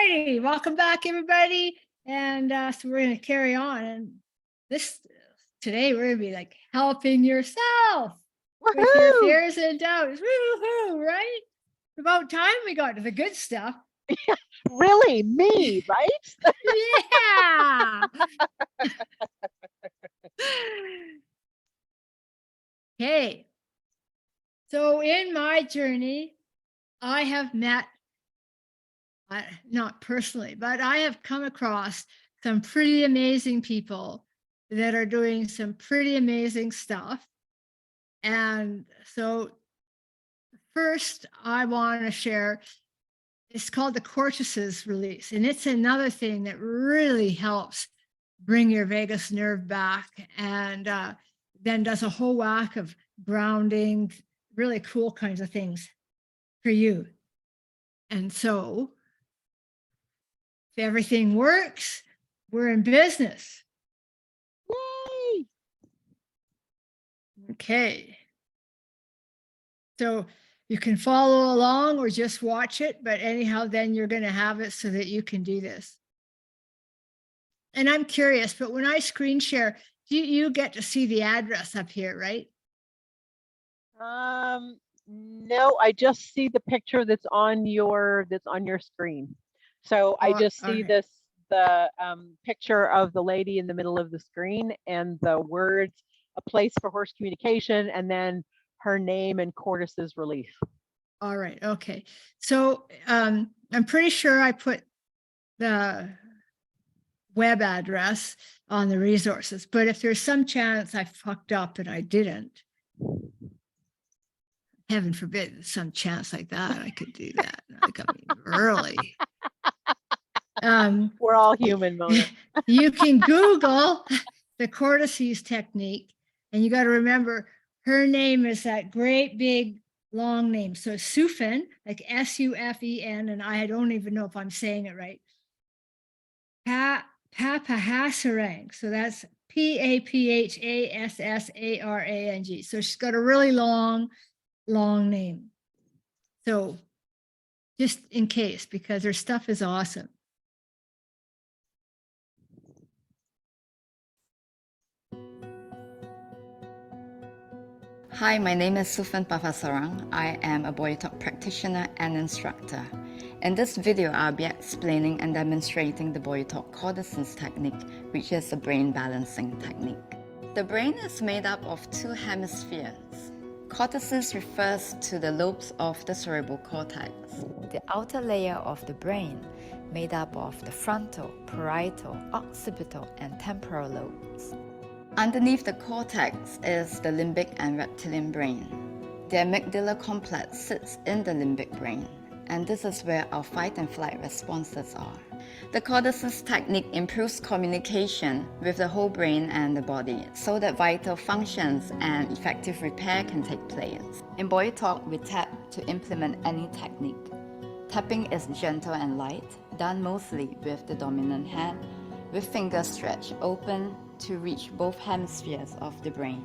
righty, welcome back, everybody. And so we're going to carry on. And this today we're going to be like helping yourself with your Woohoo! fears and doubts. Woo-hoo, right? About time we got to the good stuff. Really, me, right? Yeah. Okay. So in my journey, I have met, not personally, but I have come across some pretty amazing people that are doing some pretty amazing stuff. And so, first, I want to share it's called the cortices release. And it's another thing that really helps bring your vagus nerve back and then does a whole whack of grounding, really cool kinds of things for you. And so, if everything works, we're in business. Yay! Okay. So you can follow along or just watch it, but anyhow, then you're going to have it so that you can do this. And I'm curious, but when I screen share, you get to see the address up here, right? No, I just see the picture that's on your screen. So I just see Okay. the picture of the lady in the middle of the screen and the words, a place for horse communication, and then her name and Cortis's relief. All right. Okay. So I'm pretty sure I put the web address on the resources, but if there's some chance I fucked up and I didn't, heaven forbid, some chance like that, I could do that. Like, I mean, early. We're all human, Mona. You can Google the cortices technique, and you got to remember her name is that great big long name. So Sufen, like Sufen, and I don't even know if I'm saying it right. Papahassarang. So that's Paphassassarang. So she's got a really long name. So just in case, because her stuff is awesome. Hi, my name is Sufen Paphassassarang. I am a BodyTalk practitioner and instructor. In this video, I'll be explaining and demonstrating the BodyTalk cortices technique, which is a brain balancing technique. The brain is made up of two hemispheres. Cortices refers to the lobes of the cerebral cortex, the outer layer of the brain, made up of the frontal, parietal, occipital, and temporal lobes. Underneath the cortex is the limbic and reptilian brain. The amygdala complex sits in the limbic brain, and this is where our fight and flight responses are. The cortices technique improves communication with the whole brain and the body so that vital functions and effective repair can take place. In BodyTalk, we tap to implement any technique. Tapping is gentle and light, done mostly with the dominant hand, with fingers stretched open to reach both hemispheres of the brain.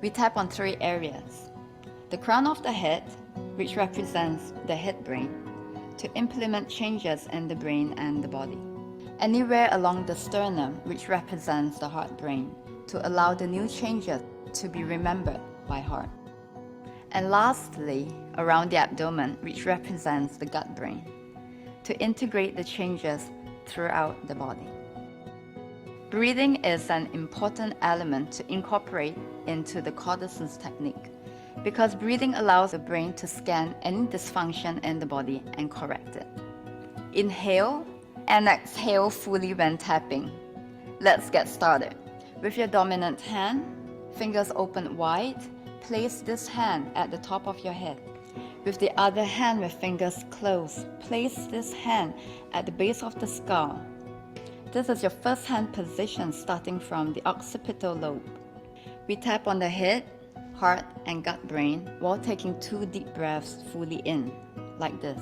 We tap on three areas: the crown of the head, which represents the head brain, to implement changes in the brain and the body. Anywhere along the sternum, which represents the heart brain, to allow the new changes to be remembered by heart. And lastly, around the abdomen, which represents the gut brain, to integrate the changes throughout the body. Breathing is an important element to incorporate into the cortices technique because breathing allows the brain to scan any dysfunction in the body and correct it. Inhale and exhale fully when tapping. Let's get started. With your dominant hand, fingers open wide, place this hand at the top of your head. With the other hand with fingers closed, place this hand at the base of the skull. This is your first hand position starting from the occipital lobe. We tap on the head, heart, and gut brain while taking 2 deep breaths fully in, like this.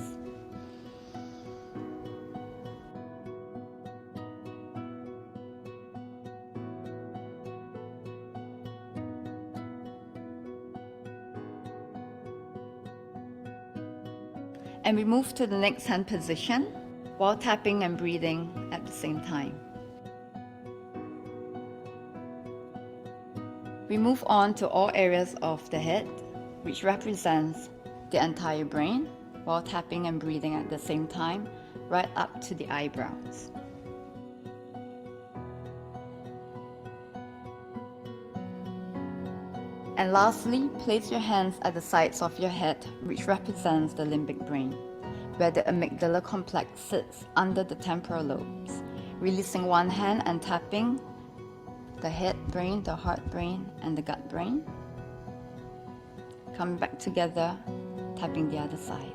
And we move to the next hand position. while tapping and breathing at the same time. We move on to all areas of the head, which represents the entire brain, while tapping and breathing at the same time, right up to the eyebrows. And lastly, place your hands at the sides of your head, which represents the limbic brain, where the amygdala complex sits under the temporal lobes. Releasing one hand and tapping the head brain, the heart brain, and the gut brain. Coming back together, tapping the other side.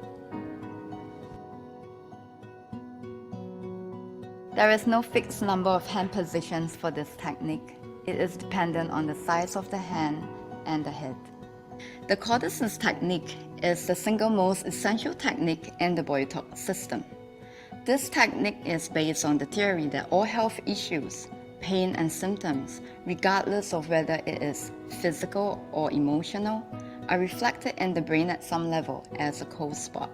There is no fixed number of hand positions for this technique. It is dependent on the size of the hand and the head. The Cordison's technique is the single most essential technique in the Boytok system. This technique is based on the theory that all health issues, pain and symptoms, regardless of whether it is physical or emotional, are reflected in the brain at some level as a cold spot.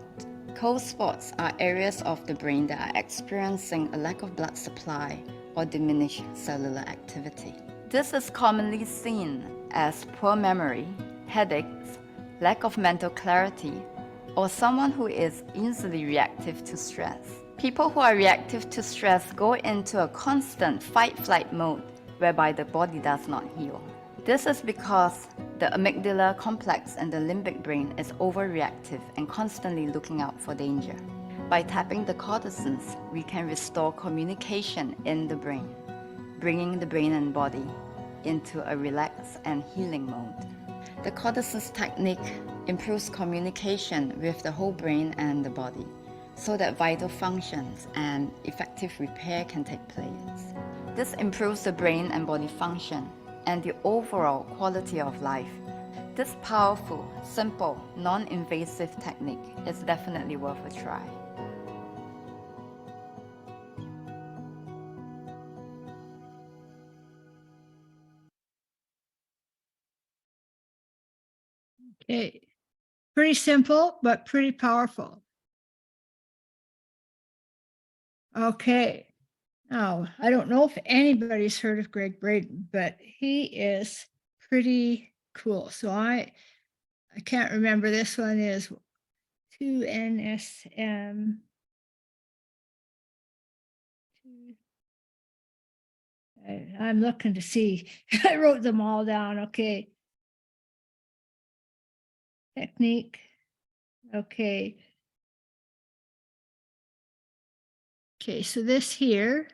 Cold spots are areas of the brain that are experiencing a lack of blood supply or diminished cellular activity. This is commonly seen as poor memory, headaches, lack of mental clarity, or someone who is easily reactive to stress. People who are reactive to stress go into a constant fight-flight mode whereby the body does not heal. This is because the amygdala complex in the limbic brain is overreactive and constantly looking out for danger. By tapping the Cordisons, we can restore communication in the brain, bringing the brain and body into a relaxed and healing mode. The Cordisons technique improves communication with the whole brain and the body, so that vital functions and effective repair can take place. This improves the brain and body function and the overall quality of life. This powerful, simple, non-invasive technique is definitely worth a try. Okay, pretty simple, but pretty powerful. Okay, now I don't know if anybody's heard of Greg Braden, but he is pretty cool. So I can't remember, this one is 2NSM. I'm looking to see. I wrote them all down. Okay. Technique. Okay. Okay, so this here.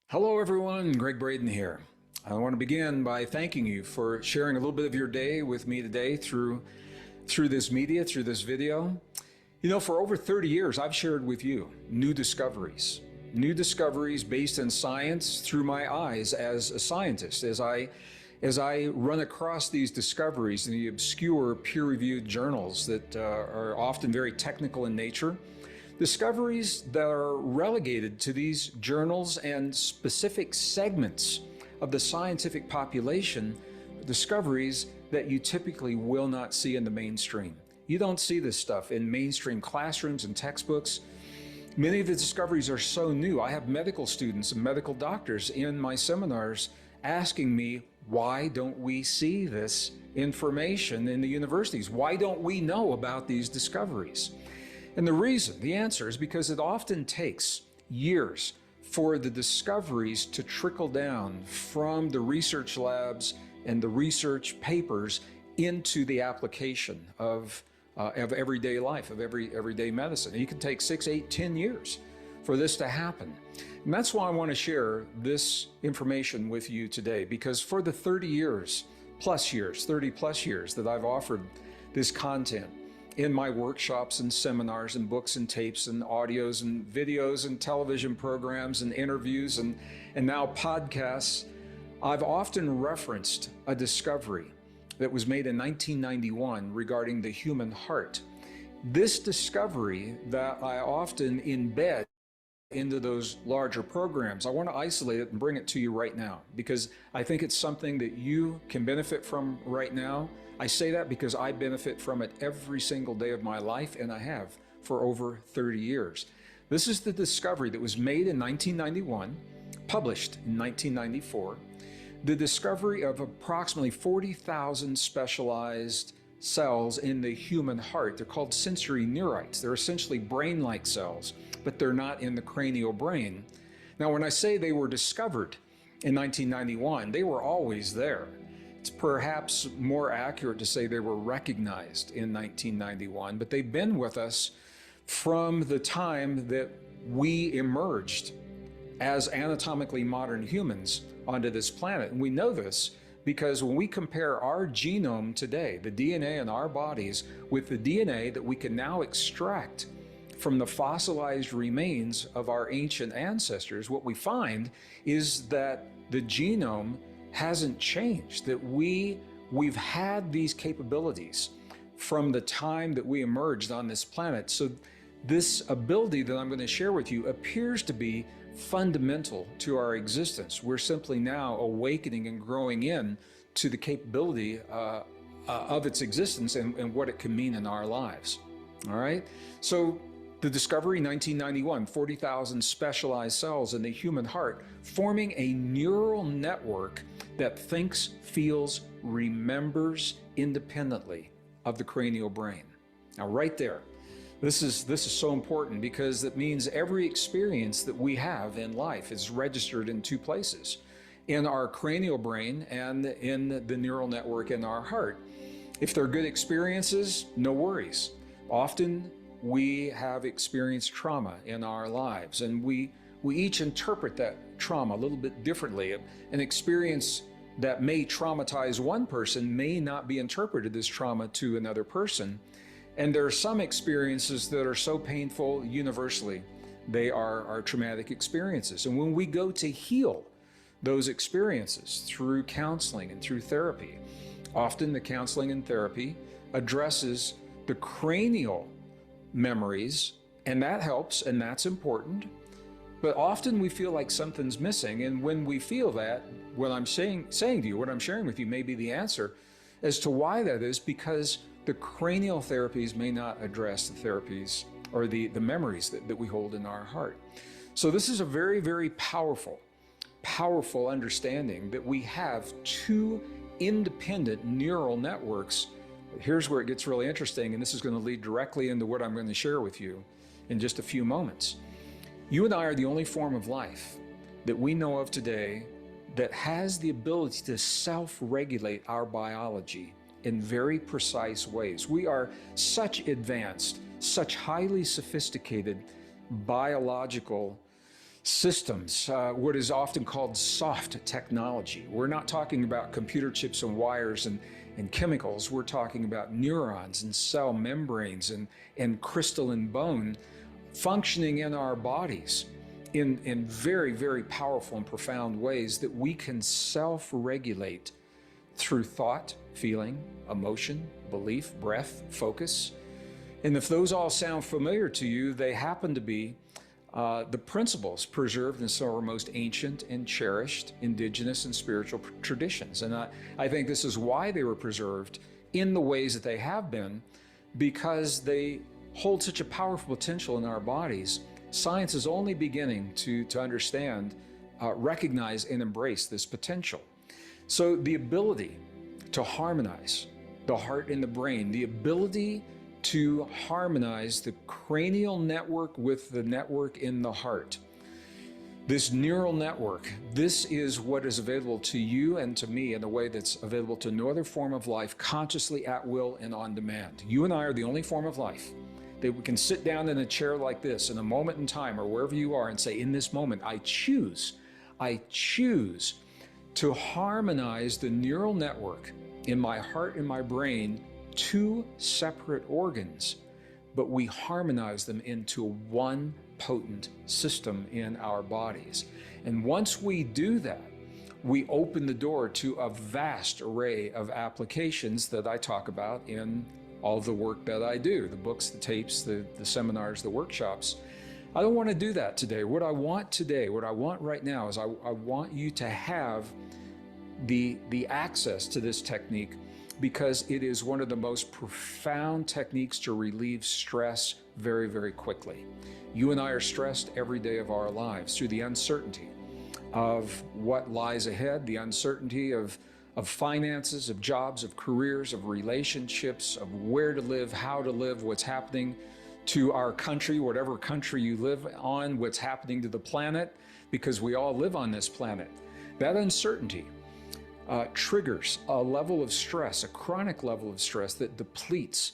Hello everyone, Greg Braden here. I want to begin by thanking you for sharing a little bit of your day with me today through this media, through this video. You know, for over 30 years, I've shared with you new discoveries based in science through my eyes as a scientist, as I run across these discoveries in the obscure peer-reviewed journals that are often very technical in nature. Discoveries that are relegated to these journals and specific segments of the scientific population, discoveries that you typically will not see in the mainstream. You don't see this stuff in mainstream classrooms and textbooks. Many of the discoveries are so new. I have medical students and medical doctors in my seminars asking me, why don't we see this information in the universities? Why don't we know about these discoveries? And the answer is because it often takes years for the discoveries to trickle down from the research labs and the research papers into the application of everyday life, of everyday medicine. And you can take 6, 8, 10 years for this to happen. And that's why I want to share this information with you today, because for the 30 plus years that I've offered this content, in my workshops and seminars and books and tapes and audios and videos and television programs and interviews and now podcasts, I've often referenced a discovery that was made in 1991 regarding the human heart. This discovery that I often embed into those larger programs, I want to isolate it and bring it to you right now because I think it's something that you can benefit from right now. I say that because I benefit from it every single day of my life, and I have for over 30 years. This is the discovery that was made in 1991, published in 1994, the discovery of approximately 40,000 specialized cells in the human heart. They're called sensory neurites. They're essentially brain-like cells, but they're not in the cranial brain. Now, when I say they were discovered in 1991, they were always there. It's perhaps more accurate to say they were recognized in 1991, but they've been with us from the time that we emerged as anatomically modern humans onto this planet. And we know this because when we compare our genome today, the DNA in our bodies, with the DNA that we can now extract from the fossilized remains of our ancient ancestors, what we find is that the genome hasn't changed, that we've had these capabilities from the time that we emerged on this planet. So this ability that I'm going to share with you appears to be fundamental to our existence. We're simply now awakening and growing in to the capability of its existence and what it can mean in our lives. All right. So the discovery, 1991, 40,000 specialized cells in the human heart, forming a neural network that thinks, feels, remembers independently of the cranial brain. Now, right there, this is so important because it means every experience that we have in life is registered in two places, in our cranial brain and in the neural network in our heart. If they're good experiences, no worries. Often we have experienced trauma in our lives, and we each interpret that trauma a little bit differently. An experience that may traumatize one person may not be interpreted as trauma to another person. And there are some experiences that are so painful universally, they are traumatic experiences. And when we go to heal those experiences through counseling and through therapy, often the counseling and therapy addresses the cranial memories, and that helps, and that's important. But often we feel like something's missing, and when we feel that, what I'm saying to you, what I'm sharing with you may be the answer as to why that is, because the cranial therapies may not address the therapies or the memories that we hold in our heart. So this is a very, very powerful understanding that we have two independent neural networks. Here's where it gets really interesting, and this is going to lead directly into what I'm going to share with you in just a few moments. You and I are the only form of life that we know of today that has the ability to self-regulate our biology in very precise ways. We are such advanced, such highly sophisticated biological systems, what is often called soft technology. We're not talking about computer chips and wires and chemicals. We're talking about neurons and cell membranes and crystalline bone functioning in our bodies in very, very powerful and profound ways that we can self-regulate through thought, feeling, emotion, belief, breath, focus. And if those all sound familiar to you, they happen to be the principles preserved in some of our most ancient and cherished indigenous and spiritual traditions. And I think this is why they were preserved in the ways that they have been, because they hold such a powerful potential in our bodies. Science is only beginning to understand, recognize, and embrace this potential. So the ability to harmonize the heart and the brain, the ability to harmonize the cranial network with the network in the heart. This neural network, this is what is available to you and to me in a way that's available to no other form of life, consciously, at will, and on demand. You and I are the only form of life that we can sit down in a chair like this in a moment in time or wherever you are and say, in this moment, I choose to harmonize the neural network in my heart and my brain, two separate organs, but we harmonize them into one potent system in our bodies. And once we do that, we open the door to a vast array of applications that I talk about in all of the work that I do, the books, the tapes, the seminars, the workshops. I don't want to do that today. What I want today, what I want right now is I want you to have the access to this technique, because it is one of the most profound techniques to relieve stress very, very quickly. You and I are stressed every day of our lives through the uncertainty of what lies ahead, the uncertainty of finances, of jobs, of careers, of relationships, of where to live, how to live, what's happening to our country, whatever country you live on, what's happening to the planet, because we all live on this planet. That uncertainty triggers a level of stress, a chronic level of stress that depletes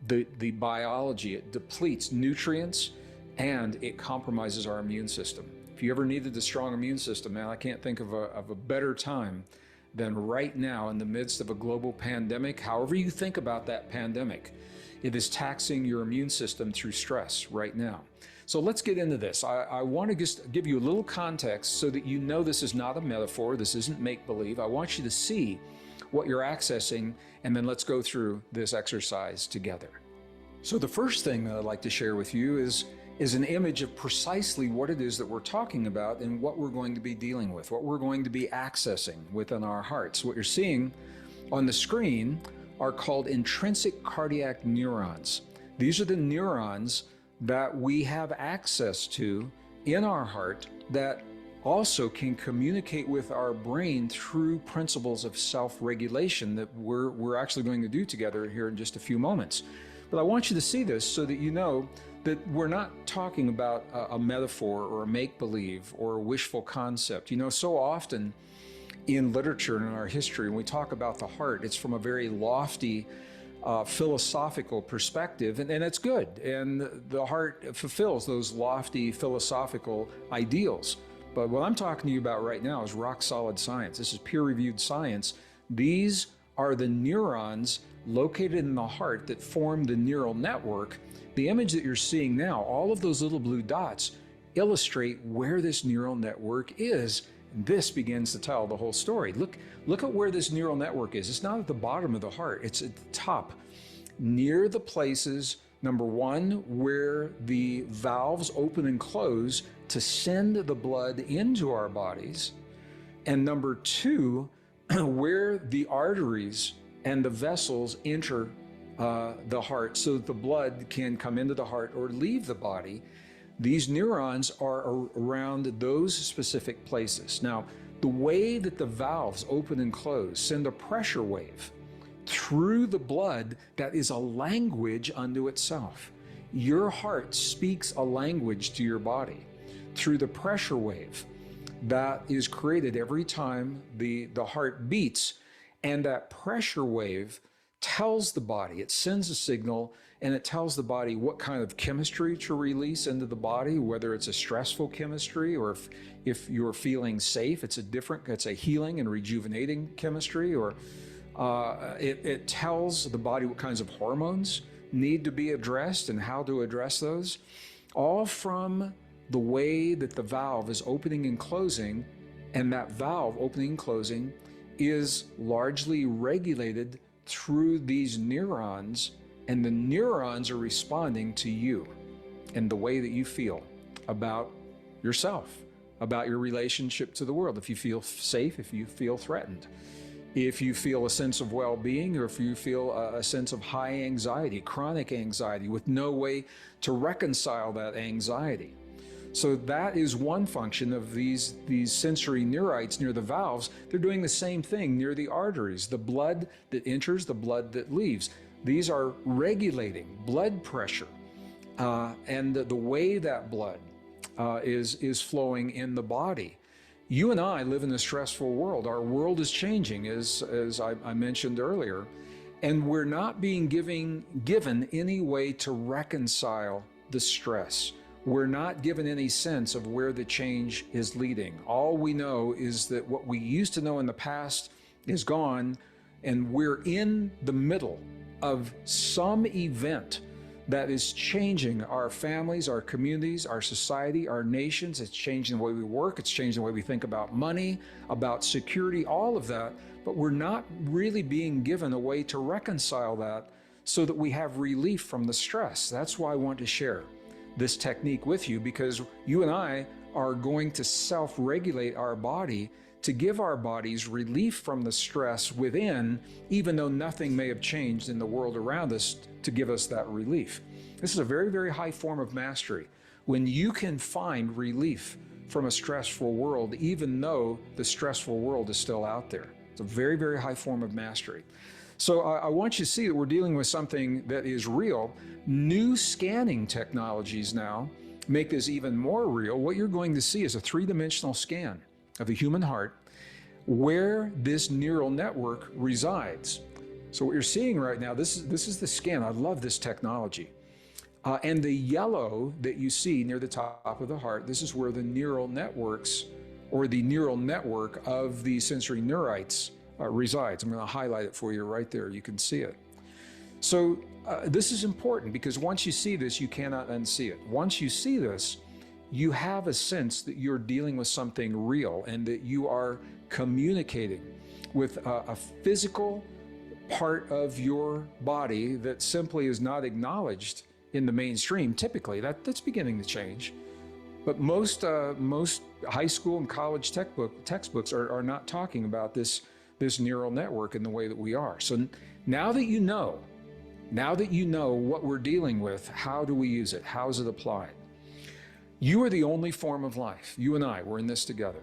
the biology, it depletes nutrients, and it compromises our immune system. If you ever needed a strong immune system, man, I can't think of a better time than right now in the midst of a global pandemic. However you think about that pandemic, it is taxing your immune system through stress right now. So let's get into this. I want to just give you a little context so that you know this is not a metaphor, this isn't make-believe. I want you to see what you're accessing, and then let's go through this exercise together. So the first thing that I'd like to share with you is an image of precisely what it is that we're talking about and what we're going to be dealing with, what we're going to be accessing within our hearts. What you're seeing on the screen are called intrinsic cardiac neurons. These are the neurons that we have access to in our heart that also can communicate with our brain through principles of self-regulation that we're actually going to do together here in just a few moments. But I want you to see this so that you know that we're not talking about a metaphor or a make-believe or a wishful concept. You know, so often in literature and in our history, when we talk about the heart, it's from a very lofty philosophical perspective, and it's good. And the heart fulfills those lofty philosophical ideals. But what I'm talking to you about right now is rock solid science. This is peer-reviewed science. These are the neurons located in the heart that form the neural network. The image that you're seeing now, all of those little blue dots illustrate where this neural network is. This begins to tell the whole story. Look at where this neural network is. It's not at the bottom of the heart, it's at the top, near the places, number one, where the valves open and close to send the blood into our bodies, and number two, where the arteries and the vessels enter the heart so that the blood can come into the heart or leave the body. These neurons are around those specific places. Now, the way that the valves open and close send a pressure wave through the blood that is a language unto itself. Your heart speaks a language to your body through the pressure wave that is created every time the heart beats, and that pressure wave tells the body, it sends a signal, and it tells the body what kind of chemistry to release into the body, whether it's a stressful chemistry or if you're feeling safe, it's a healing and rejuvenating chemistry, or it tells the body what kinds of hormones need to be addressed and how to address those, all from the way that the valve is opening and closing. And that valve opening and closing is largely regulated through these neurons, and the neurons are responding to you and the way that you feel about yourself, about your relationship to the world. If you feel safe, if you feel threatened, if you feel a sense of well-being, or if you feel a sense of high anxiety, chronic anxiety, with no way to reconcile that anxiety. So that is one function of these sensory neurites near the valves. They're doing the same thing near the arteries, the blood that enters, the blood that leaves. These are regulating blood pressure and the way that blood is flowing in the body. You and I live in a stressful world. Our world is changing, as I mentioned earlier, and we're not being given any way to reconcile the stress. We're not given any sense of where the change is leading. All we know is that what we used to know in the past is gone, and we're in the middle of some event that is changing our families, our communities, our society, our nations. It's changing the way we work. It's changing the way we think about money, about security, all of that. But we're not really being given a way to reconcile that so that we have relief from the stress. That's why I want to share this technique with you, because you and I are going to self-regulate our body to give our bodies relief from the stress within, even though nothing may have changed in the world around us to give us that relief. This is a very, very high form of mastery. When you can find relief from a stressful world, even though the stressful world is still out there. It's a very, very high form of mastery. So I want you to see that we're dealing with something that is real. New scanning technologies now make this even more real. What you're going to see is a three-dimensional scan of the human heart where this neural network resides. So what you're seeing right now, this is the scan. I love this technology. And the yellow that you see near the top of the heart, this is where the neural networks or the neural network of the sensory neurites resides. I'm going to highlight it for you right there. You can see it. So this is important because once you see this, you cannot unsee it. Once you see this, you have a sense that you're dealing with something real and that you are communicating with a physical part of your body that simply is not acknowledged in the mainstream. Typically, that's beginning to change. But most high school and college textbooks are not talking about this neural network in the way that we are. So now that you know what we're dealing with, how do we use it? How is it applied? You are the only form of life. You and I, we're in this together.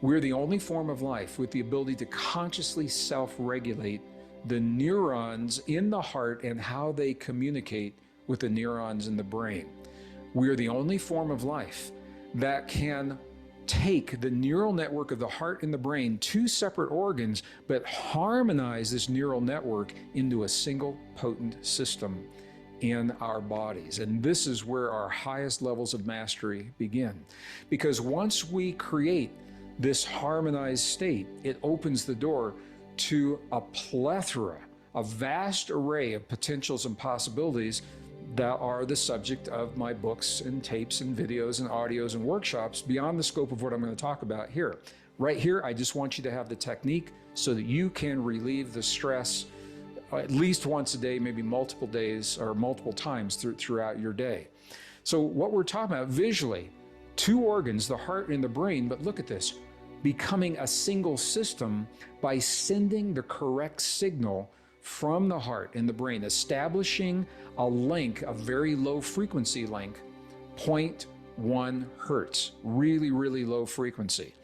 We're the only form of life with the ability to consciously self-regulate the neurons in the heart and how they communicate with the neurons in the brain. We are the only form of life that can take the neural network of the heart and the brain, two separate organs, but harmonize this neural network into a single potent system in our bodies. And this is where our highest levels of mastery begin. Because once we create this harmonized state, it opens the door to a plethora, a vast array of potentials and possibilities that are the subject of my books and tapes and videos and audios and workshops beyond the scope of what I'm going to talk about here. Right here, I just want you to have the technique so that you can relieve the stress at least once a day, maybe multiple days or multiple times throughout your day. So what we're talking about visually, two organs, the heart and the brain, but look at this, becoming a single system by sending the correct signal from the heart and the brain, establishing a link, a very low frequency link, 0.1 hertz, really, really low frequency.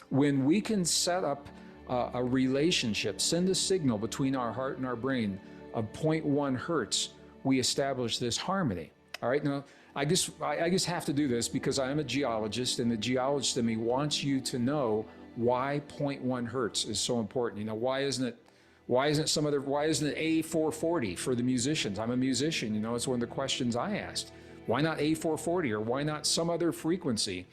When we can set up a relationship, send a signal between our heart and our brain of 0.1 hertz, we establish this harmony. All right, now I just have to do this because I am a geologist, and the geologist in me wants you to know why 0.1 hertz is so important. You know, why isn't it A440 for the musicians? I'm a musician, you know, it's one of the questions I asked. Why not A440 or why not some other frequency?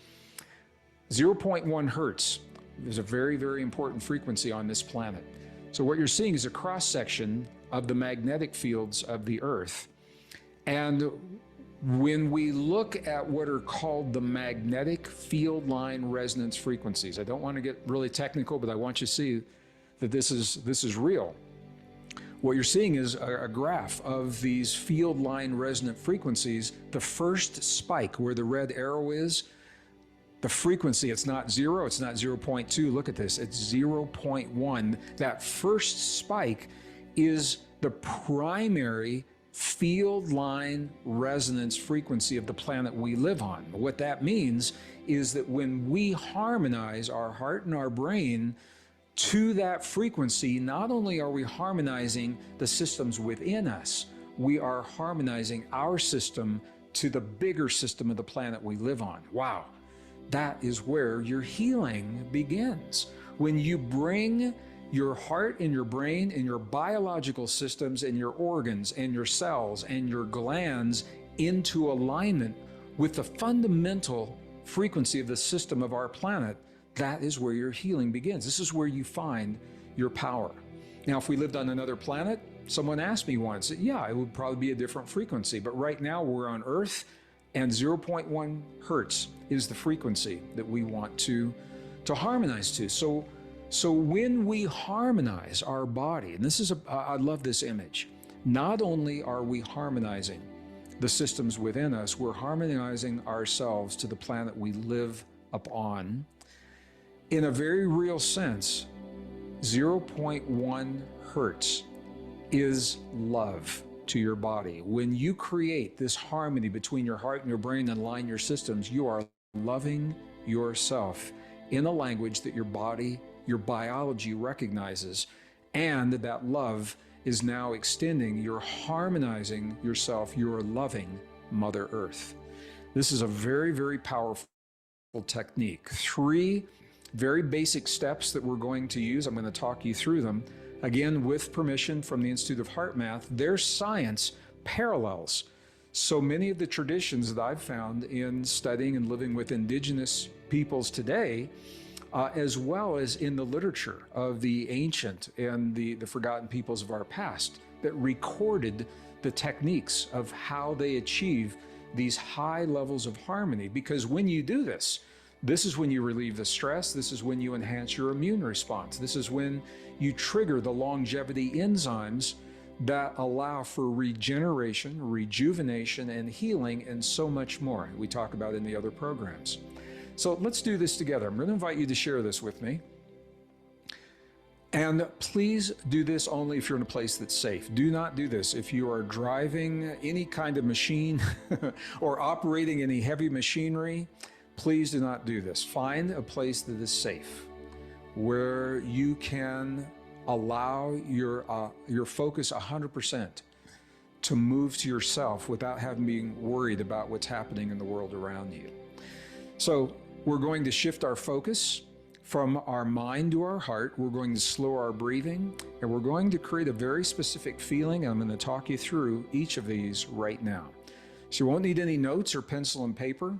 0.1 hertz is a very, very important frequency on this planet. So what you're seeing is a cross-section of the magnetic fields of the Earth. And when we look at what are called the magnetic field line resonance frequencies, I don't want to get really technical, but I want you to see that this is real. What you're seeing is a graph of these field line resonant frequencies. The first spike where the red arrow is, the frequency, it's not 0, it's not 0.2. Look at this, it's 0.1. That first spike is the primary field line resonance frequency of the planet we live on. What that means is that when we harmonize our heart and our brain to that frequency, not only are we harmonizing the systems within us, we are harmonizing our system to the bigger system of the planet we live on. Wow, that is where your healing begins. When you bring your heart and your brain and your biological systems and your organs and your cells and your glands into alignment with the fundamental frequency of the system of our planet, that is where your healing begins. This is where you find your power. Now, if we lived on another planet, Someone asked me once, yeah, it would probably be a different frequency, but right now we're on Earth, and 0.1 hertz is the frequency that we want to harmonize to. So when we harmonize our body, and this is I love this image. Not only are we harmonizing the systems within us, we're harmonizing ourselves to the planet we live upon. In a very real sense, 0.1 hertz is love to your body. When you create this harmony between your heart and your brain and align your systems, you are loving yourself in a language that your body, your biology recognizes, and that love is now extending. You're harmonizing yourself. You're loving Mother Earth. This is a very, very powerful technique. 3 very basic steps that we're going to use. I'm going to talk you through them. Again, with permission from the Institute of Heart Math, their science parallels so many of the traditions that I've found in studying and living with indigenous peoples today, as well as in the literature of the ancient and the forgotten peoples of our past that recorded the techniques of how they achieve these high levels of harmony. Because when you do this, this is when you relieve the stress. This is when you enhance your immune response. This is when you trigger the longevity enzymes that allow for regeneration, rejuvenation, and healing, and so much more we talk about in the other programs. So let's do this together. I'm going to invite you to share this with me. And please do this only if you're in a place that's safe. Do not do this if you are driving any kind of machine or operating any heavy machinery. Please do not do this. Find a place that is safe, where you can allow your focus 100% to move to yourself without having being worried about what's happening in the world around you. So we're going to shift our focus from our mind to our heart. We're going to slow our breathing, and we're going to create a very specific feeling. I'm going to talk you through each of these right now. So you won't need any notes or pencil and paper.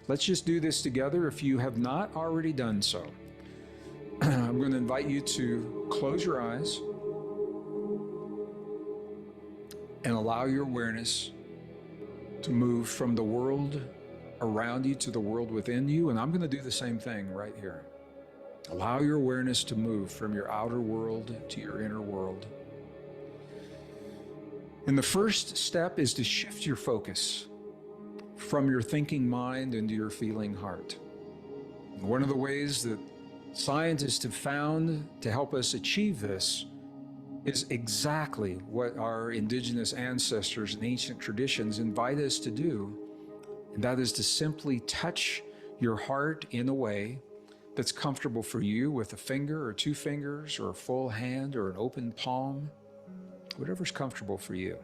Let's just do this together if you have not already done so. I'm going to invite you to close your eyes and allow your awareness to move from the world around you to the world within you. And I'm going to do the same thing right here. Allow your awareness to move from your outer world to your inner world. And the first step is to shift your focus from your thinking mind into your feeling heart. One of the ways that scientists have found to help us achieve this is exactly what our indigenous ancestors and ancient traditions invite us to do, and that is to simply touch your heart in a way that's comfortable for you, with a finger or 2 fingers or a full hand or an open palm, whatever's comfortable for you.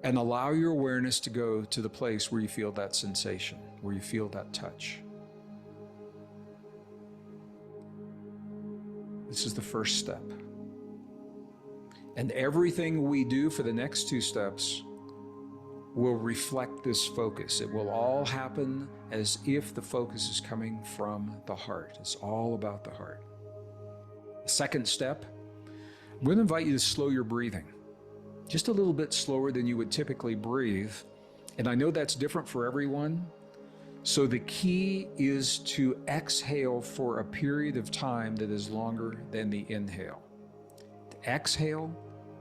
And allow your awareness to go to the place where you feel that sensation, where you feel that touch. This is the first step. And everything we do for the next 2 steps will reflect this focus. It will all happen as if the focus is coming from the heart. It's all about the heart. The second step, I'm going to invite you to slow your breathing. Just a little bit slower than you would typically breathe. And I know that's different for everyone. So the key is to exhale for a period of time that is longer than the inhale. Exhale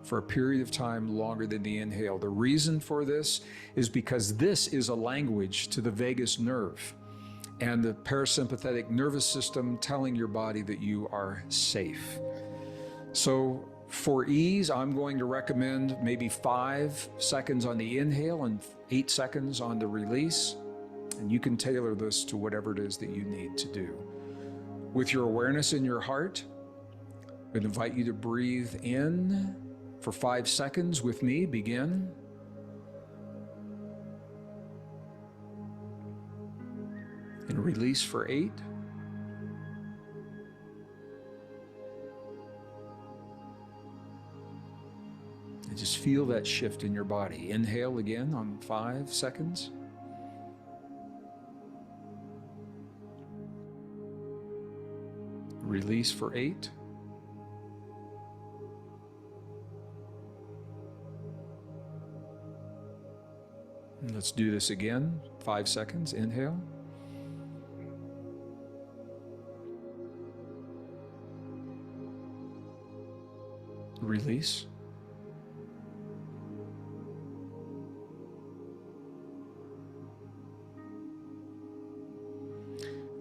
for a period of time longer than the inhale. The reason for this is because this is a language to the vagus nerve and the parasympathetic nervous system telling your body that you are safe. So for ease, I'm going to recommend maybe 5 seconds on the inhale and 8 seconds on the release. And you can tailor this to whatever it is that you need to do. With your awareness in your heart, I'm going to invite you to breathe in for 5 seconds with me. Begin. And release for 8. And just feel that shift in your body. Inhale again on 5 seconds. Release for 8. Let's do this again. 5 seconds. Inhale. Release.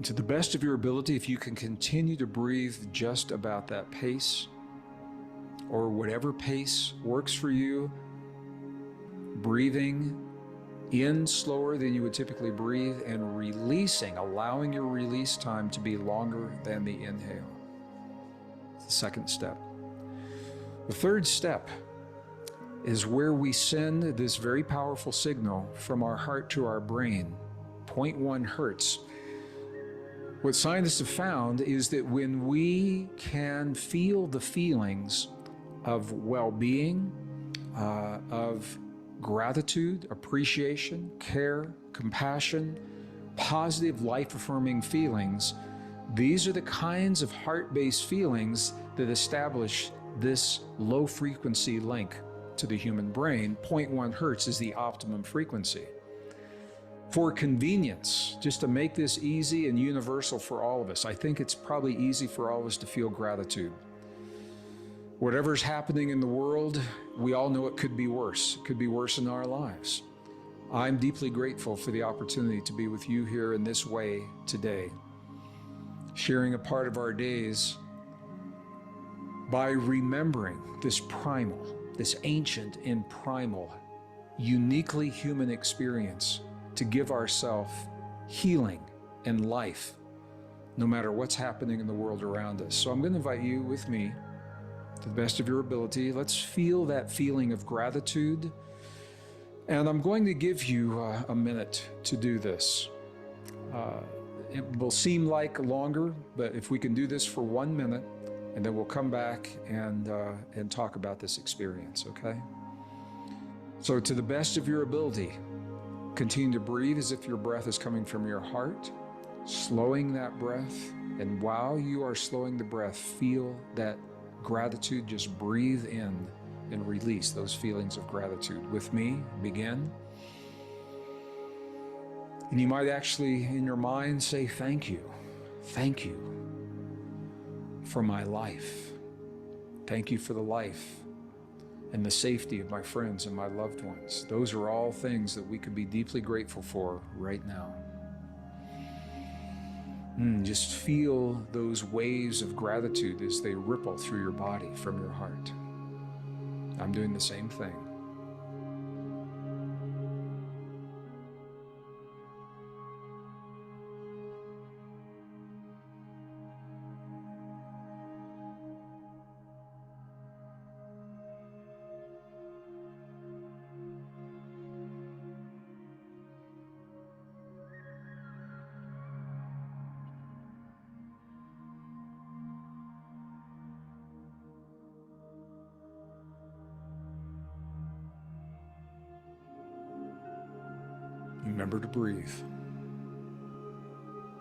To the best of your ability, if you can continue to breathe just about that pace, or whatever pace works for you, breathing in slower than you would typically breathe and releasing, allowing your release time to be longer than the inhale. It's the second step. The third step is where we send this very powerful signal from our heart to our brain, 0.1 hertz. What scientists have found is that when we can feel the feelings of well-being, of gratitude, appreciation, care, compassion, positive life-affirming feelings, these are the kinds of heart-based feelings that establish this low-frequency link to the human brain. 0.1 hertz is the optimum frequency. For convenience, just to make this easy and universal for all of us, I think it's probably easy for all of us to feel gratitude. Whatever's happening in the world, we all know it could be worse. It could be worse in our lives. I'm deeply grateful for the opportunity to be with you here in this way today, sharing a part of our days by remembering this primal, this ancient and primal, uniquely human experience to give ourselves healing and life, no matter what's happening in the world around us. So I'm going to invite you with me, to the best of your ability. Let's feel that feeling of gratitude. And I'm going to give you a minute to do this. It will seem like longer, but if we can do this for 1 minute, and then we'll come back and talk about this experience, okay? So to the best of your ability, continue to breathe as if your breath is coming from your heart, slowing that breath. And while you are slowing the breath, feel that gratitude. Just breathe in and release those feelings of gratitude. With me, begin. And you might actually, in your mind, say, thank you. Thank you for my life. Thank you for the life and the safety of my friends and my loved ones. Those are all things that we could be deeply grateful for right now. Just feel those waves of gratitude as they ripple through your body from your heart. I'm doing the same thing. Remember to breathe.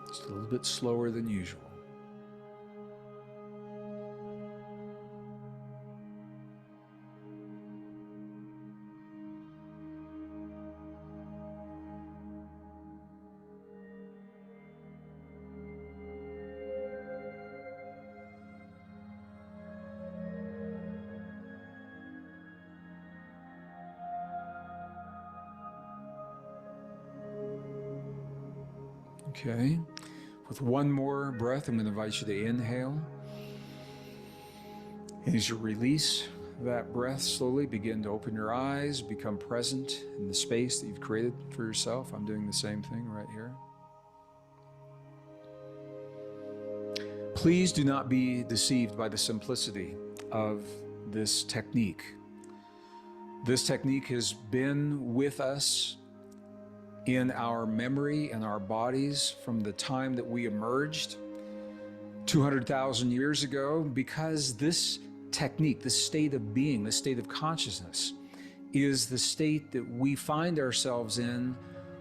Just a little bit slower than usual. Okay, with one more breath, I'm going to invite you to inhale. And as you release that breath, slowly begin to open your eyes, become present in the space that you've created for yourself. I'm doing the same thing right here. Please do not be deceived by the simplicity of this technique. This technique has been with us in our memory and our bodies from the time that we emerged 200,000 years ago, because this technique, this state of being, this state of consciousness, is the state that we find ourselves in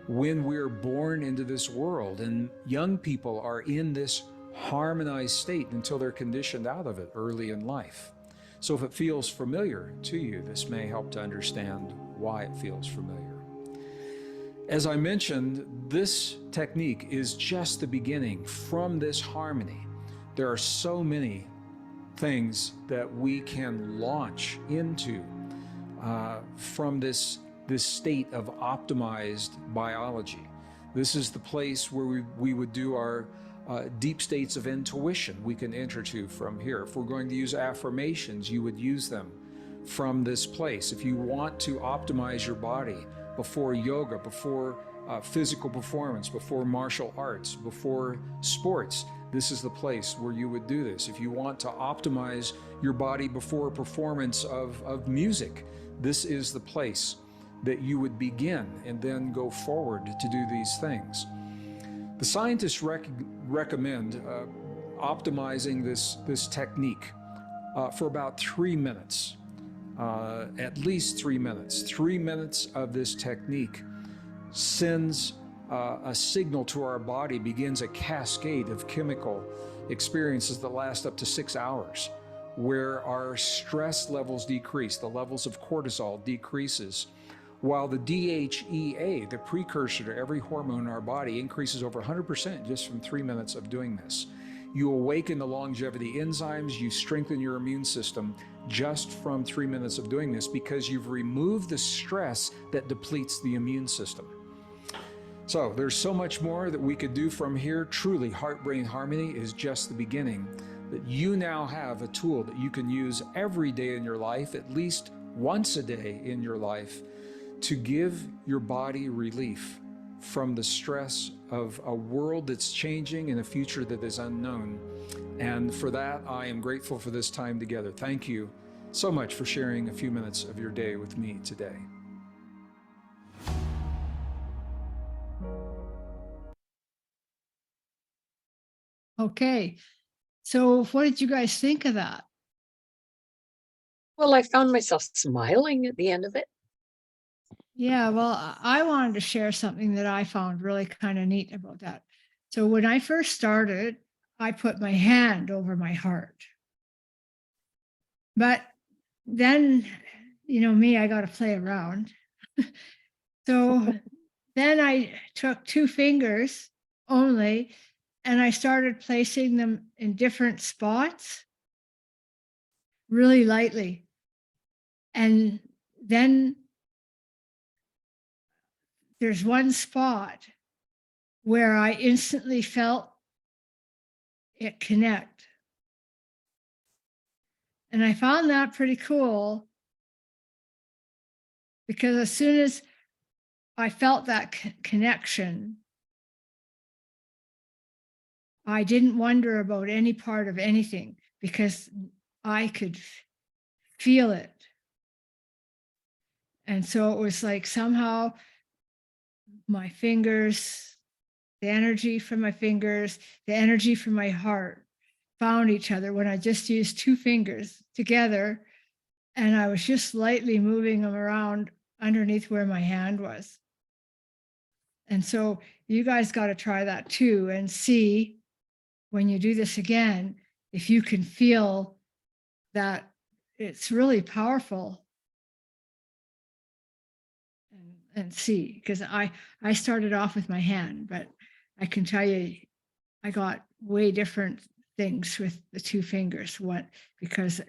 when we're born into this world. And young people are in this harmonized state until they're conditioned out of it early in life. So if it feels familiar to you, this may help to understand why it feels familiar. As I mentioned, this technique is just the beginning. From this harmony, there are so many things that we can launch into from this state of optimized biology. This is the place where we would do our deep states of intuition we can enter to from here. If we're going to use affirmations, you would use them from this place. If you want to optimize your body before yoga, before physical performance, before martial arts, before sports, this is the place where you would do this. If you want to optimize your body before a performance of music, this is the place that you would begin and then go forward to do these things. The scientists recommend optimizing this technique for about 3 minutes, at least 3 minutes. 3 minutes of this technique sends a signal to our body, begins a cascade of chemical experiences that last up to 6 hours, where our stress levels decrease, the levels of cortisol decreases, while the DHEA, the precursor to every hormone in our body, increases over 100% just from 3 minutes of doing this. You awaken the longevity enzymes, you strengthen your immune system just from 3 minutes of doing this, because you've removed the stress that depletes the immune system. So there's so much more that we could do from here. Truly, Heart-Brain Harmony is just the beginning. That you now have a tool that you can use every day in your life, at least once a day in your life, to give your body relief from the stress of a world that's changing and a future that is unknown. And for that, I am grateful for this time together. Thank you so much for sharing a few minutes of your day with me today. Okay. So what did you guys think of that? Well, I found myself smiling at the end of it. Yeah, well, I wanted to share something that I found really kind of neat about that. So when I first started, I put my hand over my heart. But then, you know me, I got to play around. So then I took 2 fingers only, and I started placing them in different spots really lightly. And then there's one spot where I instantly felt it connect. And I found that pretty cool, because as soon as I felt that connection, I didn't wonder about any part of anything, because I could feel it. And so it was like somehow my fingers, the energy from my fingers, the energy from my heart found each other when I just used 2 fingers together, and I was just lightly moving them around underneath where my hand was. And so you guys got to try that too, and see when you do this again, if you can feel that it's really powerful. And see, because I started off with my hand, but I can tell you, I got way different things with the 2 fingers. Because,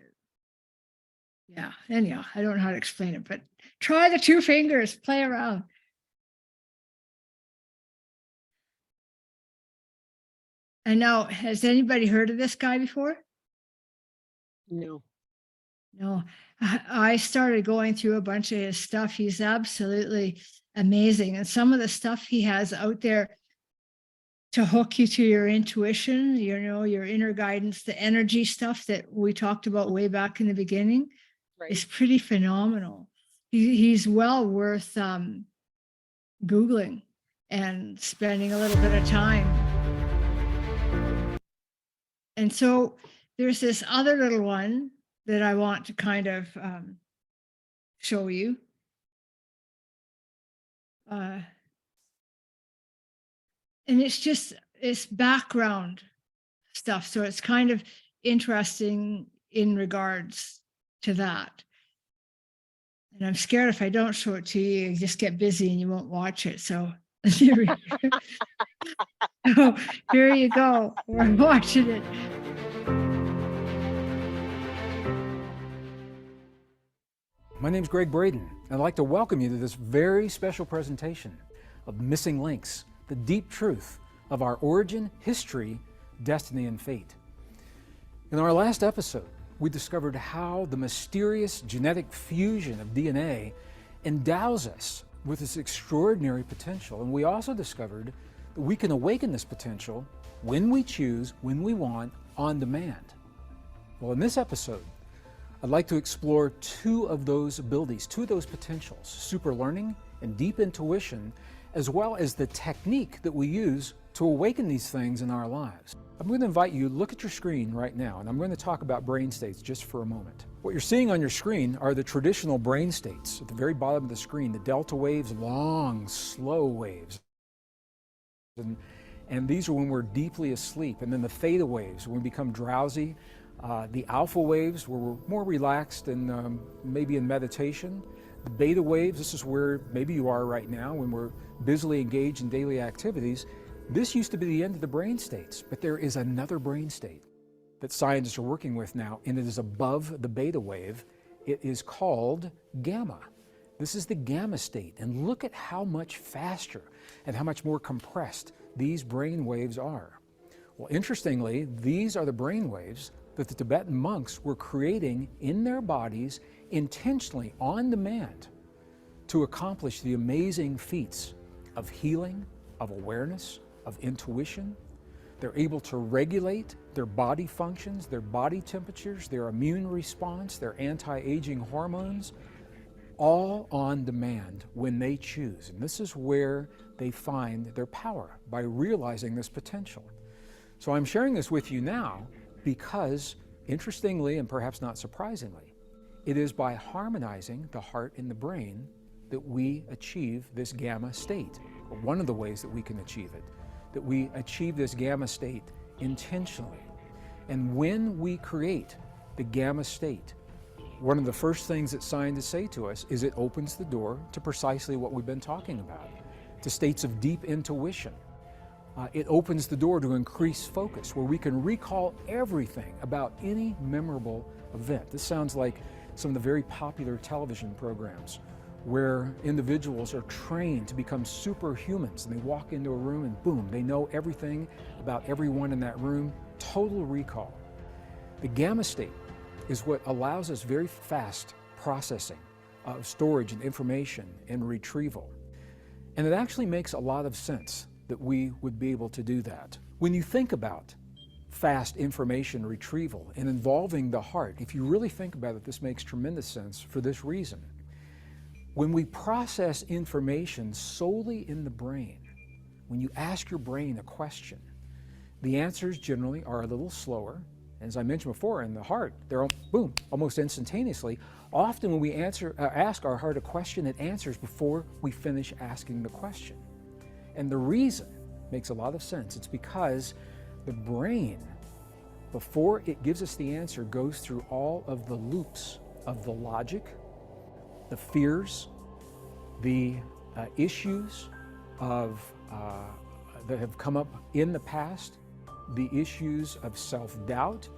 yeah, anyhow, I don't know how to explain it, but try the 2 fingers, play around. And now, has anybody heard of this guy before? No. No, I started going through a bunch of his stuff. He's absolutely amazing. And some of the stuff he has out there to hook you to your intuition, you know, your inner guidance, the energy stuff that we talked about way back in the beginning, Right. is pretty phenomenal. He's well worth Googling and spending a little bit of time. And so there's this other little one that I want to kind of show you. And it's background stuff. So it's kind of interesting in regards to that. And I'm scared if I don't show it to you, you just get busy and you won't watch it. So here we go. So here you go. We're watching it. My name's Greg Braden, and I'd like to welcome you to this very special presentation of Missing Links, the deep truth of our origin, history, destiny, and fate. In our last episode, we discovered how the mysterious genetic fusion of DNA endows us with this extraordinary potential, and we also discovered that we can awaken this potential when we choose, when we want, on demand. Well, in this episode, I'd like to explore two of those abilities, two of those potentials, super learning and deep intuition, as well as the technique that we use to awaken these things in our lives. I'm going to invite you to look at your screen right now, and I'm going to talk about brain states just for a moment. What you're seeing on your screen are the traditional brain states. At the very bottom of the screen, the delta waves, long, slow waves. And these are when we're deeply asleep. And then the theta waves, when we become drowsy. The alpha waves, where we're more relaxed and maybe in meditation. The beta waves, this is where maybe you are right now when we're busily engaged in daily activities. This used to be the end of the brain states, but there is another brain state that scientists are working with now, and it is above the beta wave. It is called gamma. This is the gamma state, and look at how much faster and how much more compressed these brain waves are. Well, interestingly, these are the brain waves that the Tibetan monks were creating in their bodies intentionally, on demand, to accomplish the amazing feats of healing, of awareness, of intuition. They're able to regulate their body functions, their body temperatures, their immune response, their anti-aging hormones, all on demand when they choose. And this is where they find their power, by realizing this potential. So I'm sharing this with you now because, interestingly and perhaps not surprisingly, it is by harmonizing the heart and the brain that we achieve this gamma state, or one of the ways that we can achieve it, that we achieve this gamma state intentionally. And when we create the gamma state, one of the first things that scientists say to us is it opens the door to precisely what we've been talking about, to states of deep intuition. It opens the door to increased focus, where we can recall everything about any memorable event. This sounds like some of the very popular television programs where individuals are trained to become superhumans, and they walk into a room and boom, they know everything about everyone in that room. Total recall. The gamma state is what allows us very fast processing of storage and information and retrieval. And it actually makes a lot of sense that we would be able to do that. When you think about fast information retrieval and involving the heart, if you really think about it, this makes tremendous sense for this reason. When we process information solely in the brain, when you ask your brain a question, the answers generally are a little slower. As I mentioned before, in the heart, they're boom, almost instantaneously. Often when we ask our heart a question, it answers before we finish asking the question. And the reason makes a lot of sense. It's because the brain, before it gives us the answer, goes through all of the loops of the logic, the fears, the issues that have come up in the past, the issues of self-doubt,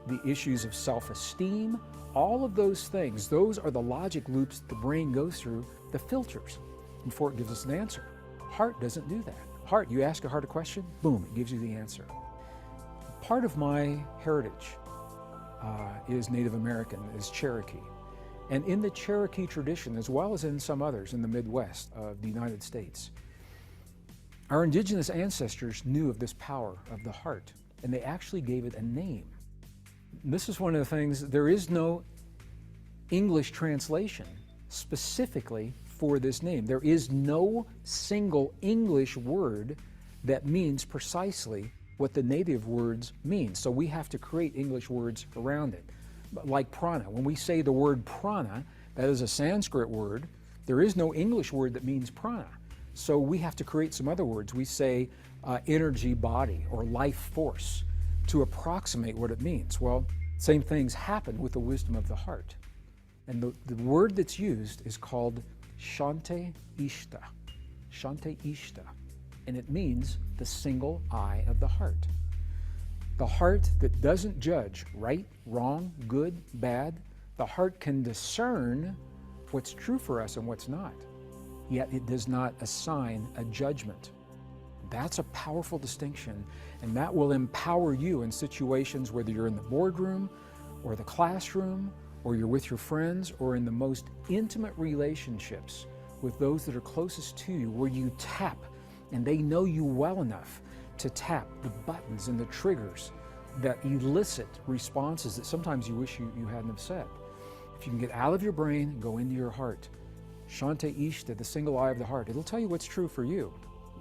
the issues of self-esteem, all of those things, those are the logic loops the brain goes through, the filters, before it gives us an answer. Heart doesn't do that. Heart, you ask a heart a question, boom, it gives you the answer. Part of my heritage is Native American, is Cherokee. And in the Cherokee tradition, as well as in some others in the Midwest of the United States, our indigenous ancestors knew of this power of the heart, and they actually gave it a name. And this is one of the things, there is no English translation specifically for this name. There is no single English word that means precisely what the native words mean. So we have to create English words around it. Like prana, when we say the word prana, that is a Sanskrit word. There is no English word that means prana. So we have to create some other words. We say energy body or life force to approximate what it means. Well, same things happen with the wisdom of the heart. And the word that's used is called Shante Ishta. Shante Ishta. And it means the single eye of the heart. The heart that doesn't judge right, wrong, good, bad. The heart can discern what's true for us and what's not. Yet it does not assign a judgment. That's a powerful distinction, and that will empower you in situations whether you're in the boardroom or the classroom, or you're with your friends, or in the most intimate relationships with those that are closest to you, where you tap and they know you well enough to tap the buttons and the triggers that elicit responses that sometimes you wish you hadn't have said. If you can get out of your brain and go into your heart, Shante Ishta, the single eye of the heart, it'll tell you what's true for you.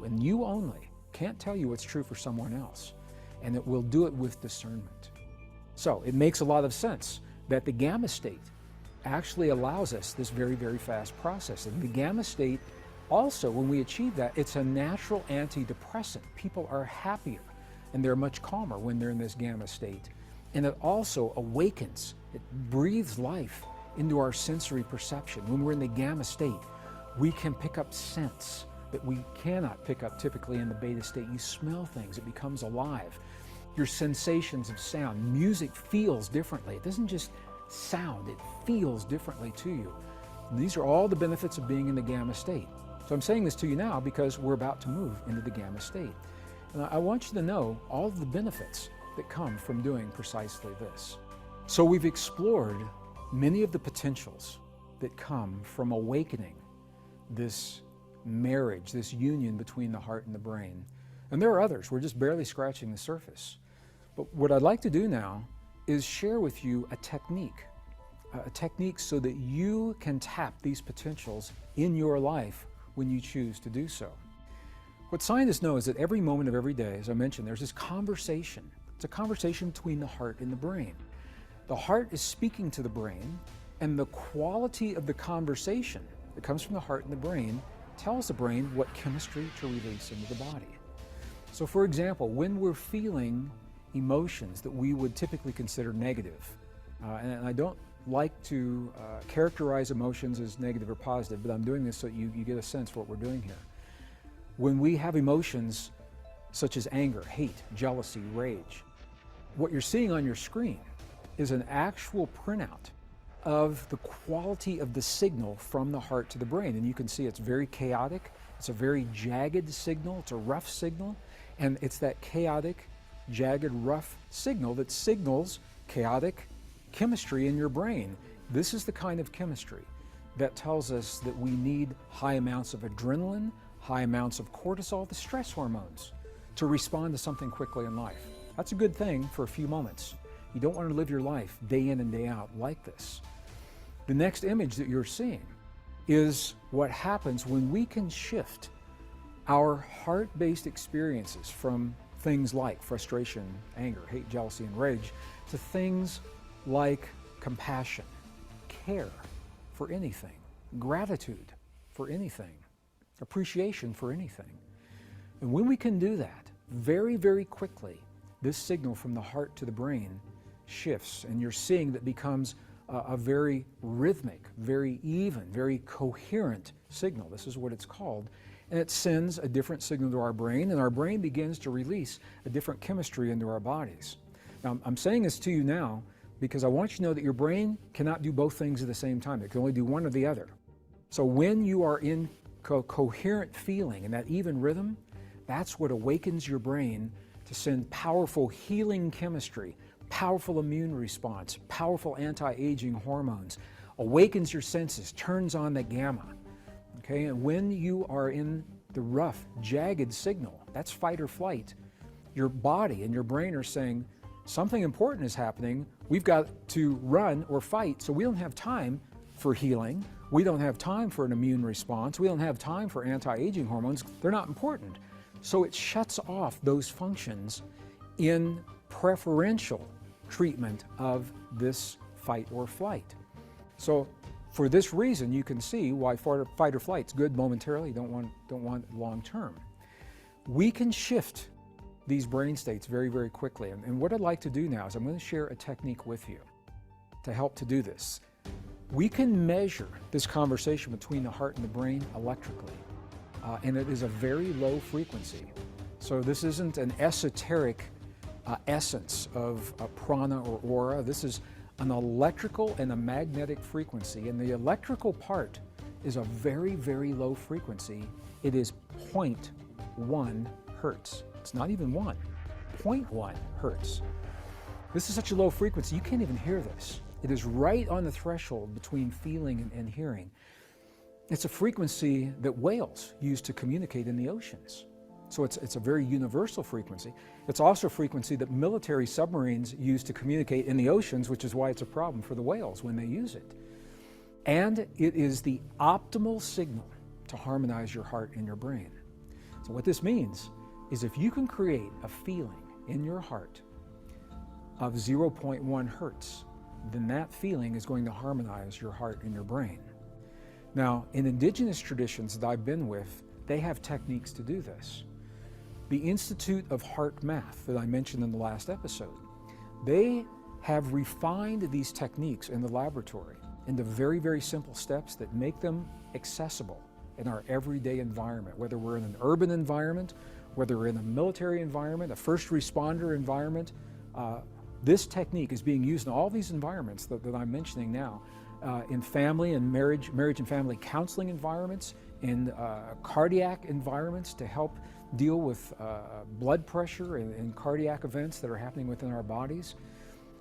And you only can't tell you what's true for someone else. And it will do it with discernment. So it makes a lot of sense that the gamma state actually allows us this very, very fast process. And the gamma state also, when we achieve that, it's a natural antidepressant. People are happier and they're much calmer when they're in this gamma state. And it also awakens, it breathes life into our sensory perception. When we're in the gamma state, we can pick up scents that we cannot pick up typically in the beta state. You smell things, it becomes alive. Your sensations of sound, music feels differently. It doesn't just sound, it feels differently to you. And these are all the benefits of being in the gamma state. So I'm saying this to you now because we're about to move into the gamma state. And I want you to know all of the benefits that come from doing precisely this. So we've explored many of the potentials that come from awakening this marriage, this union between the heart and the brain. And there are others, we're just barely scratching the surface. But what I'd like to do now is share with you a technique so that you can tap these potentials in your life when you choose to do so. What scientists know is that every moment of every day, as I mentioned, there's this conversation. It's a conversation between the heart and the brain. The heart is speaking to the brain, and the quality of the conversation that comes from the heart and the brain tells the brain what chemistry to release into the body. So for example, when we're feeling emotions that we would typically consider negative, and I don't like to characterize emotions as negative or positive, but I'm doing this so you get a sense for what we're doing here. When we have emotions such as anger, hate, jealousy, rage, what you're seeing on your screen is an actual printout of the quality of the signal from the heart to the brain. And you can see it's very chaotic, it's a very jagged signal, it's a rough signal, and it's that chaotic, jagged, rough signal that signals chaotic chemistry in your brain. This is the kind of chemistry that tells us that we need high amounts of adrenaline, high amounts of cortisol, the stress hormones, to respond to something quickly in life. That's a good thing for a few moments. You don't want to live your life day in and day out like this. The next image that you're seeing is what happens when we can shift our heart-based experiences from things like frustration, anger, hate, jealousy, and rage to things like compassion, care for anything, gratitude for anything, appreciation for anything. And when we can do that very, very quickly, this signal from the heart to the brain shifts, and you're seeing that becomes a very rhythmic, very even, very coherent signal. This is what it's called. And it sends a different signal to our brain, and our brain begins to release a different chemistry into our bodies. Now, I'm saying this to you now because I want you to know that your brain cannot do both things at the same time. It can only do one or the other. So when you are in coherent feeling and that even rhythm, that's what awakens your brain to send powerful healing chemistry, powerful immune response, powerful anti-aging hormones, awakens your senses, turns on the gamma. Okay, and when you are in the rough, jagged signal, that's fight or flight, your body and your brain are saying, something important is happening, we've got to run or fight, so we don't have time for healing, we don't have time for an immune response, we don't have time for anti-aging hormones, they're not important. So it shuts off those functions in preferential treatment of this fight or flight. So for this reason, you can see why fight or flight's good momentarily, don't want long term. We can shift these brain states very, very quickly. And what I'd like to do now is I'm going to share a technique with you to help to do this. We can measure this conversation between the heart and the brain electrically, and it is a very low frequency. So this isn't an esoteric essence of prana or aura. This is an electrical and a magnetic frequency, and the electrical part is a very, very low frequency. It is 0.1 hertz. It's not even 1, 0.1 hertz. This is such a low frequency, you can't even hear this. It is right on the threshold between feeling and hearing. It's a frequency that whales use to communicate in the oceans. So it's a very universal frequency. It's also a frequency that military submarines use to communicate in the oceans, which is why it's a problem for the whales when they use it. And it is the optimal signal to harmonize your heart and your brain. So what this means is if you can create a feeling in your heart of 0.1 hertz, then that feeling is going to harmonize your heart and your brain. Now, in indigenous traditions that I've been with, they have techniques to do this. The Institute of Heart Math that I mentioned in the last episode, they have refined these techniques in the laboratory into very, very simple steps that make them accessible in our everyday environment, whether we're in an urban environment, whether we're in a military environment, a first responder environment. This technique is being used in all these environments that I'm mentioning now, in family and marriage and family counseling environments, in cardiac environments to help deal with blood pressure and cardiac events that are happening within our bodies.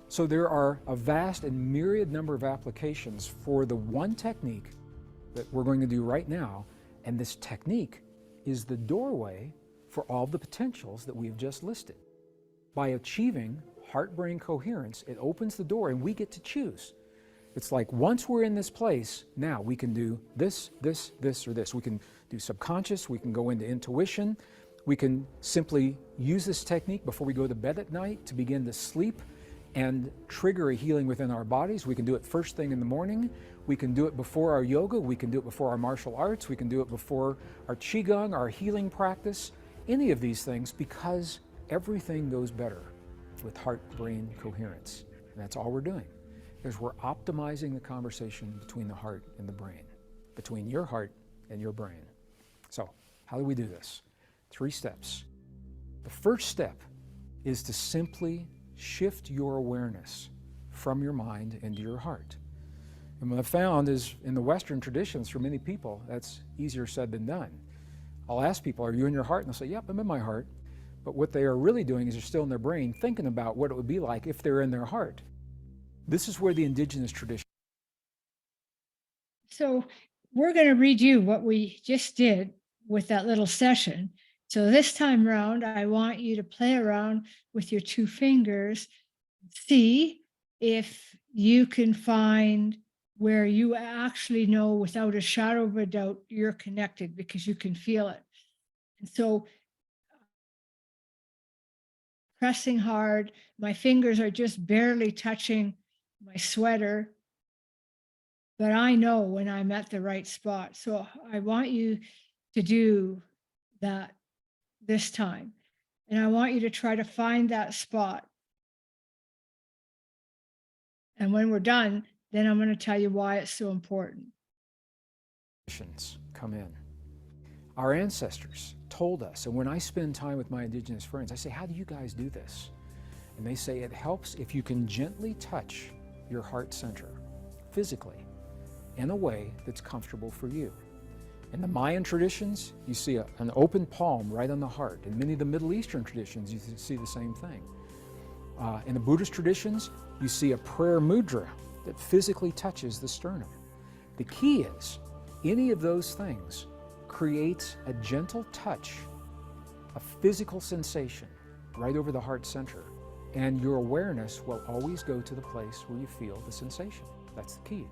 So there are a vast and myriad number of applications for the one technique that we're going to do right now, and this technique is the doorway for all the potentials that we've just listed. By achieving heart-brain coherence, it opens the door and we get to choose. It's like once we're in this place, now we can do this, this, this, or this. We can do subconscious, we can go into intuition, we can simply use this technique before we go to bed at night to begin to sleep and trigger a healing within our bodies. We can do it first thing in the morning. We can do it before our yoga. We can do it before our martial arts. We can do it before our qigong, our healing practice, any of these things, because everything goes better with heart-brain coherence. And that's all we're doing, is we're optimizing the conversation between the heart and the brain, between your heart and your brain. So how do we do this? 3 steps. The first step is to simply shift your awareness from your mind into your heart. And what I've found is in the Western traditions, for many people, that's easier said than done. I'll ask people, are you in your heart? And they'll say, yep, I'm in my heart. But what they are really doing is they're still in their brain thinking about what it would be like if they're in their heart. This is where the indigenous tradition. So we're going to read you what we just did with that little session. So this time around, I want you to play around with your 2 fingers, see if you can find where you actually know without a shadow of a doubt you're connected, because you can feel it. And so pressing hard, my fingers are just barely touching my sweater, but I know when I'm at the right spot. So I want you to do that this time. And I want you to try to find that spot. And when we're done, then I'm going to tell you why it's so important. Come in. Our ancestors told us, and when I spend time with my indigenous friends, I say, how do you guys do this? And they say it helps if you can gently touch your heart center physically in a way that's comfortable for you. In the Mayan traditions, you see an open palm right on the heart. In many of the Middle Eastern traditions, you see the same thing. In the Buddhist traditions, you see a prayer mudra that physically touches the sternum. The key is, any of those things creates a gentle touch, a physical sensation right over the heart center, and your awareness will always go to the place where you feel the sensation. That's the key.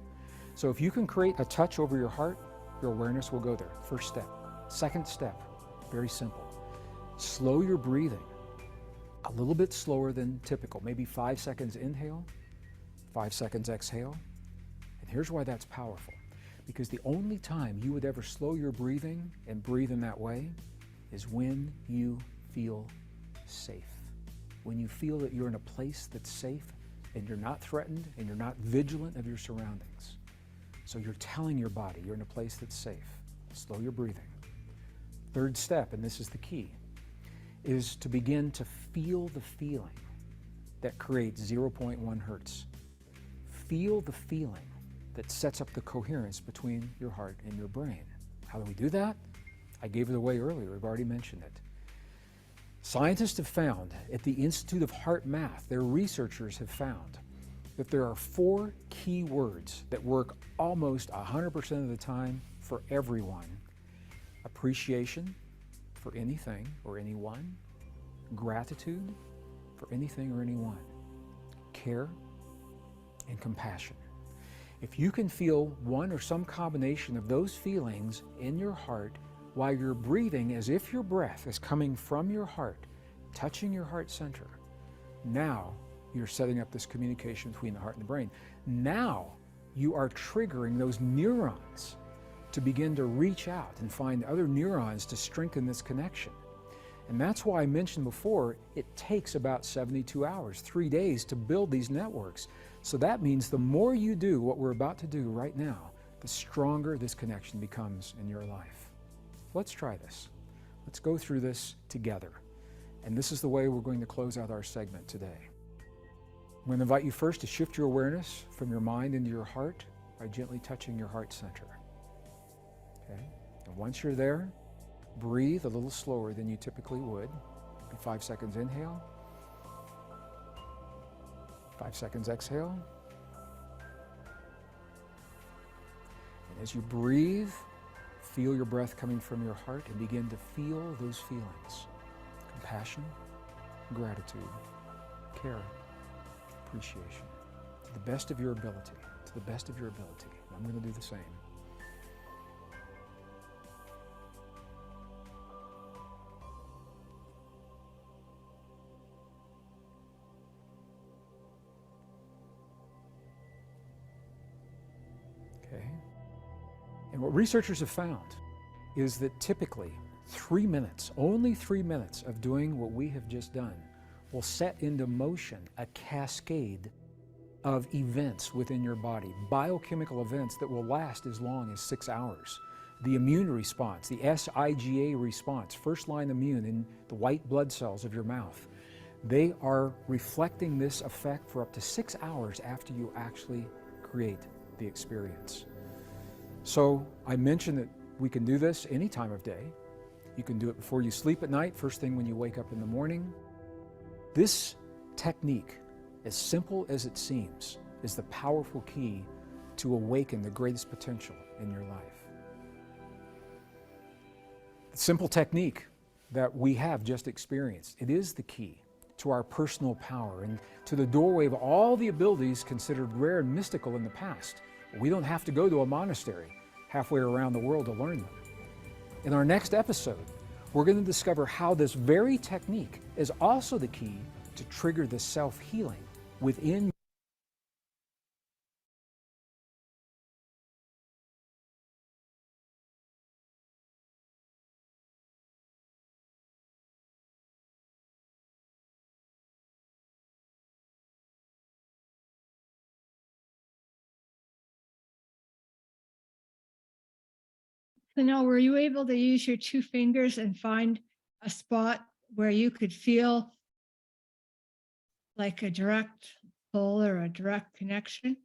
So if you can create a touch over your heart, your awareness will go there. First step. Second step, very simple. Slow your breathing a little bit slower than typical, maybe 5 seconds inhale, 5 seconds exhale. And here's why that's powerful. Because the only time you would ever slow your breathing and breathe in that way is when you feel safe. When you feel that you're in a place that's safe and you're not threatened and you're not vigilant of your surroundings. So you're telling your body you're in a place that's safe. Slow your breathing. Third step, and this is the key, is to begin to feel the feeling that creates 0.1 hertz. Feel the feeling that sets up the coherence between your heart and your brain. How do we do that? I gave it away earlier, we've already mentioned it. Scientists have found at the Institute of Heart Math, their researchers have found that there are 4 key words that work almost 100% of the time for everyone. Appreciation for anything or anyone, gratitude for anything or anyone, care, and compassion. If you can feel one or some combination of those feelings in your heart while you're breathing as if your breath is coming from your heart, touching your heart center, now you're setting up this communication between the heart and the brain. Now you are triggering those neurons to begin to reach out and find other neurons to strengthen this connection. And that's why I mentioned before, it takes about 72 hours, 3 days to build these networks. So that means the more you do what we're about to do right now, the stronger this connection becomes in your life. Let's try this. Let's go through this together. And this is the way we're going to close out our segment today. I'm going to invite you first to shift your awareness from your mind into your heart by gently touching your heart center. Okay? And once you're there, breathe a little slower than you typically would. 5 seconds inhale. 5 seconds exhale. And as you breathe, feel your breath coming from your heart and begin to feel those feelings. Compassion, gratitude, care, appreciation. To the best of your ability, to the best of your ability. I'm going to do the same. Okay. And what researchers have found is that typically 3 minutes, only 3 minutes of doing what we have just done will set into motion a cascade of events within your body, biochemical events that will last as long as 6 hours. The immune response, the SIGA response, first line immune in the white blood cells of your mouth, they are reflecting this effect for up to 6 hours after you actually create the experience. So I mentioned that we can do this any time of day. You can do it before you sleep at night, first thing when you wake up in the morning. This technique, as simple as it seems, is the powerful key to awaken the greatest potential in your life. The simple technique that we have just experienced, it is the key to our personal power and to the doorway of all the abilities considered rare and mystical in the past. We don't have to go to a monastery halfway around the world to learn them. In our next episode, we're going to discover how this very technique is also the key to trigger the self-healing within So now, were you able to use your 2 fingers and find a spot where you could feel like a direct pull or a direct connection?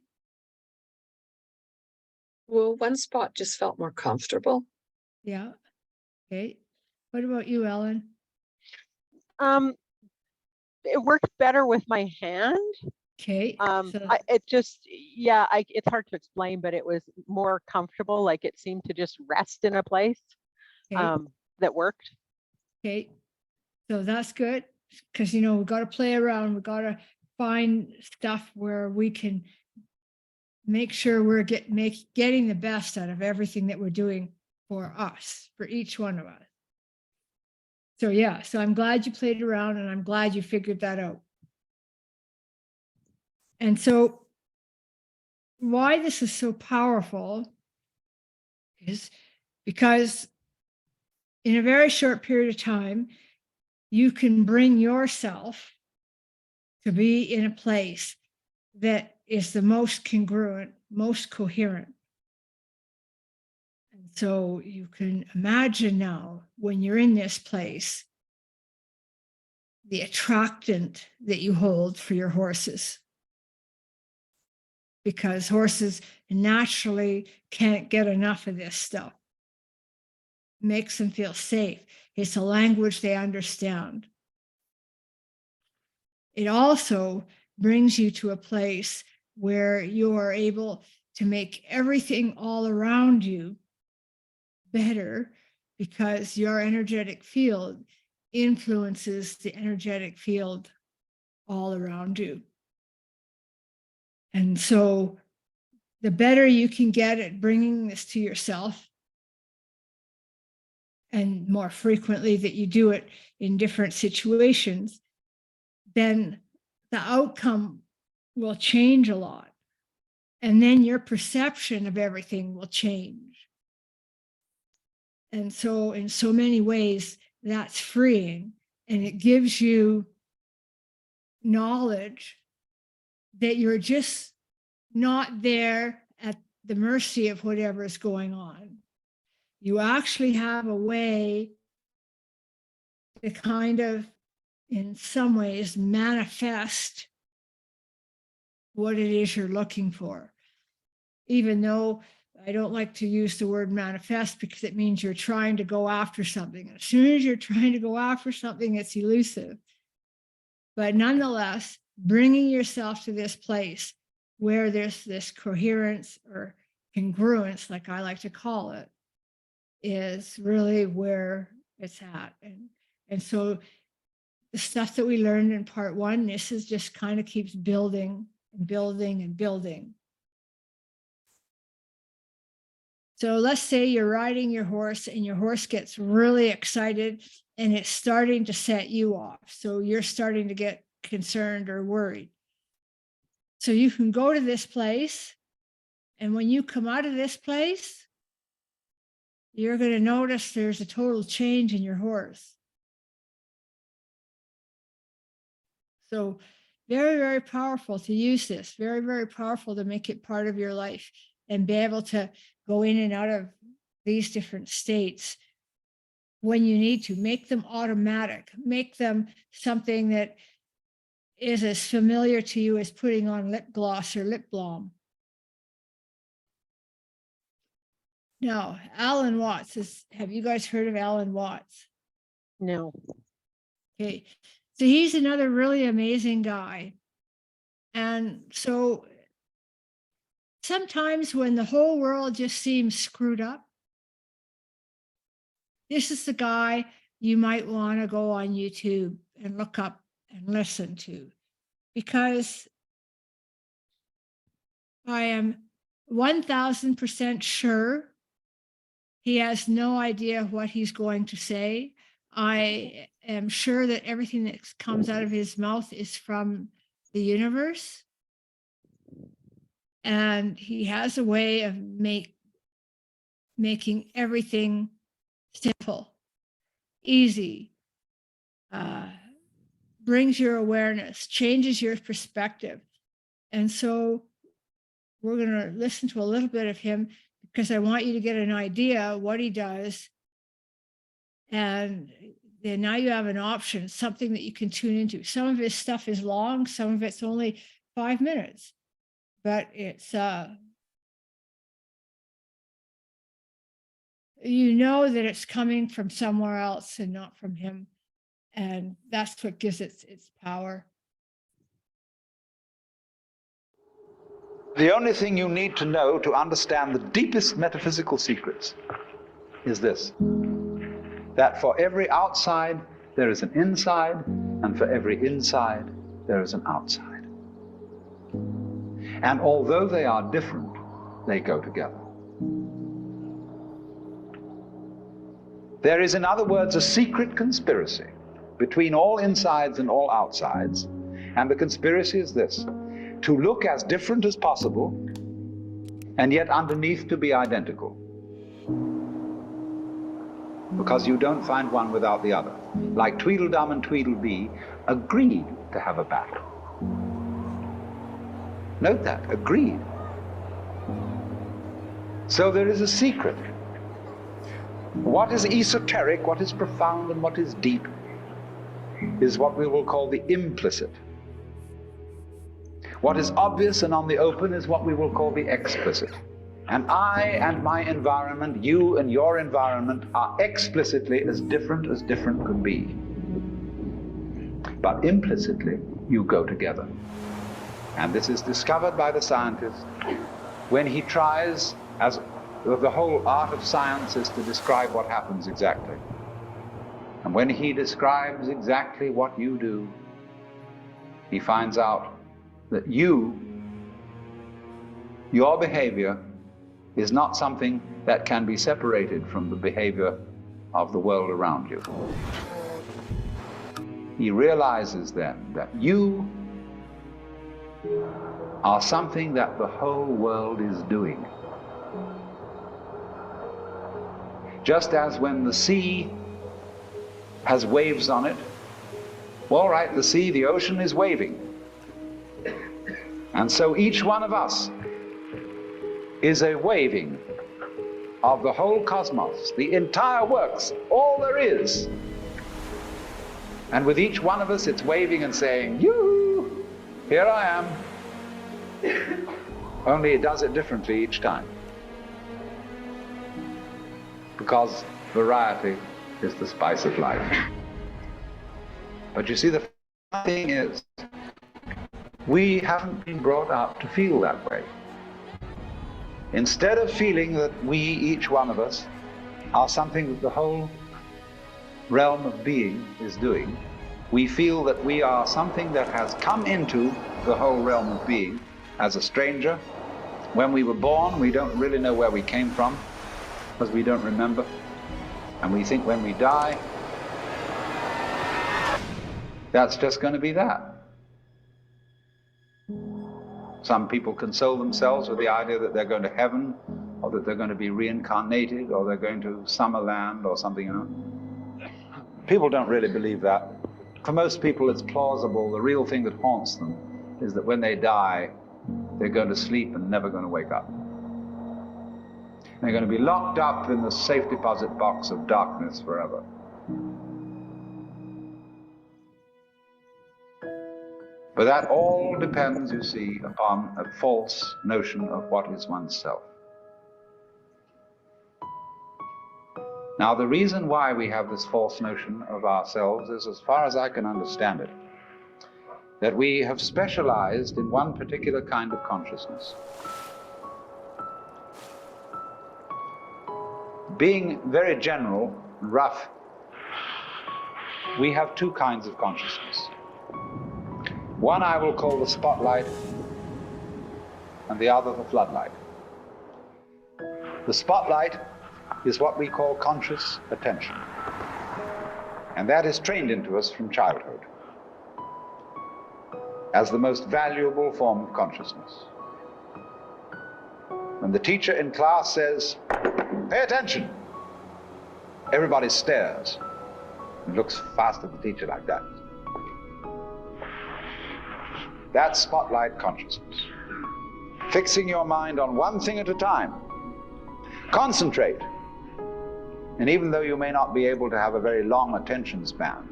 Well, one spot just felt more comfortable. Yeah. Okay. What about you, Ellen? It worked better with my hand. Okay. It just, yeah, it's hard to explain, but it was more comfortable. Like it seemed to just rest in a place Okay. that worked. Okay. So that's good because, we got to play around. We got to find stuff where we can make sure we're getting the best out of everything that we're doing for us, for each one of us. So yeah, so I'm glad you played around and I'm glad you figured that out. And so why this is so powerful is because in a very short period of time, you can bring yourself to be in a place that is the most congruent, most coherent so you can imagine now when you're in this place, the attractant that you hold for your horses. Because horses naturally can't get enough of this stuff. Makes them feel safe. It's a language they understand. It also brings you to a place where you are able to make everything all around you better, because your energetic field influences the energetic field all around you. And so the better you can get at bringing this to yourself, and more frequently that you do it in different situations, then the outcome will change a lot. And then your perception of everything will change. And so in so many ways, that's freeing, and it gives you knowledge that you're just not there at the mercy of whatever is going on. You actually have a way to kind of, in some ways, manifest what it is you're looking for. Even though I don't like to use the word manifest, because it means you're trying to go after something. As soon as you're trying to go after something, it's elusive. But nonetheless, bringing yourself to this place where there's this coherence or congruence, like I like to call it, is really where it's at. And so the stuff that we learned in part one, this is just kind of keeps building and building and building. So let's say you're riding your horse and your horse gets really excited and it's starting to set you off. So you're starting to get concerned or worried. So you can go to this place, and when you come out of this place, you're going to notice there's a total change in your horse. So very, very powerful to use this, very, very powerful to make it part of your life and be able to go in and out of these different states when you need to. Make them automatic, make them something that is as familiar to you as putting on lip gloss or lip balm. Now, Alan Watts have you guys heard of Alan Watts? No. Okay, so he's another really amazing guy. And so sometimes when the whole world just seems screwed up, this is the guy you might want to go on YouTube and look up and listen to, because I am 1000% sure he has no idea what he's going to say. I am sure that everything that comes out of his mouth is from the universe. And he has a way of making everything simple, easy, brings your awareness, changes your perspective. And so we're going to listen to a little bit of him, because I want you to get an idea what he does. And then now you have an option, something that you can tune into. Some of his stuff is long, some of it's only 5 minutes, but it's, you know that it's coming from somewhere else and not from him. And that's what gives it its power. The only thing you need to know to understand the deepest metaphysical secrets is this: that for every outside, there is an inside, and for every inside, there is an outside. And although they are different, they go together. There is, in other words, a secret conspiracy between all insides and all outsides, and the conspiracy is this: to look as different as possible, and yet underneath to be identical. Because you don't find one without the other. Like Tweedledum and Tweedledee agreed to have a battle. Note that, agreed. So there is a secret What is esoteric, what is profound, and what is deep is what we will call the implicit. What is obvious and on the open is what we will call the explicit. And I and my environment, you and your environment, are explicitly as different could be. But implicitly, you go together. And this is discovered by the scientist when he tries, as the whole art of science is to describe what happens exactly. And when he describes exactly what you do, he finds out that your behavior is not something that can be separated from the behavior of the world around you. He realizes then that you are something that the whole world is doing. Just as when the sea has waves on it, all right, the sea, the ocean is waving. And so each one of us is a waving of the whole cosmos, the entire works, all there is. And with each one of us, it's waving and saying, "Yoo-hoo, here I am." Only it does it differently each time. Because variety is the spice of life. But you see, the thing is, we haven't been brought up to feel that way. Instead of feeling that we, each one of us, are something that the whole realm of being is doing, we feel that we are something that has come into the whole realm of being as a stranger. When we were born, we don't really know where we came from, because we don't remember. And we think when we die, that's just going to be that. Some people console themselves with the idea that they're going to heaven, or that they're going to be reincarnated, or they're going to Summerland or something, you know. People don't really believe that. For most people, it's plausible. The real thing that haunts them is that when they die, they're going to sleep and never going to wake up. They're going to be locked up in the safe deposit box of darkness forever. But that all depends, you see, upon a false notion of what is oneself. Now, the reason why we have this false notion of ourselves is, as far as I can understand it, that we have specialized in one particular kind of consciousness. Being very general, rough, we have two kinds of consciousness. One I will call the spotlight, and the other the floodlight. The spotlight is what we call conscious attention, and that is trained into us from childhood as the most valuable form of consciousness. When the teacher in class says, "Pay attention," everybody stares and looks fast at the teacher like that. That's spotlight consciousness. Fixing your mind on one thing at a time. Concentrate. And even though you may not be able to have a very long attention span,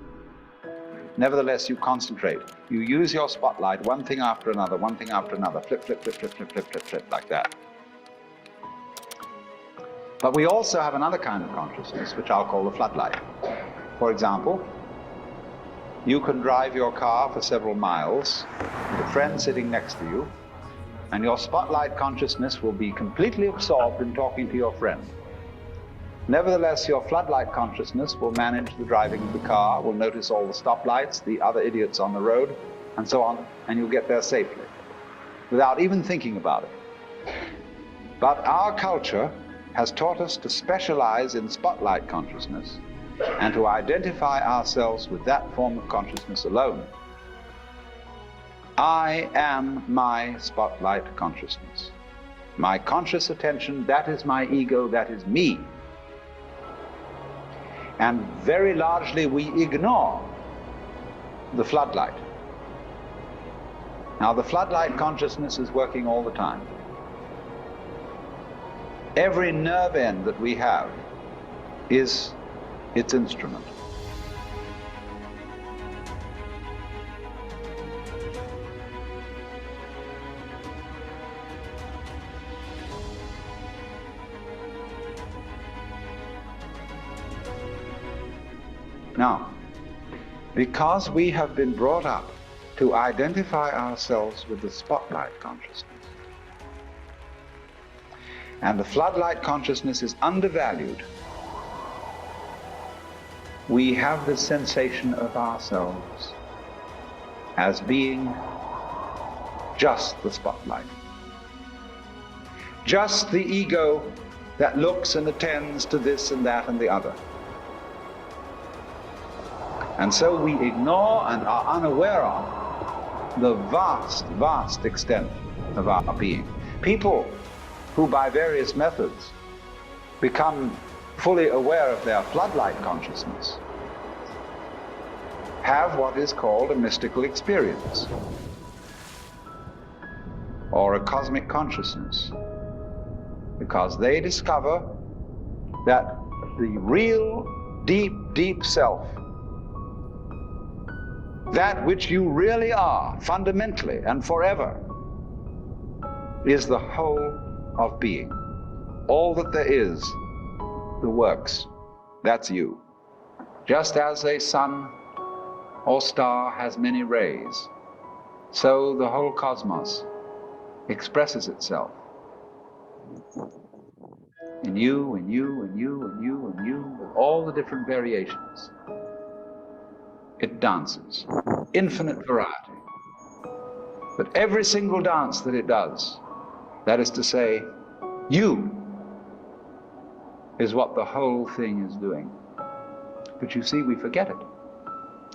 nevertheless you concentrate. You use your spotlight, one thing after another, one thing after another, flip, flip, flip, flip, flip, flip, flip, flip, like that. But we also have another kind of consciousness, which I'll call the floodlight. For example, you can drive your car for several miles with a friend sitting next to you, and your spotlight consciousness will be completely absorbed in talking to your friend. Nevertheless, your floodlight consciousness will manage the driving of the car, will notice all the stoplights, the other idiots on the road, and so on, and you'll get there safely, without even thinking about it. But our culture has taught us to specialize in spotlight consciousness and to identify ourselves with that form of consciousness alone. I am my spotlight consciousness. My conscious attention, that is my ego, that is me. And very largely we ignore the floodlight. Now, the floodlight consciousness is working all the time. Every nerve end that we have is its instrument. Now, because we have been brought up to identify ourselves with the spotlight consciousness, and the floodlight consciousness is undervalued, we have the sensation of ourselves as being just the spotlight, just the ego that looks and attends to this and that and the other. And so we ignore and are unaware of the vast, vast extent of our being. People who by various methods become fully aware of their floodlight consciousness have what is called a mystical experience or a cosmic consciousness, because they discover that the real deep, deep self, that which you really are fundamentally and forever, is the whole of being. All that there is, the works, that's you. Just as a sun or star has many rays, so the whole cosmos expresses itself in you, in you, in you, in you, in you, with all the different variations. It dances, infinite variety. But every single dance that it does, that is to say, you is what the whole thing is doing. But you see, we forget it.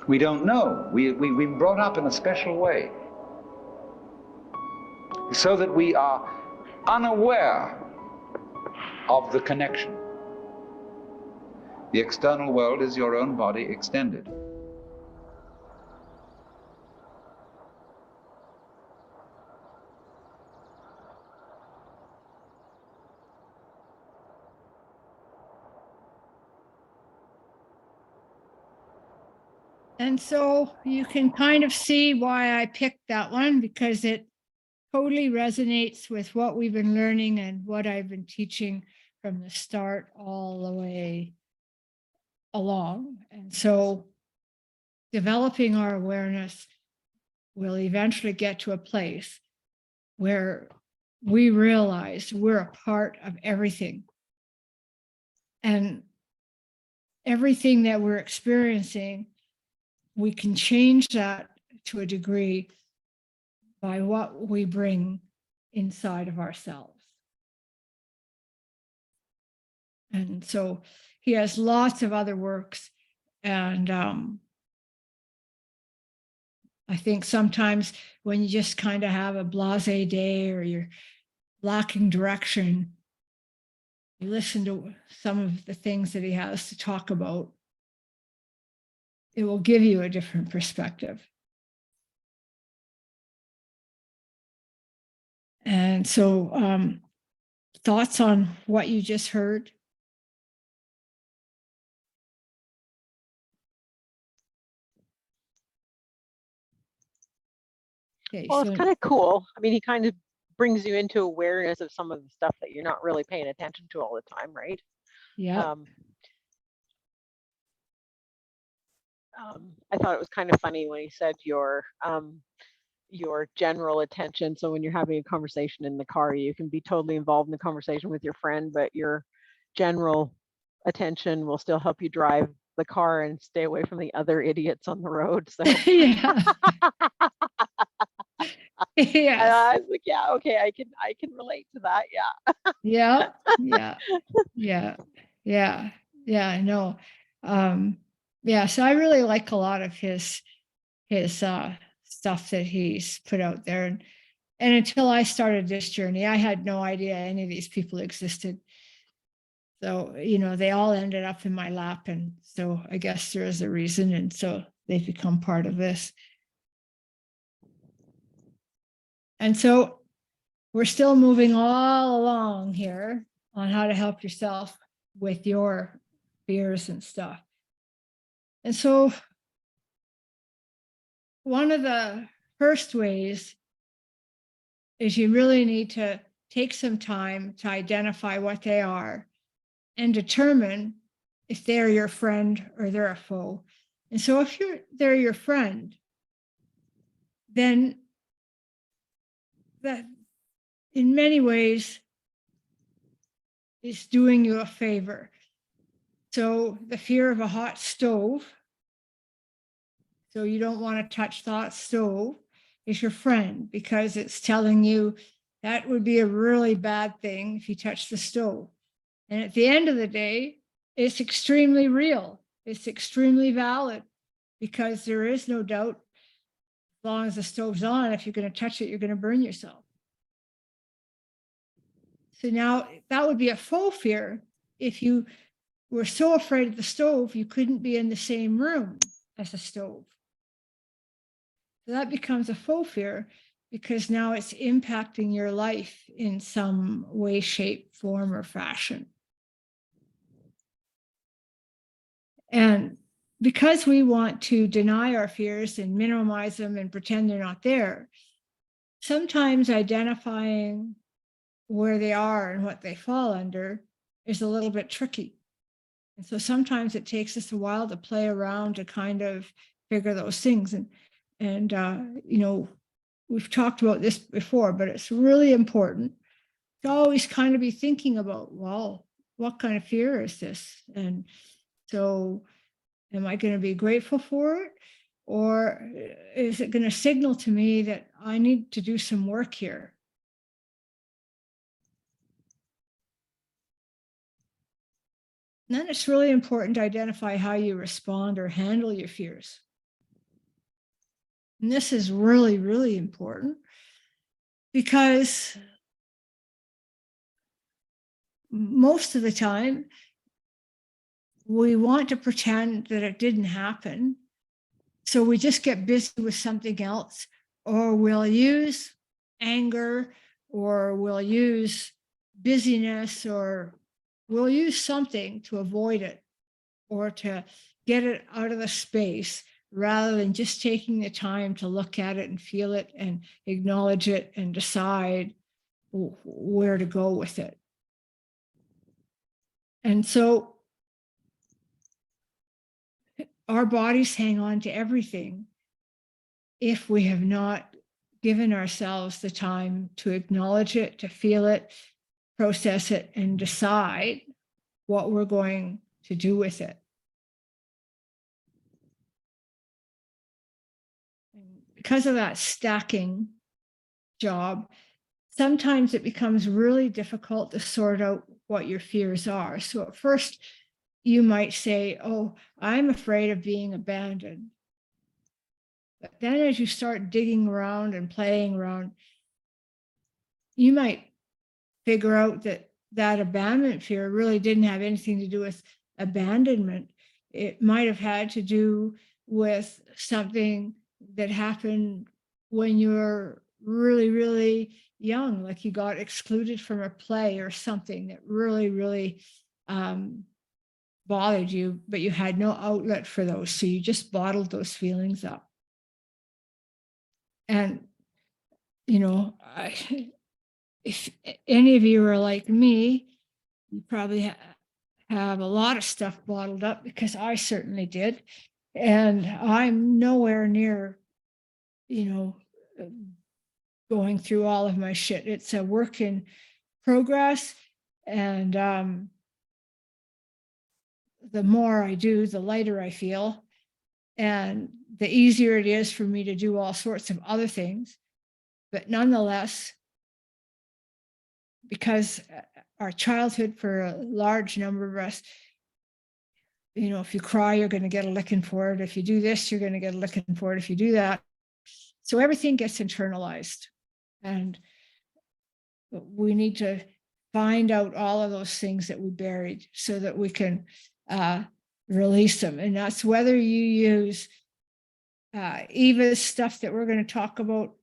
We don't know. We've been brought up in a special way, so that we are unaware of the connection. The external world is your own body extended. And so you can kind of see why I picked that one, because it totally resonates with what we've been learning and what I've been teaching from the start all the way along. And so developing our awareness will eventually get to a place where we realize we're a part of everything. And everything that we're experiencing, we can change that to a degree by what we bring inside of ourselves. And so he has lots of other works. And I think sometimes when you just kind of have a blasé day or you're lacking direction, you listen to some of the things that he has to talk about, it will give you a different perspective. And so thoughts on what you just heard? Okay, Well, so it's kind of cool. I mean, he kind of brings you into awareness of some of the stuff that you're not really paying attention to all the time, right? yeah, I thought it was kind of funny when he said your general attention. So when you're having a conversation in the car, you can be totally involved in the conversation with your friend, but your general attention will still help you drive the car and stay away from the other idiots on the road. So yeah, yes, I was like, yeah, okay, I can relate to that. Yeah. yeah, yeah, yeah, yeah, yeah, I know. Yeah, so I really like a lot of his stuff that he's put out there. And until I started this journey, I had no idea any of these people existed. So, you know, they all ended up in my lap. And so I guess there is a reason. And so they've become part of this. And so we're still moving all along here on how to help yourself with your fears and stuff. And so one of the first ways is you really need to take some time to identify what they are and determine if they're your friend or they're a foe. And so if they're your friend, then that in many ways is doing you a favor. So the fear of a hot stove, so you don't want to touch the hot stove, is your friend because it's telling you that would be a really bad thing if you touch the stove. And at the end of the day, it's extremely real. It's extremely valid because there is no doubt, as long as the stove's on, if you're going to touch it, you're going to burn yourself. So now that would be a faux fear if you were so afraid of the stove, you couldn't be in the same room as the stove. So that becomes a faux fear because now it's impacting your life in some way, shape, form, or fashion. And because we want to deny our fears and minimize them and pretend they're not there, sometimes identifying where they are and what they fall under is a little bit tricky. And so sometimes it takes us a while to play around to kind of figure those things. And you know, we've talked about this before, but it's really important to always kind of be thinking about, well, what kind of fear is this? And so am I going to be grateful for it? Or is it going to signal to me that I need to do some work here? And then it's really important to identify how you respond or handle your fears. And this is really, really important because most of the time we want to pretend that it didn't happen. So we just get busy with something else, or we'll use anger, or we'll use busyness, or we'll use something to avoid it or to get it out of the space rather than just taking the time to look at it and feel it and acknowledge it and decide where to go with it. And so our bodies hang on to everything if we have not given ourselves the time to acknowledge it, to feel it, process it, and decide what we're going to do with it. Because of that stacking job, sometimes it becomes really difficult to sort out what your fears are. So at first, you might say, oh, I'm afraid of being abandoned. But then as you start digging around and playing around, you might figure out that that abandonment fear really didn't have anything to do with abandonment. It might have had to do with something that happened when you were really, really young, like you got excluded from a play or something that really, really bothered you, but you had no outlet for those. So you just bottled those feelings up. And, you know, if any of you are like me, you probably have a lot of stuff bottled up because I certainly did. And I'm nowhere near, you know, going through all of my shit. It's a work in progress. And the more I do, the lighter I feel. And the easier it is for me to do all sorts of other things. But nonetheless, because our childhood for a large number of us, you know, if you cry, you're going to get a licking for it. If you do this, you're going to get a licking for it. If you do that. So everything gets internalized. And we need to find out all of those things that we buried so that we can release them. And that's whether you use Eva's stuff that we're going to talk about,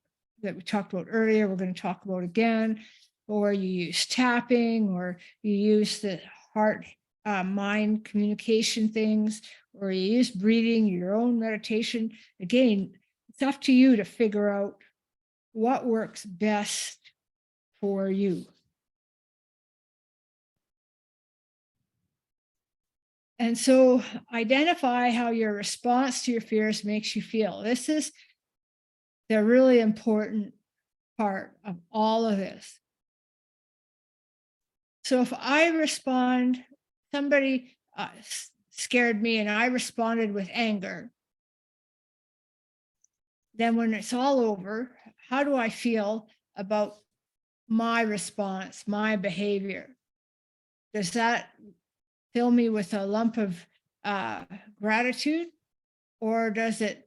that we talked about earlier, we're going to talk about again, or you use tapping, or you use the heart mind communication things, or you use breathing, your own meditation. Again, it's up to you to figure out what works best for you. And so identify how your response to your fears makes you feel. This is the really important part of all of this. So if I respond, somebody scared me and I responded with anger, then when it's all over, how do I feel about my response, my behavior? Does that fill me with a lump of gratitude, or does it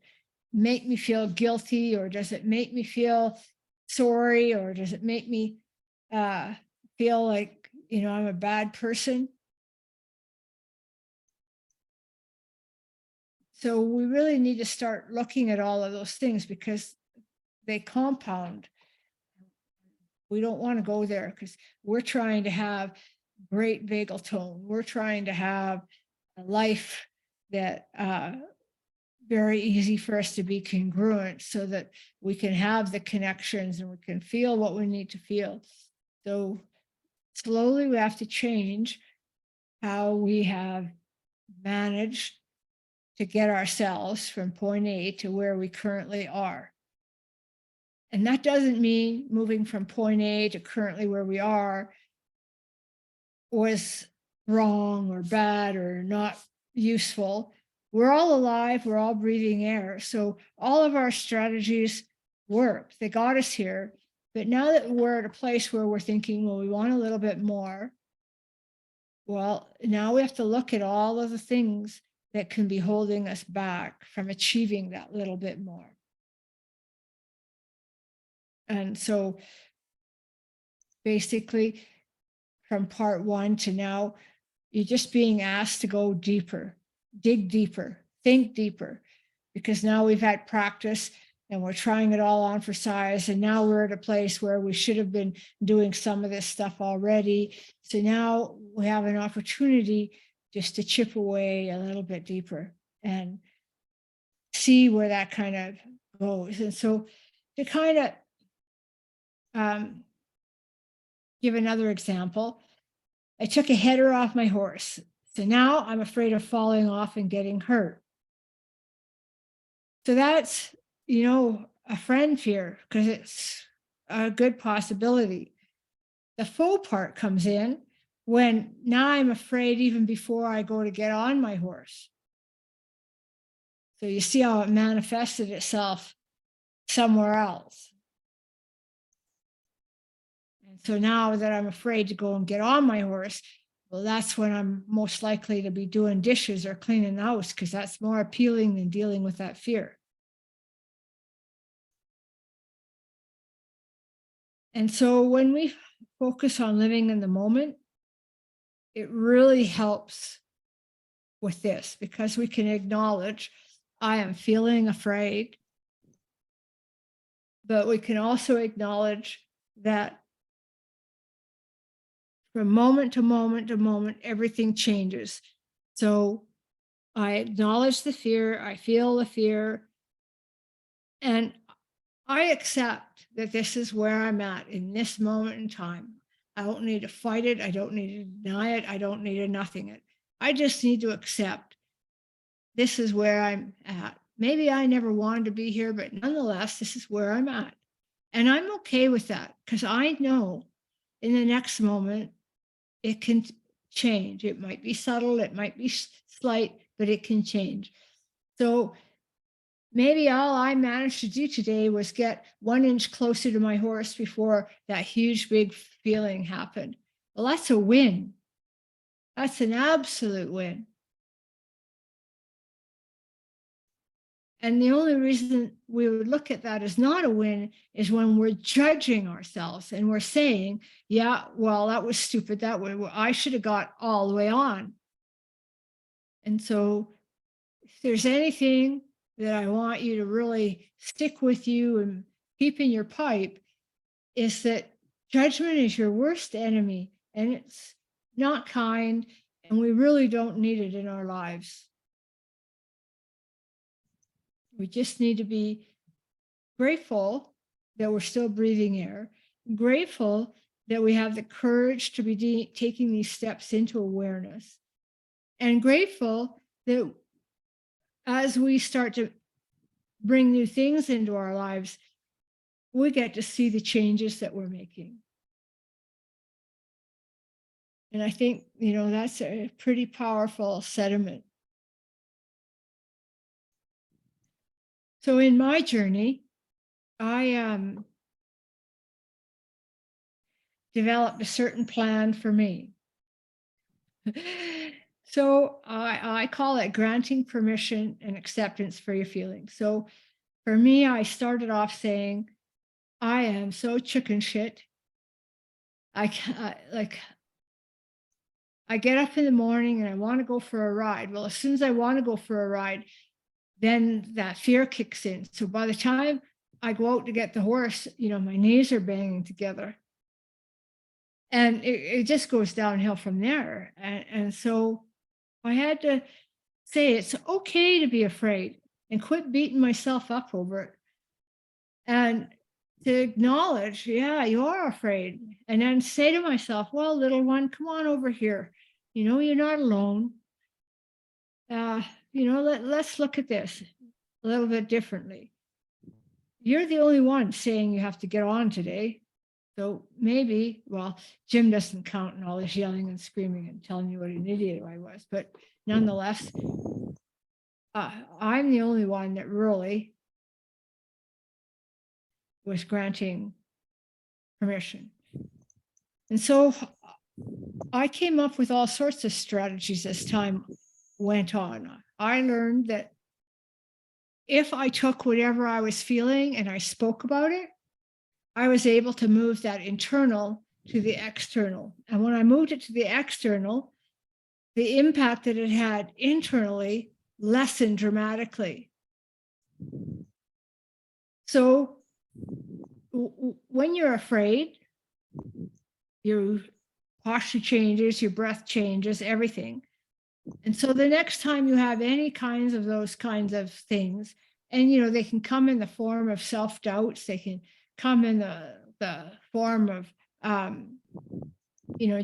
make me feel guilty, or does it make me feel sorry, or does it make me feel like, you know, I'm a bad person? So we really need to start looking at all of those things because they compound. We don't want to go there because we're trying to have great vagal tone. We're trying to have a life that very easy for us to be congruent so that we can have the connections and we can feel what we need to feel. So slowly we have to change how we have managed to get ourselves from point A to where we currently are. And that doesn't mean moving from point A to currently where we are was wrong or bad or not useful. We're all alive, we're all breathing air. So all of our strategies work. They got us here. But now that we're at a place where we're thinking, well, we want a little bit more. Well, now we have to look at all of the things that can be holding us back from achieving that little bit more. And so basically from part one to now, you're just being asked to go deeper, dig deeper, think deeper, because now we've had practice and we're trying it all on for size. And now we're at a place where we should have been doing some of this stuff already. So now we have an opportunity just to chip away a little bit deeper and see where that kind of goes. And so to kind of give another example, I took a header off my horse. So now I'm afraid of falling off and getting hurt. So that's, you know, a friend fear because it's a good possibility. The faux part comes in when now I'm afraid even before I go to get on my horse. So you see how it manifested itself somewhere else. And so now that I'm afraid to go and get on my horse, well, that's when I'm most likely to be doing dishes or cleaning the house because that's more appealing than dealing with that fear. And so when we focus on living in the moment, it really helps with this because we can acknowledge I am feeling afraid, but we can also acknowledge that from moment to moment to moment, everything changes. So I acknowledge the fear, I feel the fear, and I accept that this is where I'm at in this moment in time. I don't need to fight it. I don't need to deny it. I don't need to nothing it. I just need to accept this is where I'm at. Maybe I never wanted to be here, but nonetheless, this is where I'm at. And I'm okay with that because I know in the next moment, it can change. It might be subtle, it might be slight, but it can change. So maybe all I managed to do today was get 1 inch closer to my horse before that huge, big feeling happened. Well, that's a win. That's an absolute win. And the only reason we would look at that as not a win is when we're judging ourselves and we're saying, yeah, well, that was stupid. That way, I should have got all the way on. And so if there's anything that I want you to really stick with you and keep in your pipe, is that judgment is your worst enemy and it's not kind And we really don't need it in our lives. We just need to be grateful that we're still breathing air, grateful that we have the courage to be taking these steps into awareness, and grateful that as we start to bring new things into our lives, we get to see the changes that we're making. And I think, that's a pretty powerful sentiment. So in my journey, I developed a certain plan for me. So I call it granting permission and acceptance for your feelings. So for me, I started off saying, I am so chicken shit. I get up in the morning and I want to go for a ride. Well, as soon as I want to go for a ride, then that fear kicks in. So by the time I go out to get the horse, my knees are banging together. And it just goes downhill from there. And so I had to say it's okay to be afraid and quit beating myself up over it. And to acknowledge, yeah, you are afraid. And then say to myself, well, little one, come on over here. You're not alone. Let's look at this a little bit differently. You're the only one saying you have to get on today. So maybe, well, Jim doesn't count in all this yelling and screaming and telling you what an idiot I was, but nonetheless, I'm the only one that really was granting permission. And so I came up with all sorts of strategies as time went on. I learned that if I took whatever I was feeling and I spoke about it, I was able to move that internal to the external. And when I moved it to the external, the impact that it had internally lessened dramatically. So when you're afraid, your posture changes, your breath changes, everything. And so the next time you have any kinds of those kinds of things, and they can come in the form of self-doubts, they can come in the form of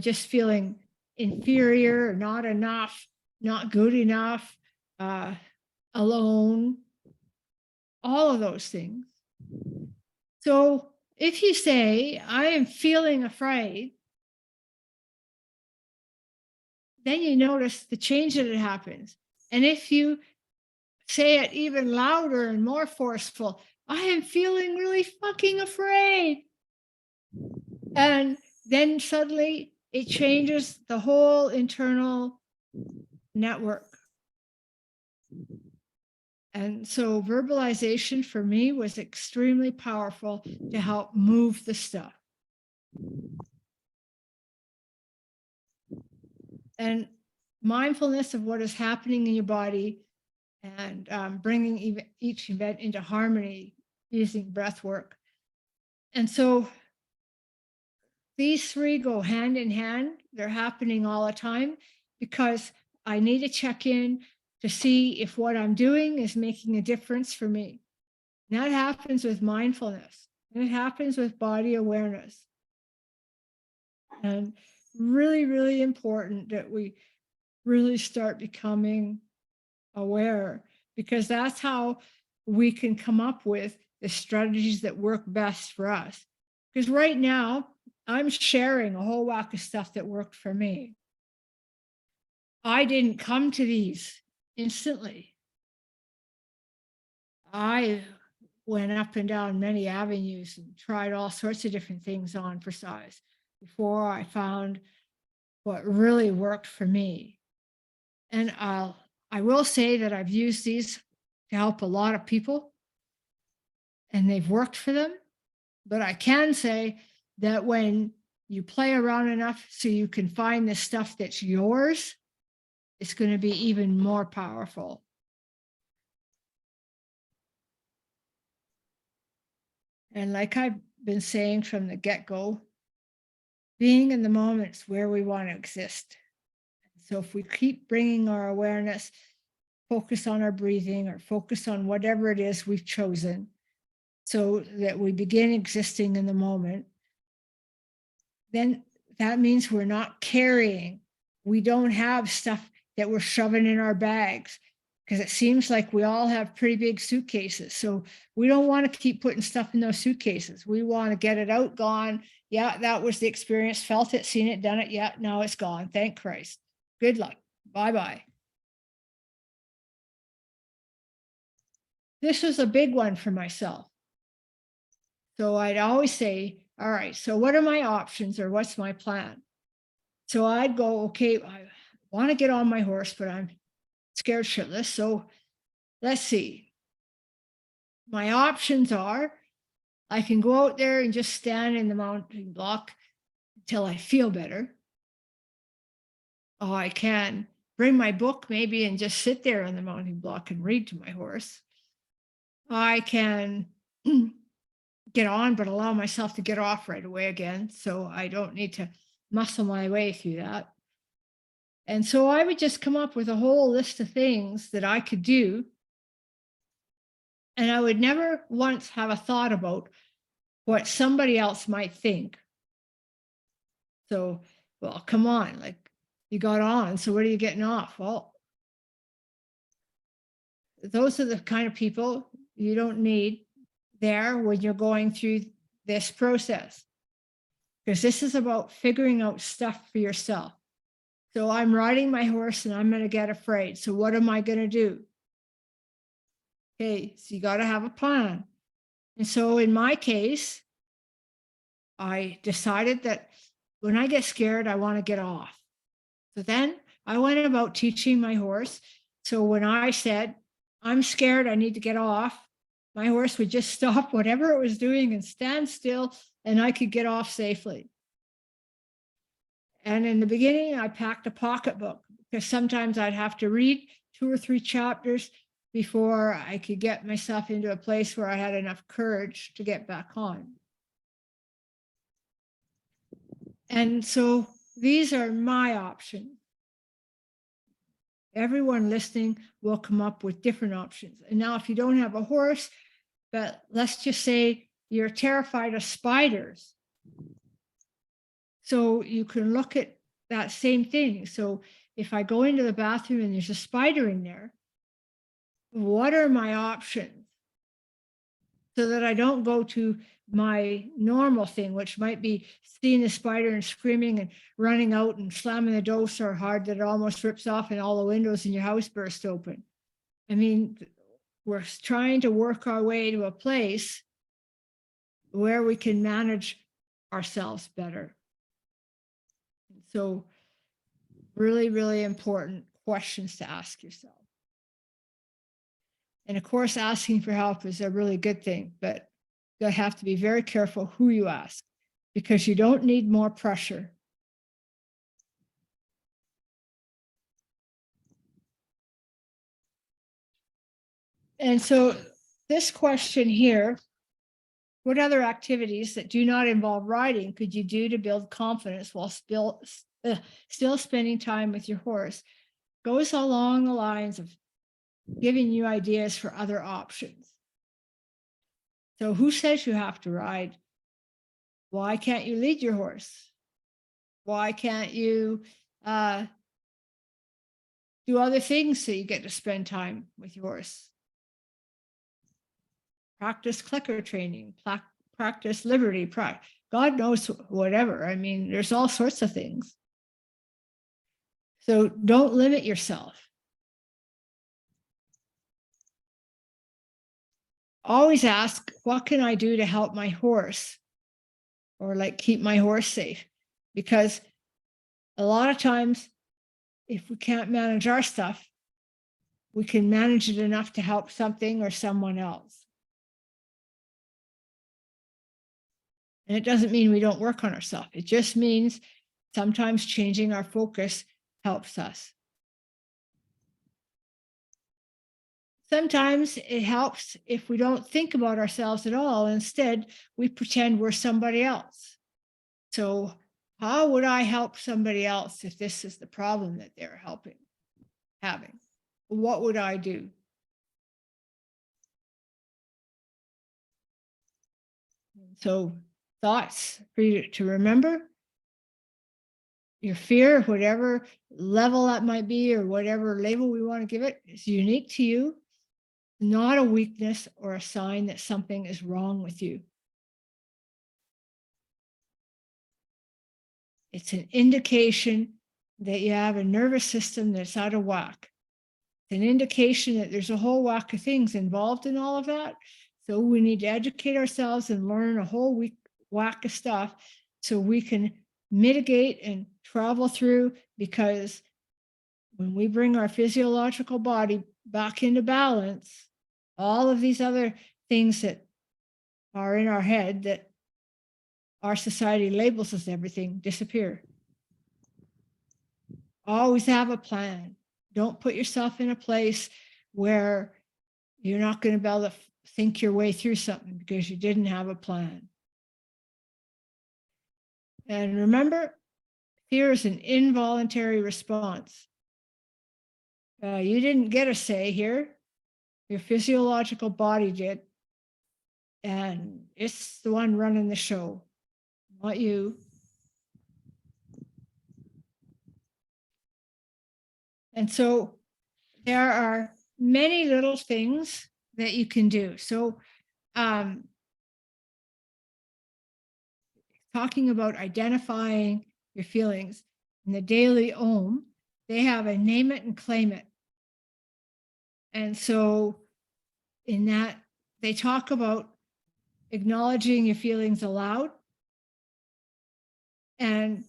just feeling inferior, not enough, not good enough, alone, all of those things. So if you say, I am feeling afraid, then you notice the change that happens. And if you say it even louder and more forceful, I am feeling really fucking afraid. And then suddenly it changes the whole internal network. And so verbalization for me was extremely powerful to help move the stuff. And mindfulness of what is happening in your body and bringing each event into harmony using breath work. And so these three go hand in hand. They're happening all the time because I need to check in to see if what I'm doing is making a difference for me. And that happens with mindfulness. And it happens with body awareness. And really, really important that we really start becoming aware, because that's how we can come up with the strategies that work best for us. Because right now, I'm sharing a whole whack of stuff that worked for me. I didn't come to these instantly. I went up and down many avenues and tried all sorts of different things on for size before I found what really worked for me. And I will say that I've used these to help a lot of people and they've worked for them. But I can say that when you play around enough so you can find the stuff that's yours, it's going to be even more powerful. And like I've been saying from the get-go, being in the moment's where we want to exist. So if we keep bringing our awareness, focus on our breathing or focus on whatever it is we've chosen, so that we begin existing in the moment, then that means we're not carrying. We don't have stuff that we're shoving in our bags, because it seems like we all have pretty big suitcases. So we don't want to keep putting stuff in those suitcases. We want to get it out, gone. Yeah, that was the experience, felt it, seen it, done it. Yeah, now it's gone. Thank Christ. Good luck. Bye-bye. This was a big one for myself. So I'd always say, all right, so what are my options or what's my plan? So I'd go, okay, I want to get on my horse, but I'm scared shitless. So let's see. My options are I can go out there and just stand in the mounting block until I feel better. Oh, I can bring my book maybe and just sit there on the mounting block and read to my horse. I can get on, but allow myself to get off right away again. So I don't need to muscle my way through that. And so I would just come up with a whole list of things that I could do. And I would never once have a thought about what somebody else might think. So, well, come on, like you got on. So what are you getting off? Well, those are the kind of people you don't need there when you're going through this process, because this is about figuring out stuff for yourself. So I'm riding my horse and I'm going to get afraid. So what am I going to do? Okay, so you got to have a plan. And so in my case, I decided that when I get scared, I want to get off. So then I went about teaching my horse. So when I said, I'm scared, I need to get off, my horse would just stop whatever it was doing and stand still, and I could get off safely. And in the beginning, I packed a pocketbook because sometimes I'd have to read 2 or 3 chapters before I could get myself into a place where I had enough courage to get back on. And so these are my options. Everyone listening will come up with different options. And now if you don't have a horse, but let's just say you're terrified of spiders. So you can look at that same thing. So if I go into the bathroom and there's a spider in there, what are my options? So that I don't go to my normal thing, which might be seeing the spider and screaming and running out and slamming the door so hard that it almost rips off and all the windows in your house burst open. I mean, we're trying to work our way to a place where we can manage ourselves better. So really, really important questions to ask yourself. And of course, asking for help is a really good thing, but you have to be very careful who you ask, because you don't need more pressure. And so this question here, what other activities that do not involve riding could you do to build confidence while still spending time with your horse? Goes along the lines of giving you ideas for other options. So who says you have to ride? Why can't you lead your horse? Why can't you do other things so you get to spend time with your horse? Practice clicker training, practice liberty, God knows whatever. I mean, there's all sorts of things. So don't limit yourself. Always ask, what can I do to help my horse? Or like keep my horse safe? Because a lot of times, if we can't manage our stuff, we can manage it enough to help something or someone else. And it doesn't mean we don't work on ourselves. It just means sometimes changing our focus helps us. Sometimes it helps if we don't think about ourselves at all. Instead, we pretend we're somebody else. So how would I help somebody else if this is the problem that they're having? What would I do? So thoughts for you to remember. Your fear, whatever level that might be, or whatever label we want to give it, is unique to you, not a weakness or a sign that something is wrong with you. It's an indication that you have a nervous system that's out of whack. It's an indication that there's a whole whack of things involved in all of that. So we need to educate ourselves and learn a whole whack of stuff so we can mitigate and travel through, because when we bring our physiological body back into balance, all of these other things that are in our head that our society labels as everything disappear. Always have a plan. Don't put yourself in a place where you're not going to be able to think your way through something because you didn't have a plan. And remember, fear is an involuntary response. You didn't get a say here. Your physiological body did. And it's the one running the show, not you. And so there are many little things that you can do. So talking about identifying your feelings, in the Daily Om, they have a name it and claim it. And so in that, they talk about acknowledging your feelings aloud and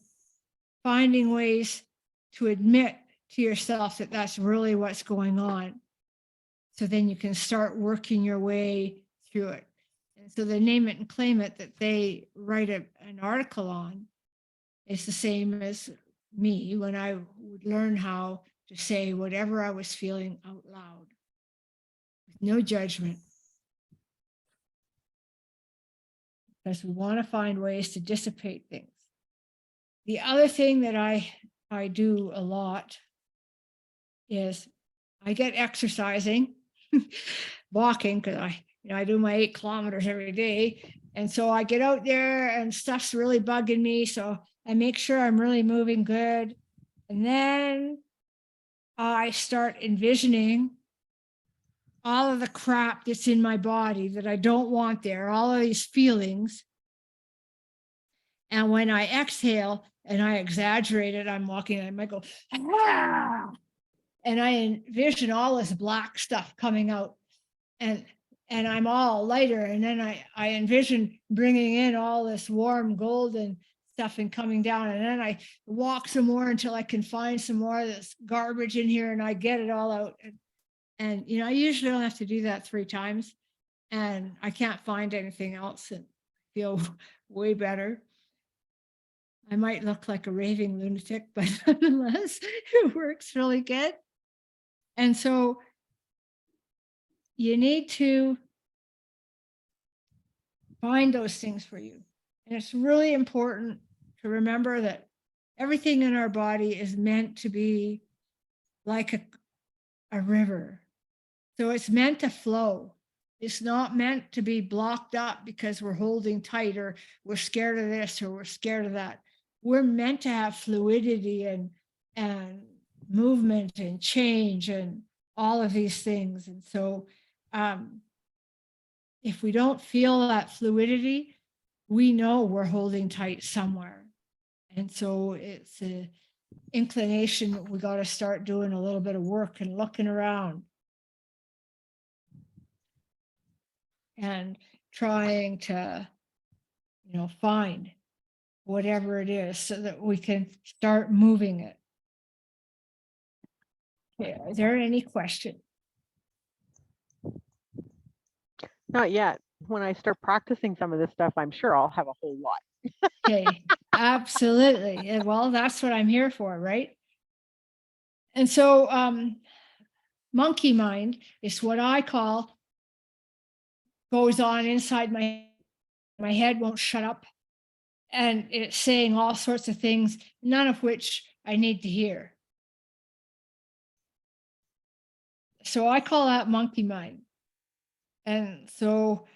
finding ways to admit to yourself that that's really what's going on. So then you can start working your way through it. And so the name it and claim it that they write an article on is the same as me when I would learn how to say whatever I was feeling out loud, with no judgment. Because we want to find ways to dissipate things. The other thing that I do a lot is I get exercising, walking, because I do my 8 kilometers every day. And so I get out there and stuff's really bugging me. So I make sure I'm really moving good. And then I start envisioning all of the crap that's in my body that I don't want there, all of these feelings. And when I exhale and I exaggerate it, I'm walking and I might go, ah! And I envision all this black stuff coming out, and I'm all lighter. And then I envision bringing in all this warm golden stuff and coming down. And then I walk some more until I can find some more of this garbage in here, and I get it all out. And I usually don't have to do that 3 times, and I can't find anything else and feel way better. I might look like a raving lunatic, but nonetheless, it works really good. And so you need to find those things for you. And it's really important to remember that everything in our body is meant to be like a river. So it's meant to flow. It's not meant to be blocked up because we're holding tight, or we're scared of this, or we're scared of that. We're meant to have fluidity and movement and change and all of these things. And so if we don't feel that fluidity, we know we're holding tight somewhere. And so it's an inclination that we got to start doing a little bit of work and looking around and trying to, find whatever it is so that we can start moving it. Okay, are there any questions? Not yet. When I start practicing some of this stuff, I'm sure I'll have a whole lot. Okay, absolutely. And well, that's what I'm here for, right? And so monkey mind is what I call goes on inside my head, won't shut up. and it's saying all sorts of things, none of which I need to hear. So I call that monkey mind. And so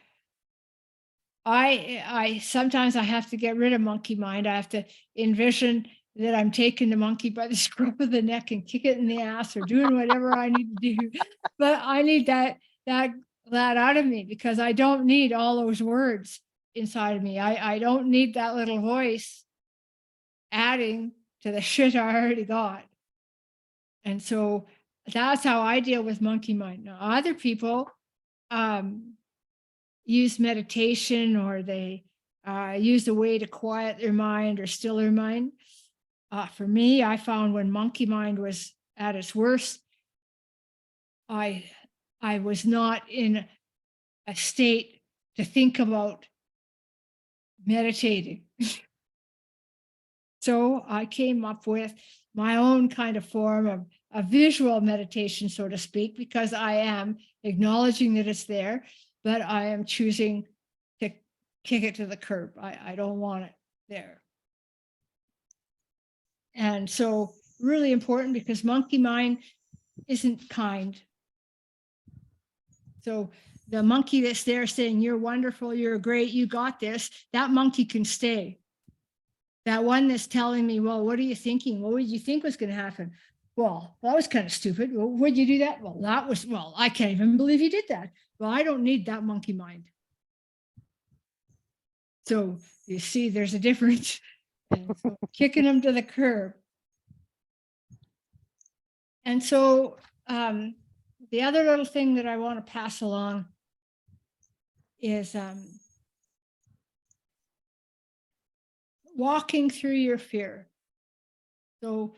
I sometimes I have to get rid of monkey mind. I have to envision that I'm taking the monkey by the scruff of the neck and kick it in the ass or doing whatever I need to do. But I need that out of me, because I don't need all those words inside of me. I don't need that little voice adding to the shit I already got. And so that's how I deal with monkey mind. Now, other people use meditation, or they use a way to quiet their mind or still their mind. For me, I found when monkey mind was at its worst, I was not in a state to think about meditating. So I came up with my own kind of form of a visual meditation, so to speak, because I am acknowledging that it's there, but I am choosing to kick it to the curb. I don't want it there. And so really important, because monkey mind isn't kind. So the monkey that's there saying, you're wonderful, you're great, you got this, that monkey can stay. That one that's telling me, well, what are you thinking? What would you think was going to happen? Well, that was kind of stupid. Well, would you do that? Well, I can't even believe you did that. Well, I don't need that monkey mind. So you see, there's a difference. And so kicking them to the curb. And so the other little thing that I want to pass along is walking through your fear. So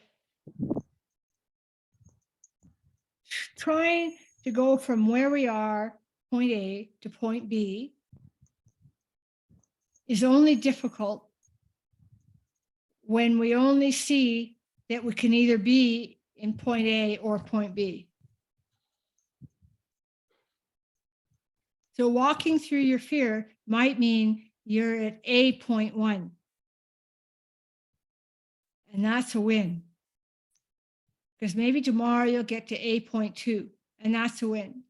trying to go from where we are, point A, to point B, is only difficult when we only see that we can either be in point A or point B. So walking through your fear might mean you're at A.1. And that's a win. Because maybe tomorrow you'll get to A.2, and that's a win.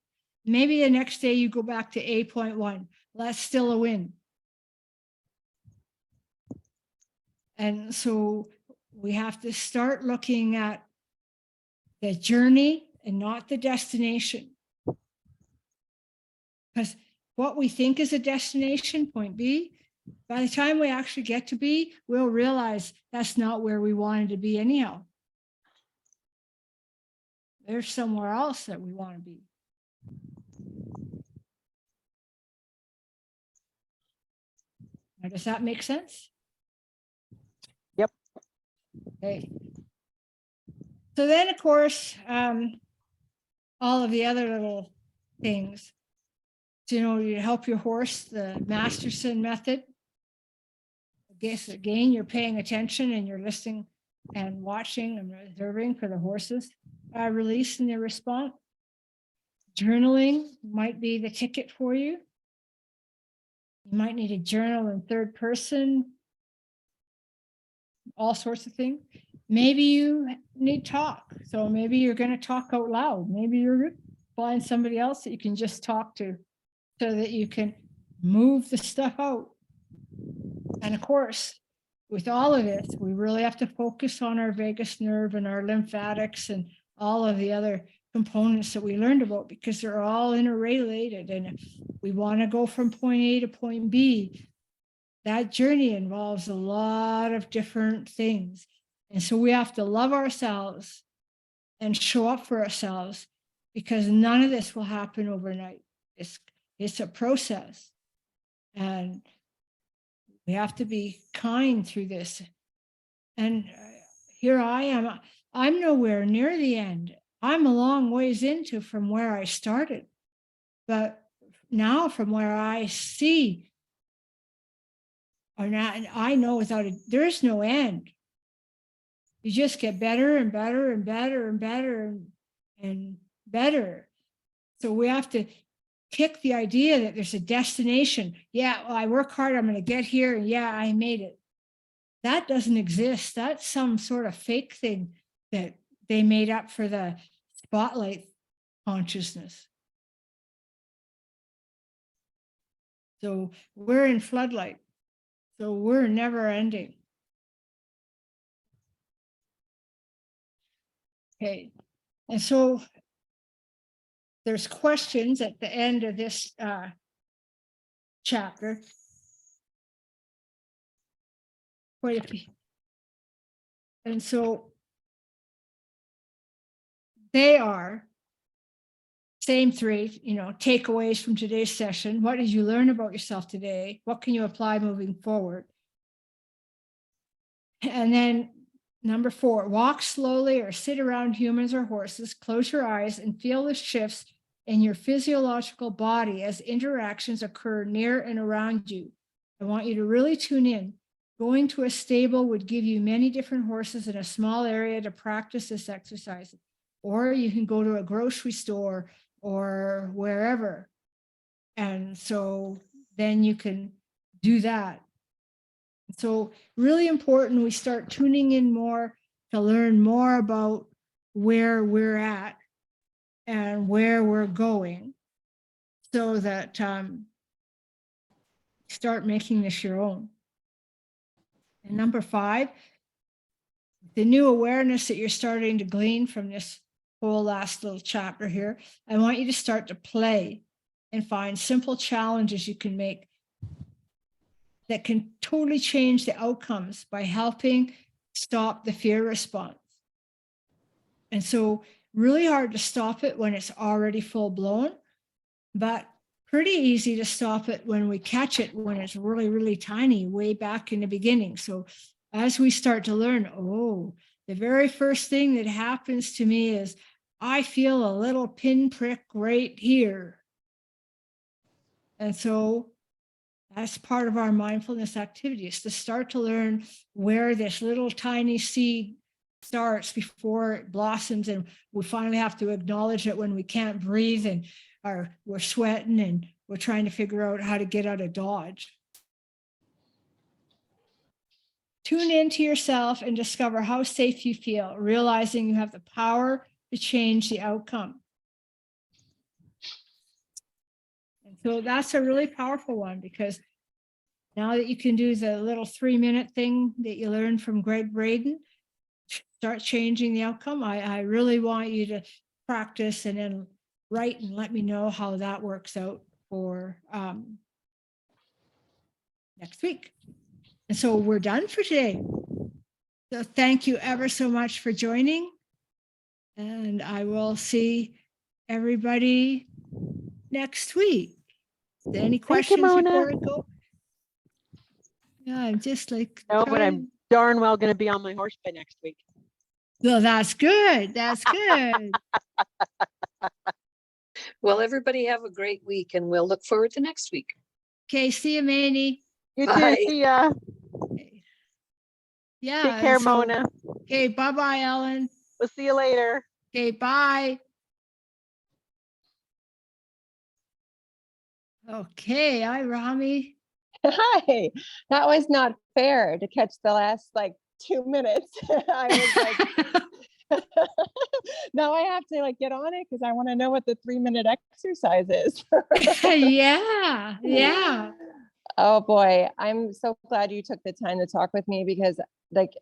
Maybe the next day you go back to A.1. That's still a win. And so we have to start looking at the journey and not the destination. Because what we think is a destination, point B, by the time we actually get to B, we'll realize that's not where we wanted to be anyhow. There's somewhere else that we want to be. Now, does that make sense? Yep. Okay. So then, of course, all of the other little things, you know, you help your horse, the Masterson method. I guess again, you're paying attention and you're listening and watching and observing for the horses release and their response. Journaling might be the ticket for you. You might need a journal in third person, all sorts of things. Maybe you need talk. So maybe you're going to talk out loud. Maybe you're find somebody else that you can just talk to so that you can move the stuff out. And of course, with all of this, we really have to focus on our vagus nerve and our lymphatics and all of the other components that we learned about, because they're all interrelated. And if we want to go from point A to point B, that journey involves a lot of different things. And so we have to love ourselves and show up for ourselves, because none of this will happen overnight. It's a process. And we have to be kind through this. And here I am. I'm nowhere near the end. I'm a long ways into from where I started. But now from where I see, or not, I know there's no end. You just get better and better and better and better and better. So we have to kick the idea that there's a destination. Yeah, well, I work hard, I'm going to get here, and yeah, I made it. that doesn't exist. That's some sort of fake thing that they made up for the spotlight consciousness. So we're in floodlight. So we're never ending. Okay. And so there's questions at the end of this chapter. Quite a few. And so they are same three, takeaways from today's session. What did you learn about yourself today? What can you apply moving forward? And then number 4, walk slowly or sit around humans or horses, close your eyes and feel the shifts in your physiological body as interactions occur near and around you. I want you to really tune in. Going to a stable would give you many different horses in a small area to practice this exercise. Or you can go to a grocery store or wherever. And so then you can do that. So really important, we start tuning in more to learn more about where we're at and where we're going, so that start making this your own. And number 5, the new awareness that you're starting to glean from this whole last little chapter here, I want you to start to play and find simple challenges you can make that can totally change the outcomes by helping stop the fear response. And so really hard to stop it when it's already full blown, but pretty easy to stop it when we catch it when it's really, really tiny, way back in the beginning. So as we start to learn, oh, the very first thing that happens to me is I feel a little pinprick right here. And so that's part of our mindfulness activities, to start to learn where this little tiny seed starts before it blossoms. And we finally have to acknowledge it when we can't breathe and we're sweating and we're trying to figure out how to get out of Dodge. Tune into yourself and discover how safe you feel, realizing you have the power to change the outcome. And so that's a really powerful one, because now that you can do the little 3-minute thing that you learned from Greg Braden, start changing the outcome. I really want you to practice and then write and let me know how that works out for next week. And so we're done for today. So thank you ever so much for joining. And I will see everybody next week. Any questions before I go? Yeah, I'm just like. No, but I'm darn well going to be on my horse by next week. Well, that's good. That's good. Well, everybody have a great week and we'll look forward to next week. Okay, see you, Manny. You Bye. too. See ya. Okay. Yeah. Take care, and so- Mona. Okay, bye-bye, Ellen. We'll see you later. Okay, bye. Okay, hi, Rami. Hi, that was not fair to catch the last like 2 minutes. I was like, now I have to like get on it because I want to know what the 3-minute exercise is. Yeah. Oh boy, I'm so glad you took the time to talk with me, because like,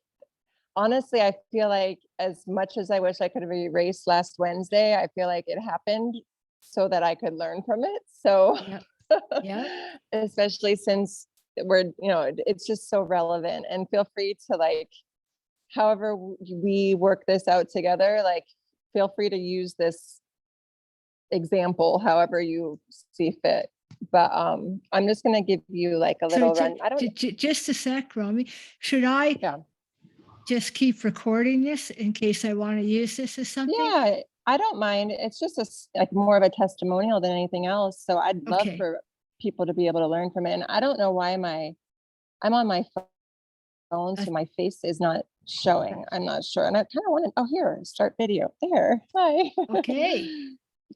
honestly, I feel like as much as I wish I could have erased last Wednesday, I feel like it happened so that I could learn from it. So Yep. especially since we're, it's just so relevant, and feel free to like, however we work this out together, like feel free to use this example however you see fit. But I'm just going to give you like a little run. I don't Just a sec, Rami. Should I just keep recording this in case I want to use this as something? Yeah, I don't mind. It's just like more of a testimonial than anything else. So I'd love Okay. for people to be able to learn from it. And I don't know why I'm on my phone, so my face is not showing. I'm not sure. And I kind of want to, oh, here, start video. There. Hi. Okay.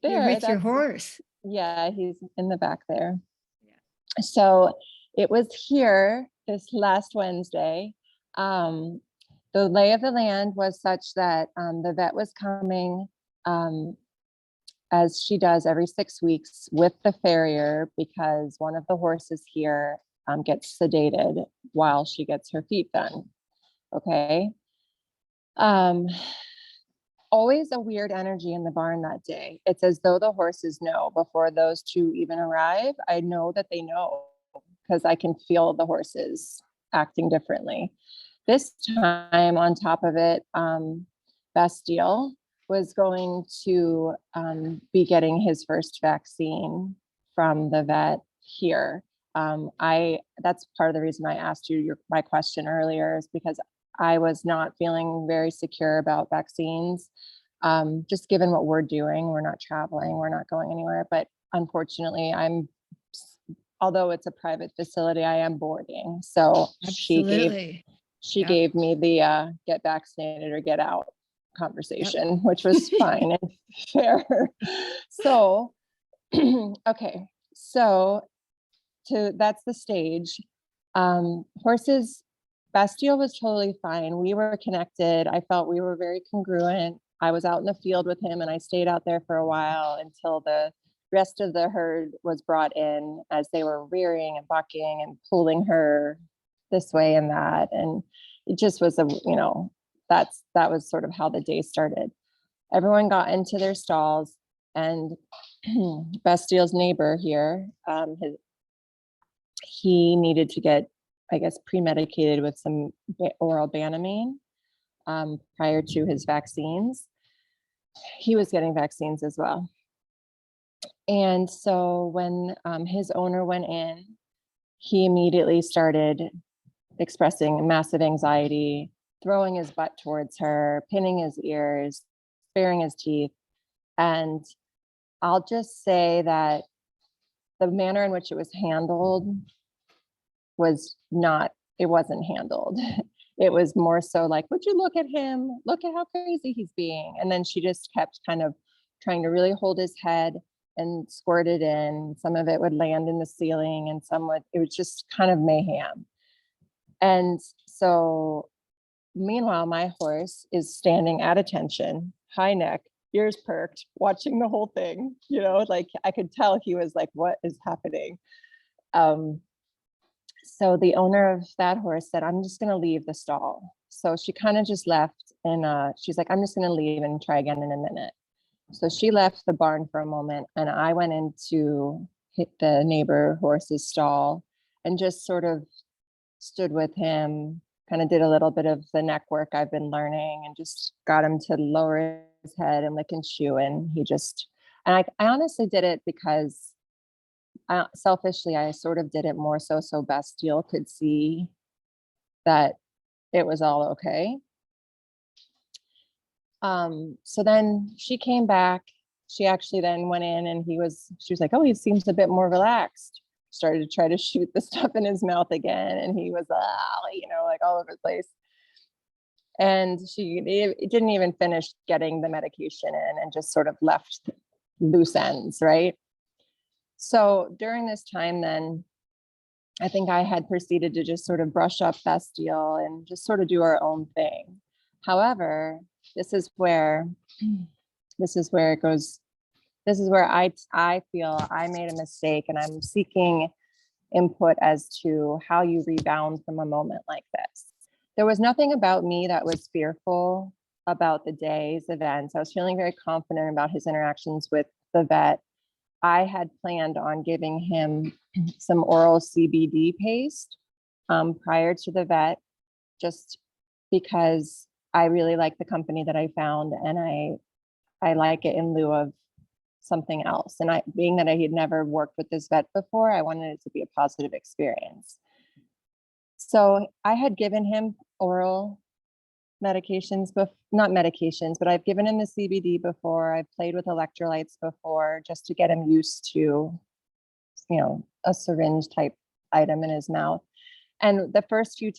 You're There. with your that's- horse. Yeah, he's in the back there. Yeah. So it was here this last Wednesday. I was like, I don't know what to do. So I The lay of the land was such that the vet was coming, as she does every 6 weeks, with the farrier, because one of the horses here gets sedated while she gets her feet done. Okay. Always a weird energy in the barn that day. It's as though the horses know before those two even arrive. I know that they know because I can feel the horses acting differently. This time, on top of it, Bastille was going to be getting his first vaccine from the vet here. That's part of the reason I asked you my question earlier, is because I was not feeling very secure about vaccines. Just given what we're doing, we're not traveling, we're not going anywhere, but unfortunately although it's a private facility, I am boarding. So Absolutely. she Yep. gave me the get vaccinated or get out conversation, which was fine and fair. So, okay. So that's the stage. Horses, Bastille was totally fine. We were connected. I felt we were very congruent. I was out in the field with him and I stayed out there for a while until the rest of the herd was brought in, as they were rearing and bucking and pulling her this way and that. And it just was that was sort of how the day started. Everyone got into their stalls, and Bastille's neighbor here, he needed to get, I guess, pre-medicated with some oral Banamine prior to his vaccines. He was getting vaccines as well. And so when his owner went in, he immediately started expressing massive anxiety, throwing his butt towards her, pinning his ears, baring his teeth. And I'll just say that the manner in which it was handled it wasn't handled. It was more so like, would you look at him? Look at how crazy he's being. And then she just kept kind of trying to really hold his head and squirt it in. Some of it would land in the ceiling and it was just kind of mayhem. And so meanwhile, my horse is standing at attention, high neck, ears perked, watching the whole thing, like I could tell he was like, what is happening? So the owner of that horse said, I'm just going to leave the stall. So she kind of just left, and she's like, I'm just going to leave and try again in a minute. So she left the barn for a moment, and I went into the neighbor horse's stall and just sort of stood with him, kind of did a little bit of the neck work I've been learning, and just got him to lower his head and lick and chew. And I honestly did it because selfishly, I sort of did it more so Bastille could see that it was all okay. So then she came back. She actually then went in, and she was like, oh, he seems a bit more relaxed. Started to try to shoot the stuff in his mouth again. And he was, like all over the place. And she didn't even finish getting the medication in and just sort of left loose ends, right? So during this time then, I think I had proceeded to just sort of brush up Bastille and just sort of do our own thing. However, this is where it goes. This is where I feel I made a mistake, and I'm seeking input as to how you rebound from a moment like this. There was nothing about me that was fearful about the day's events. I was feeling very confident about his interactions with the vet. I had planned on giving him some oral CBD paste prior to the vet, just because I really like the company that I found, and I like it in lieu of something else. And being that I had never worked with this vet before, I wanted it to be a positive experience. So I had given him oral medications, not medications, but I've given him the CBD before. I've played with electrolytes before, just to get him used to, a syringe type item in his mouth. And the first few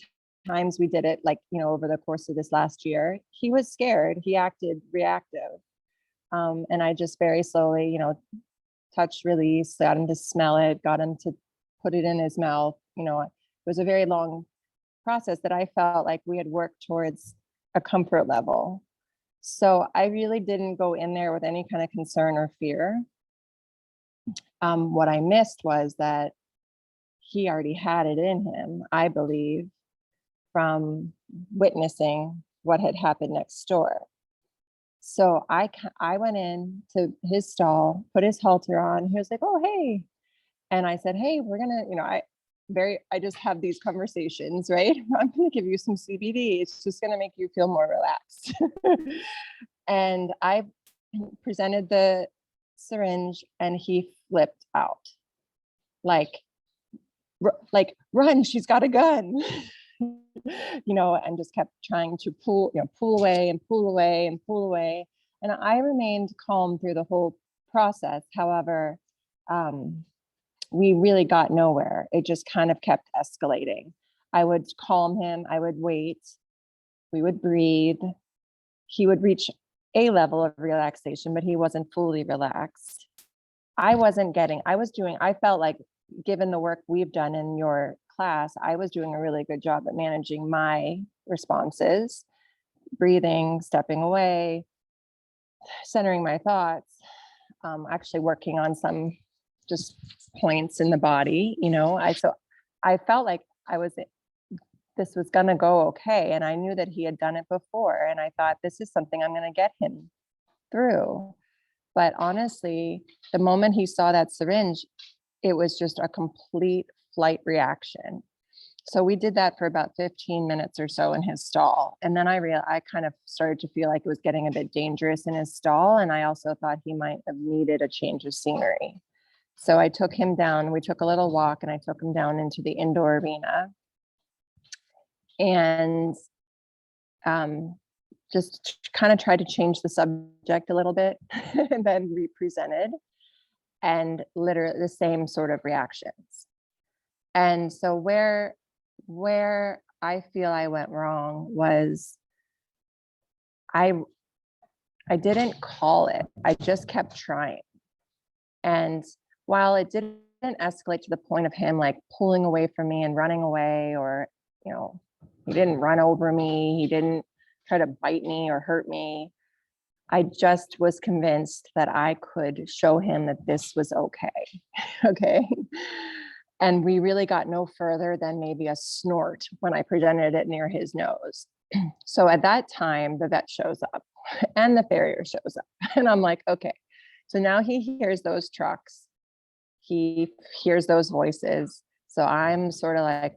times we did it, over the course of this last year, he was scared. He acted reactive. And I just very slowly, touch, release, got him to smell it, got him to put it in his mouth. It was a very long process that I felt like we had worked towards a comfort level. So I really didn't go in there with any kind of concern or fear. What I missed was that he already had it in him, I believe, from witnessing what had happened next door. So I went in to his stall, put his halter on. He was like, "Oh, hey." And I said, "Hey, we're gonna, I just have these conversations, right? I'm gonna give you some CBD. It's just gonna make you feel more relaxed." And I presented the syringe and he flipped out. Like, "Run, she's got a gun." And just kept trying to pull away and pull away and pull away. And I remained calm through the whole process. However, we really got nowhere. It just kind of kept escalating. I would calm him, I would wait, we would breathe. He would reach a level of relaxation, but he wasn't fully relaxed. I felt like, given the work we've done in your class, I was doing a really good job at managing my responses, breathing, stepping away, centering my thoughts, actually working on some just points in the body. I felt like this was gonna go okay. And I knew that he had done it before. And I thought, this is something I'm gonna get him through. But honestly, the moment he saw that syringe, it was just a complete flight reaction. So we did that for about 15 minutes or so in his stall. And then I kind of started to feel like it was getting a bit dangerous in his stall. And I also thought he might have needed a change of scenery. So I took him down, we took a little walk, and I took him down into the indoor arena. And just kind of tried to change the subject a little bit and then re-presented, and literally the same sort of reactions. And so where I feel I went wrong was I didn't call it. I just kept trying. And while it didn't escalate to the point of him like pulling away from me and running away, or, he didn't run over me, he didn't try to bite me or hurt me, I just was convinced that I could show him that this was okay. Okay. And we really got no further than maybe a snort when I presented it near his nose. So at that time, the vet shows up and the farrier shows up. And I'm like, okay. So now he hears those trucks. He hears those voices. So I'm sort of like,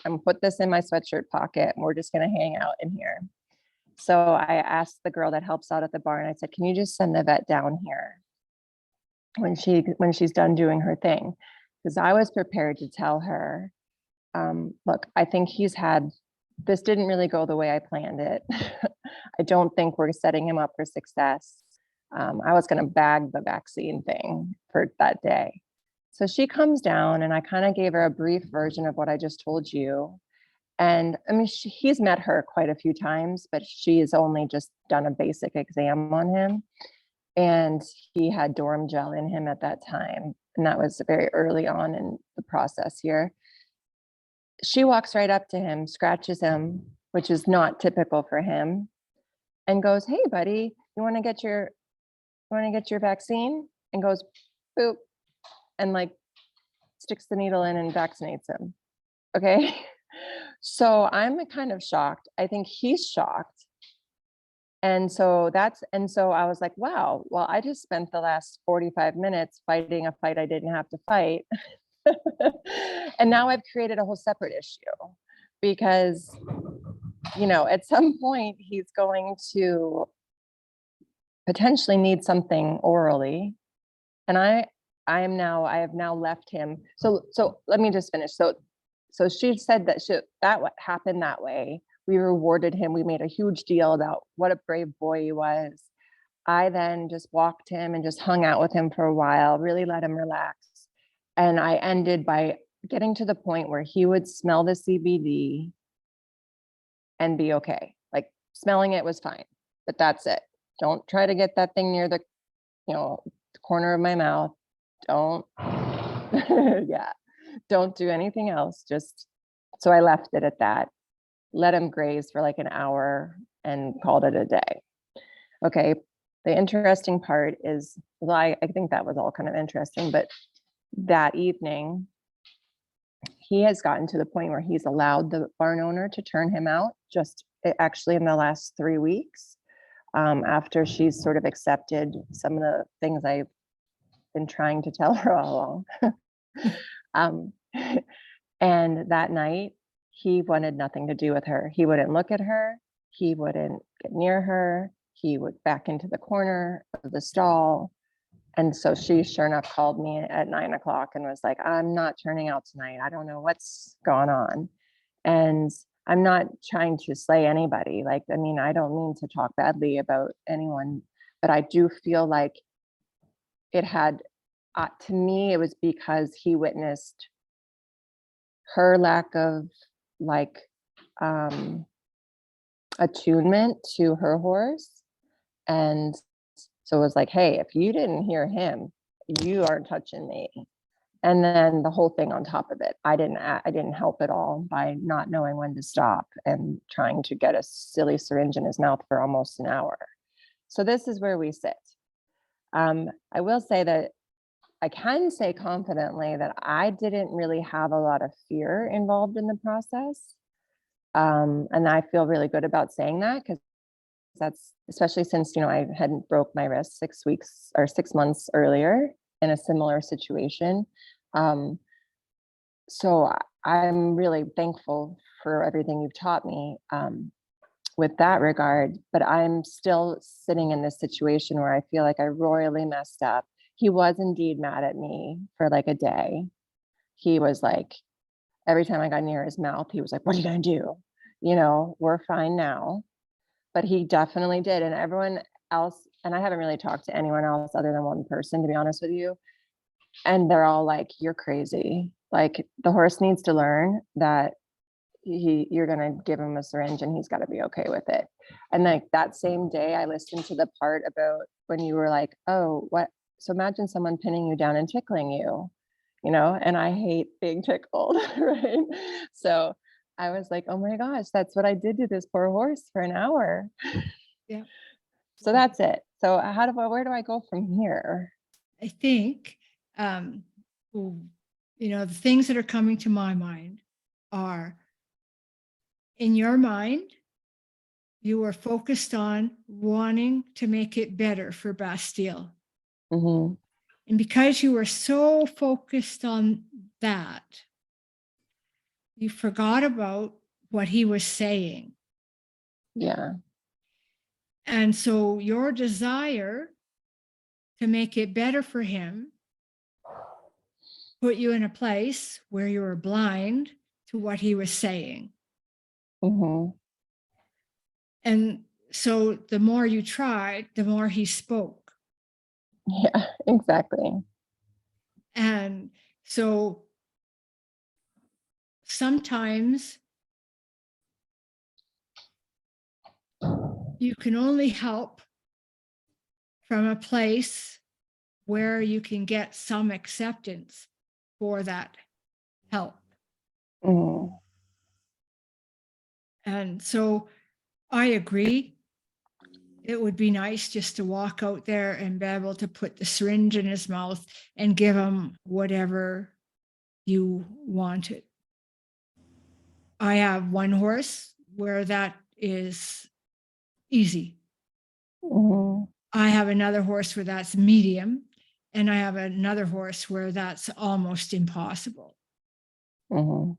I'm put this in my sweatshirt pocket and we're just going to hang out in here. So I asked the girl that helps out at the bar, and I said, "Can you just send the vet down here when she's done doing her thing?" Because I was prepared to tell her, "Look, I think this didn't really go the way I planned it. I don't think we're setting him up for success." I was going to bag the vaccine thing for that day. So she comes down, and I kind of gave her a brief version of what I just told you. And I mean, he's met her quite a few times, but she's only just done a basic exam on him. And he had Dorm gel in him at that time. And that was very early on in the process here. She walks right up to him, scratches him, which is not typical for him, and goes, "Hey, buddy, you want to get your vaccine?" And goes, boop, and like sticks the needle in and vaccinates him. Okay. So I'm kind of shocked. I think he's shocked. And so I was like, wow, well, I just spent the last 45 minutes fighting a fight I didn't have to fight. And now I've created a whole separate issue because, at some point he's going to potentially need something orally. And I have now left him. So let me just finish. So she said that what happened that way. We rewarded him. We made a huge deal about what a brave boy he was. I then just walked him and just hung out with him for a while, really let him relax. And I ended by getting to the point where he would smell the CBD and be okay. Like smelling it was fine, but that's it. Don't try to get that thing near the corner of my mouth. Don't, yeah. Don't do anything else. So I left it at that. let him graze for like an hour and called it a day. Okay, the interesting part is, well, I think that was all kind of interesting, but that evening, he has gotten to the point where he's allowed the barn owner to turn him out just actually in the last 3 weeks, after she's sort of accepted some of the things I've been trying to tell her all along. And that night, he wanted nothing to do with her. He wouldn't look at her. He wouldn't get near her. He would back into the corner of the stall. And so she sure enough called me at 9 o'clock and was like, I'm not turning out tonight. I don't know what's going on. And I'm not trying to slay anybody. Like, I mean, I don't mean to talk badly about anyone, but I do feel like it had, to me, it was because he witnessed her lack of like attunement to her horse. And so it was like, hey, if you didn't hear him, you aren't touching me. And then the whole thing on top of it, I didn't help at all by not knowing when to stop and trying to get a silly syringe in his mouth for almost an hour. So this is where we sit. I will say that I can say confidently that I didn't really have a lot of fear involved in the process. And I feel really good about saying that, because that's, especially since, you know, I hadn't broke my wrist 6 weeks or 6 months earlier in a similar situation. So I'm really thankful for everything you've taught me with that regard, but I'm still sitting in this situation where I feel like I royally messed up. He was indeed mad at me for like a day. He was like, every time I got near his mouth, he was like, what are you gonna do? You know, we're fine now. But he definitely did. And everyone else, and I haven't really talked to anyone else other than one person, to be honest with you. And they're all like, you're crazy. Like, the horse needs to learn that you're gonna give him a syringe and he's gotta be okay with it. And like that same day, I listened to the part about when you were like, oh, what? So imagine someone pinning you down and tickling you, you know, and I hate being tickled, right? So I was like, oh my gosh, that's what I did to this poor horse for an hour. Yeah. So that's it. So where do I go from here? I think, you know, the things that are coming to my mind are, in your mind, you were focused on wanting to make it better for Bastille. Mm-hmm. And because you were so focused on that, you forgot about what he was saying. Yeah. And so your desire to make it better for him put you in a place where you were blind to what he was saying. Mm-hmm. And so the more you tried, the more he spoke. Yeah, exactly. And so sometimes you can only help from a place where you can get some acceptance for that help. Mm-hmm. And so I agree. It would be nice just to walk out there and be able to put the syringe in his mouth and give him whatever you wanted. I have one horse where that is easy. Mm-hmm. I have another horse where that's medium, and I have another horse where that's almost impossible. Mm-hmm.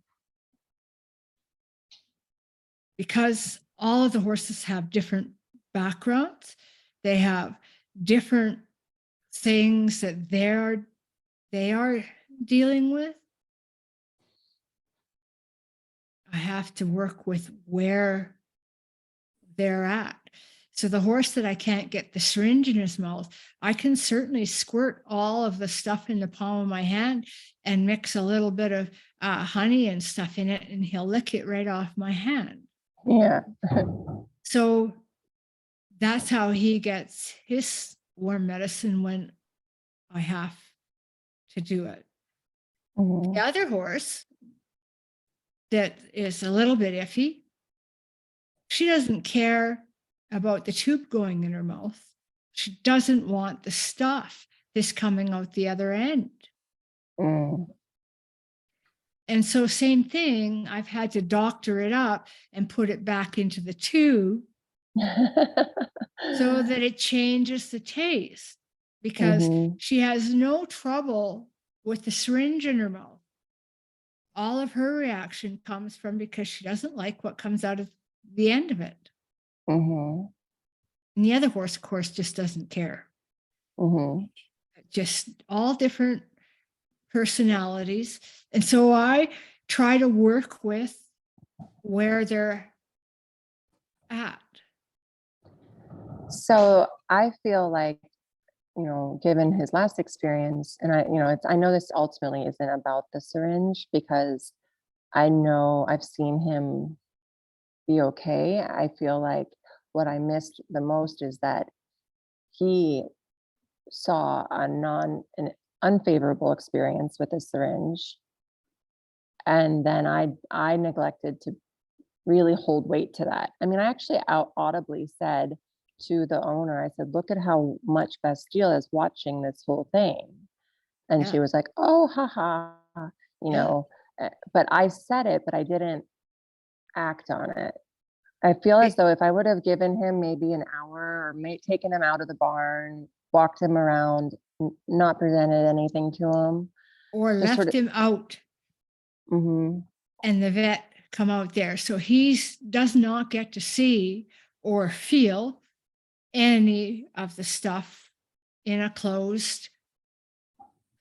Because all of the horses have different backgrounds. They have different things that they are dealing with. I have to work with where they're at. So the horse that I can't get the syringe in his mouth, I can certainly squirt all of the stuff in the palm of my hand and mix a little bit of honey and stuff in it, and he'll lick it right off my hand. Yeah. So that's how he gets his warm medicine when I have to do it. Mm-hmm. The other horse that is a little bit iffy She doesn't care about the tube going in her mouth. She doesn't want the stuff that's coming out the other end. Mm. And so same thing, I've had to doctor it up and put it back into the tube so that it changes the taste, because Mhm. she has no trouble with the syringe in her mouth. All of her reaction comes from because she doesn't like what comes out of the end of it. Mhm. And the other horse, of course, just doesn't care. Mhm. Just all different personalities. And so I try to work with where they're at. So I feel like, given his last experience, and I know this ultimately isn't about the syringe because I know I've seen him be okay. I feel like what I missed the most is that he saw an unfavorable experience with a syringe, and then I neglected to really hold weight to that. I mean, I actually out audibly said to the owner, I said, "Look at how much Bastille is watching this whole thing." And Yeah. she was like, "Oh, haha," you Yeah. know. But I said it, but I didn't act on it. I feel as It- though if I would have given him maybe an hour or taken him out of the barn, walked him around, not presented anything to him, or just sort left of, him out hmm and the vet come out there. So he does not get to see or feel any of the stuff in a closed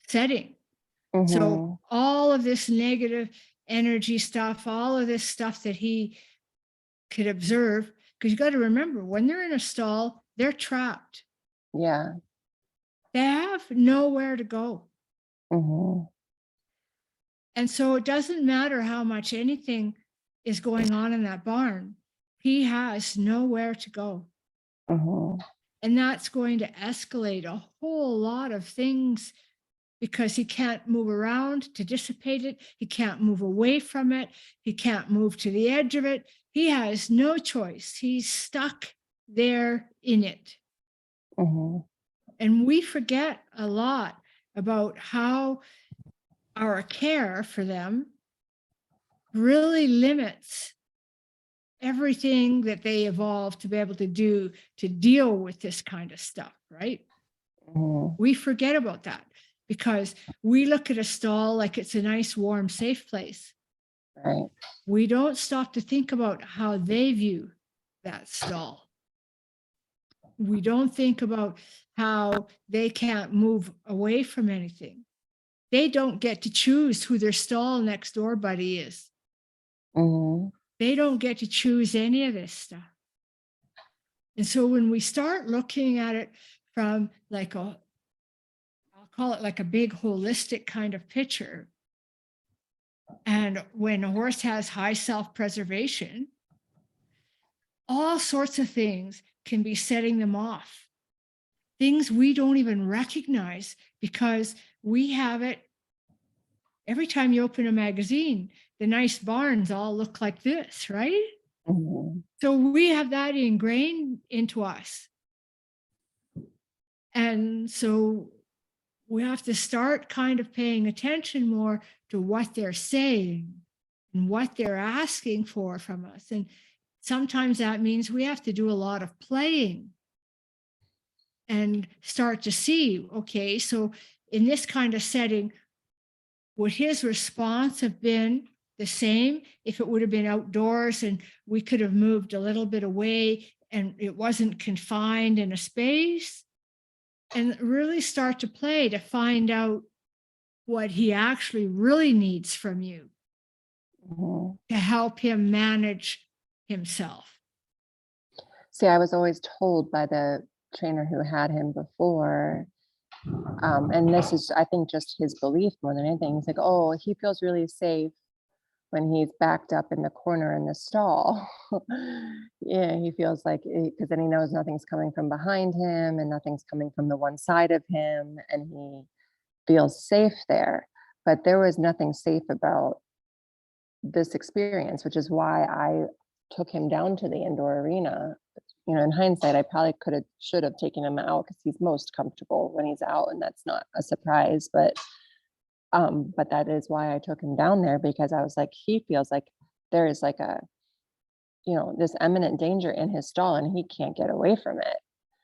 setting. So hmm all of this negative energy stuff, all of this stuff that he could observe, because you got to remember when they're in a stall, they're trapped. yeah, They have nowhere to go. hmm And so it doesn't matter how much anything is going on in that barn, he has nowhere to go. hmm And that's going to escalate a whole lot of things because he can't move around to dissipate it. He can't move away from it. He can't move to the edge of it. He has no choice. He's stuck there in it. hmm And we forget a lot about how our care for them really limits everything that they evolved to be able to do to deal with this kind of stuff, right? hmm We forget about that because we look at a stall like it's a nice, warm, safe place. right, We don't stop to think about how they view that stall. We don't think about how they can't move away from anything. They don't get to choose who their stall next door buddy is. hmm They don't get to choose any of this stuff. And so when we start looking at it from like I'll call it like a big holistic kind of picture. And when a horse has high self-preservation, all sorts of things can be setting them off. Things we don't even recognize because we have it every time you open a magazine, the nice barns all look like this, right? hmm So we have that ingrained into us. And so we have to start kind of paying attention more to what they're saying and what they're asking for from us. And sometimes that means we have to do a lot of playing and start to see, okay, so in this kind of setting, would his response have been the same if it would have been outdoors and we could have moved a little bit away and it wasn't confined in a space? And really start to play to find out what he actually really needs from you hmm to help him manage himself. See, I was always told by the trainer who had him before, and this is, I think, just his belief more than anything. He's like, "Oh, he feels really safe when he's backed up in the corner in the stall." Yeah, he feels like, because then he knows nothing's coming from behind him and nothing's coming from the one side of him, and he feels safe there. But there was nothing safe about this experience, which is why took him down to the indoor arena. You know, in hindsight, I probably should have taken him out because he's most comfortable when he's out, and that's not a surprise. But that is why I took him down there, because I was like, he feels like there is like a, you know, this imminent danger in his stall, and he can't get away from it.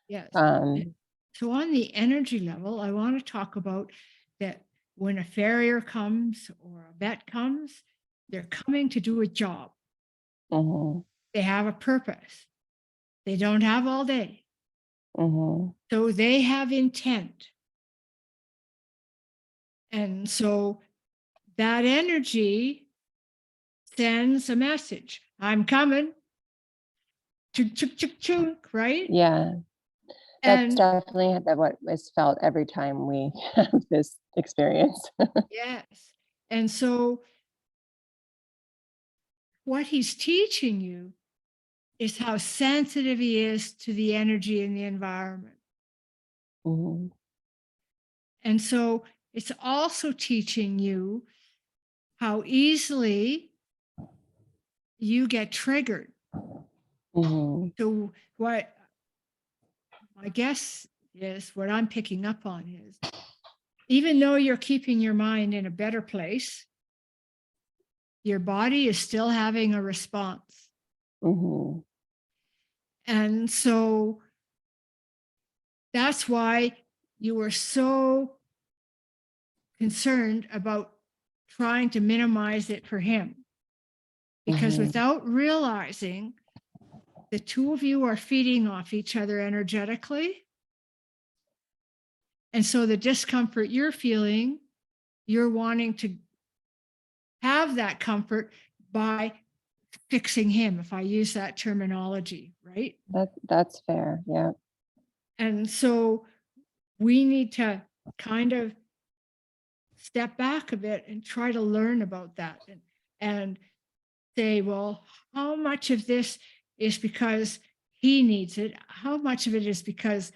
Yes. Um, So on the energy level, I want to talk about that when a farrier comes or a vet comes, they're coming to do a job. mhm, They have a purpose. They don't have all day. mhm, So they have intent. And so that energy sends a message. I'm coming. Chunk, chunk, chunk, chunk, right? yeah, that's And definitely what is felt every time we have this experience. yes. And so what he's teaching you is how sensitive he is to the energy in the environment. Mhm, And so it's also teaching you how easily you get triggered. mhm, So what my guess is, what I'm picking up on is, even though you're keeping your mind in a better place, your body is still having a response. mhm, And so that's why you were so concerned about trying to minimize it for him. Because mhm, without realizing, the two of you are feeding off each other energetically. And so the discomfort you're feeling, you're wanting to have that comfort by fixing him, if I use that terminology, right? that's fair. Yeah. And so we need to kind of step back a bit and try to learn about that, and say, well, how much of this is because he needs it? How much of it is because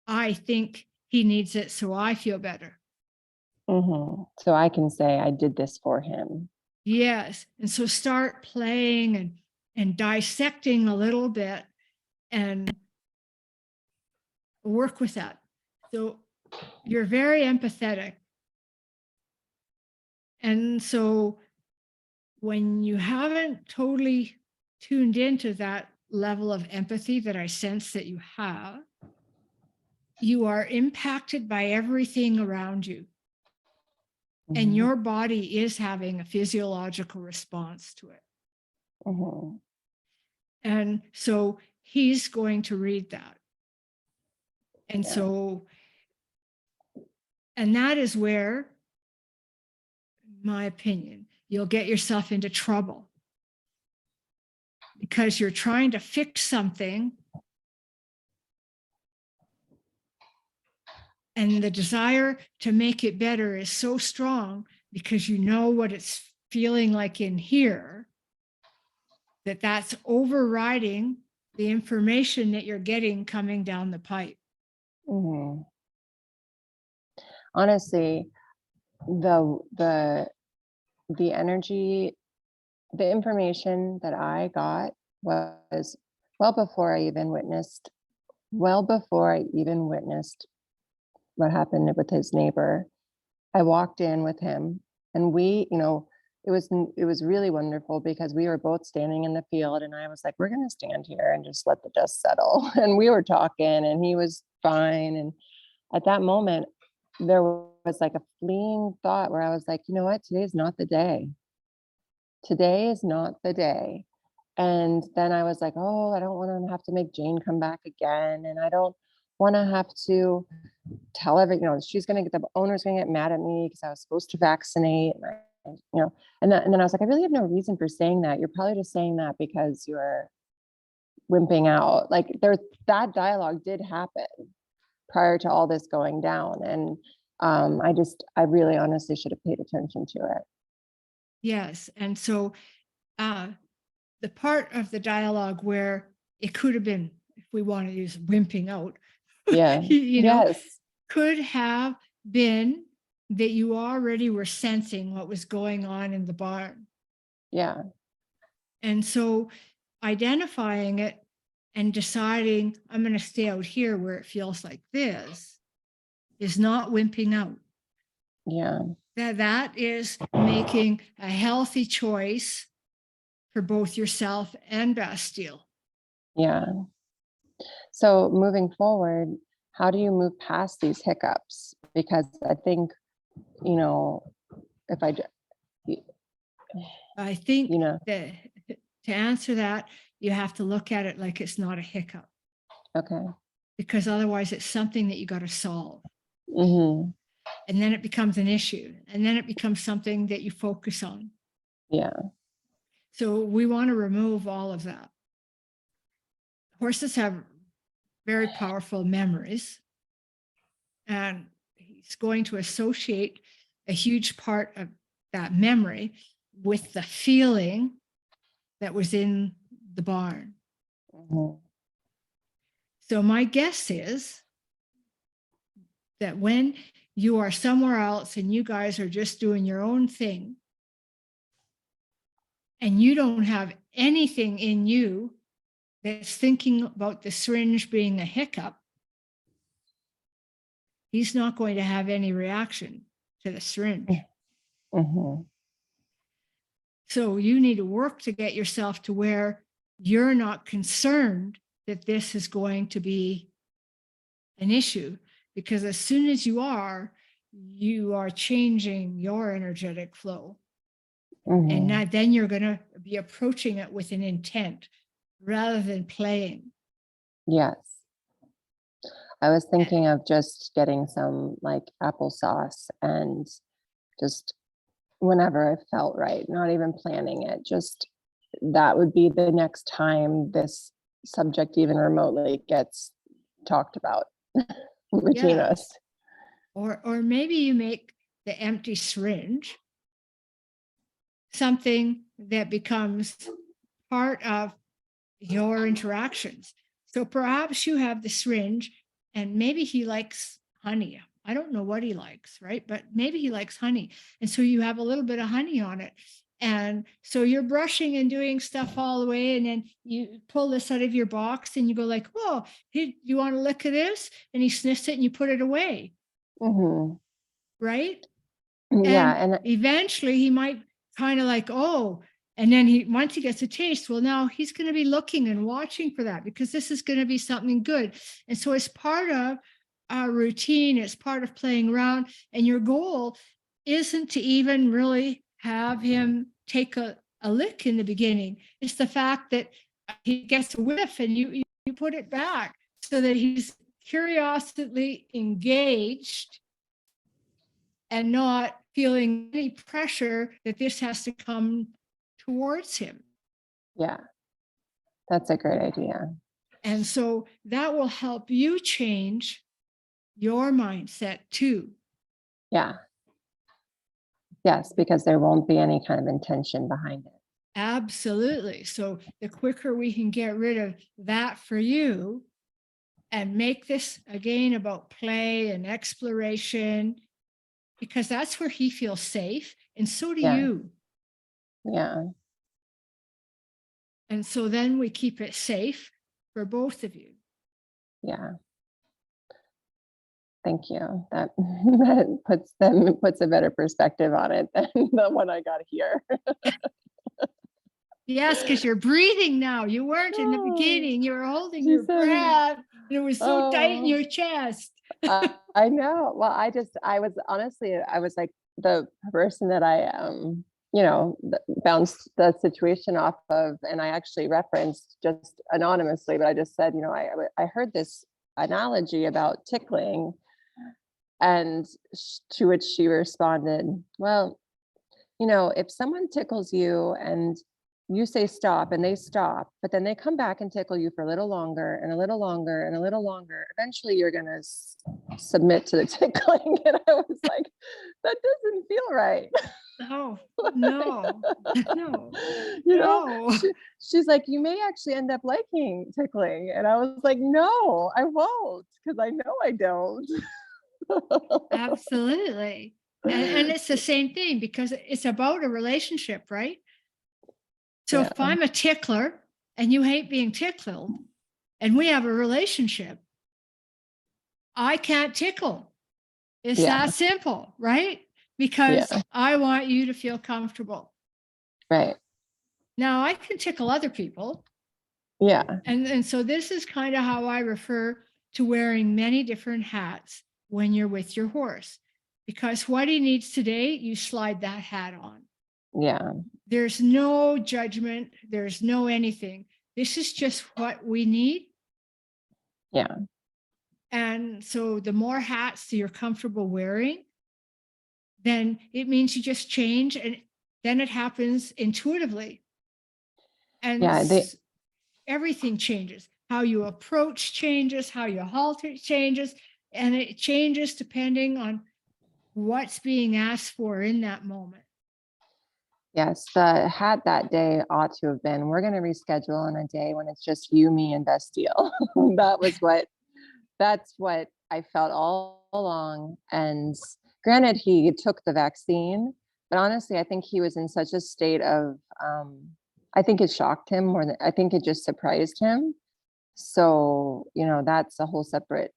I think he needs it, so I feel better? Mhm. So I can say I did this for him. Yes. And so start playing and dissecting a little bit and work with that. So you're very empathetic. And so when you haven't totally tuned into that level of empathy that I sense that you have, you are impacted by everything around you. And Mhm, your body is having a physiological response to it. mhm, And so he's going to read that. And yeah. so, and that is where, in my opinion, you'll get yourself into trouble, because you're trying to fix something and the desire to make it better is so strong because you know what it's feeling like in here, that that's overriding the information that you're getting coming down the pipe. Mhm. Honestly, the energy, the information that I got was well before I even witnessed, well before I even witnessed what happened with his neighbor. I walked in with him, and we, you know, it was really wonderful because we were both standing in the field, and I was like, we're going to stand here and just let the dust settle. And we were talking, and he was fine. And at that moment, there was like a fleeing thought where I was like, you know what? Today is not the day. Today is not the day. And then I was like, oh, I don't want to have to make Jane come back again. And I don't want to have to tell you know, she's going to get, the owner's going to get mad at me because I was supposed to vaccinate. And you know, and then I was like, I really have no reason for saying that. You're probably just saying that because you're wimping out. Like that dialogue did happen prior to all this going down. And I really honestly should have paid attention to it. Yes. And so the part of the dialogue where it could have been, if we want to use wimping out, Yeah. you know, Yes. could have been that you already were sensing what was going on in the barn. Yeah. And so identifying it and deciding I'm going to stay out here where it feels like this is not wimping out. Yeah. That is making a healthy choice for both yourself and Bastille. Yeah. So moving forward, how do you move past these hiccups? Because I think, you know, if I, I think you know, that to answer that, you have to look at it like it's not a hiccup, okay. because otherwise it's something that you got to solve. Mm-hmm. And then it becomes an issue. And then it becomes something that you focus on. Yeah. So we want to remove all of that. Horses have very powerful memories. And he's going to associate a huge part of that memory with the feeling that was in the barn. Mm-hmm. So my guess is that when you are somewhere else and you guys are just doing your own thing, and you don't have anything in you that's thinking about the syringe being a hiccup, he's not going to have any reaction to the syringe. Mm-hmm. So you need to work to get yourself to where you're not concerned that this is going to be an issue, because as soon as you are changing your energetic flow. Mm-hmm. And now, then you're going to be approaching it with an intent rather than playing. Yes. I was thinking of just getting some like applesauce and just whenever I felt right, not even planning it, just that would be the next time this subject even remotely gets talked about between Yeah. us. Or maybe you make the empty syringe something that becomes part of your interactions. So perhaps you have the syringe and maybe he likes honey. I don't know what he likes, right? But maybe he likes honey. And so you have a little bit of honey on it. And so you're brushing and doing stuff all the way. And then you pull this out of your box and you go like, whoa, you want to lick of this? And he sniffs it and you put it away. Mm-hmm. Right? Yeah. And eventually he might kind of like, oh, and then once he gets a taste, well, now he's going to be looking and watching for that because this is going to be something good. And so it's part of our routine. It's part of playing around. And your goal isn't to even really have him take a lick in the beginning. It's the fact that he gets a whiff and you put it back so that he's curiously engaged and not feeling any pressure that this has to come towards him. Yeah, that's a great idea. And so that will help you change your mindset too. Yeah. Yes, because there won't be any kind of intention behind it. Absolutely. So the quicker we can get rid of that for you and make this again about play and exploration, because that's where he feels safe. And so do Yeah. you. Yeah. And so then we keep it safe for both of you. Yeah. Thank you. That that puts a better perspective on it than the one I got here. Yes, because you're breathing now. You weren't in the Oh, beginning. You were holding she your said- breath. And it was so tight in Oh. your chest. I know. Well, I was like the person that I, bounced the situation off of, and I actually referenced just anonymously, but I just said, I heard this analogy about tickling, and to which she responded, well, if someone tickles you and you say stop and they stop, but then they come back and tickle you for a little longer and a little longer and a little longer, eventually you're going to submit to the tickling. And I was like, that doesn't feel right. Oh, no, no, no. She's like, you may actually end up liking tickling. And I was like, no, I won't, because I know I don't. Absolutely. And it's the same thing because it's about a relationship, right? So if I'm a tickler and you hate being tickled, and we have a relationship, I can't tickle. It's Yeah. that simple, right? Because Yeah. I want you to feel comfortable. Right. Now I can tickle other people. Yeah. And so this is kind of how I refer to wearing many different hats when you're with your horse. Because what he needs today, you slide that hat on. Yeah. There's no judgment. There's no anything. This is just what we need. Yeah. And so the more hats that you're comfortable wearing, then it means you just change, and then it happens intuitively. And Yeah, everything changes. How you approach changes, how you halter changes, and it changes depending on what's being asked for in that moment. Yes, the hat that day ought to have been, we're going to reschedule on a day when it's just you, me, and Bastille. That's what I felt all along. And granted, he took the vaccine, but honestly, I think he was in such a state of, I think it shocked him more than, I think it just surprised him. So, you know, that's a whole separate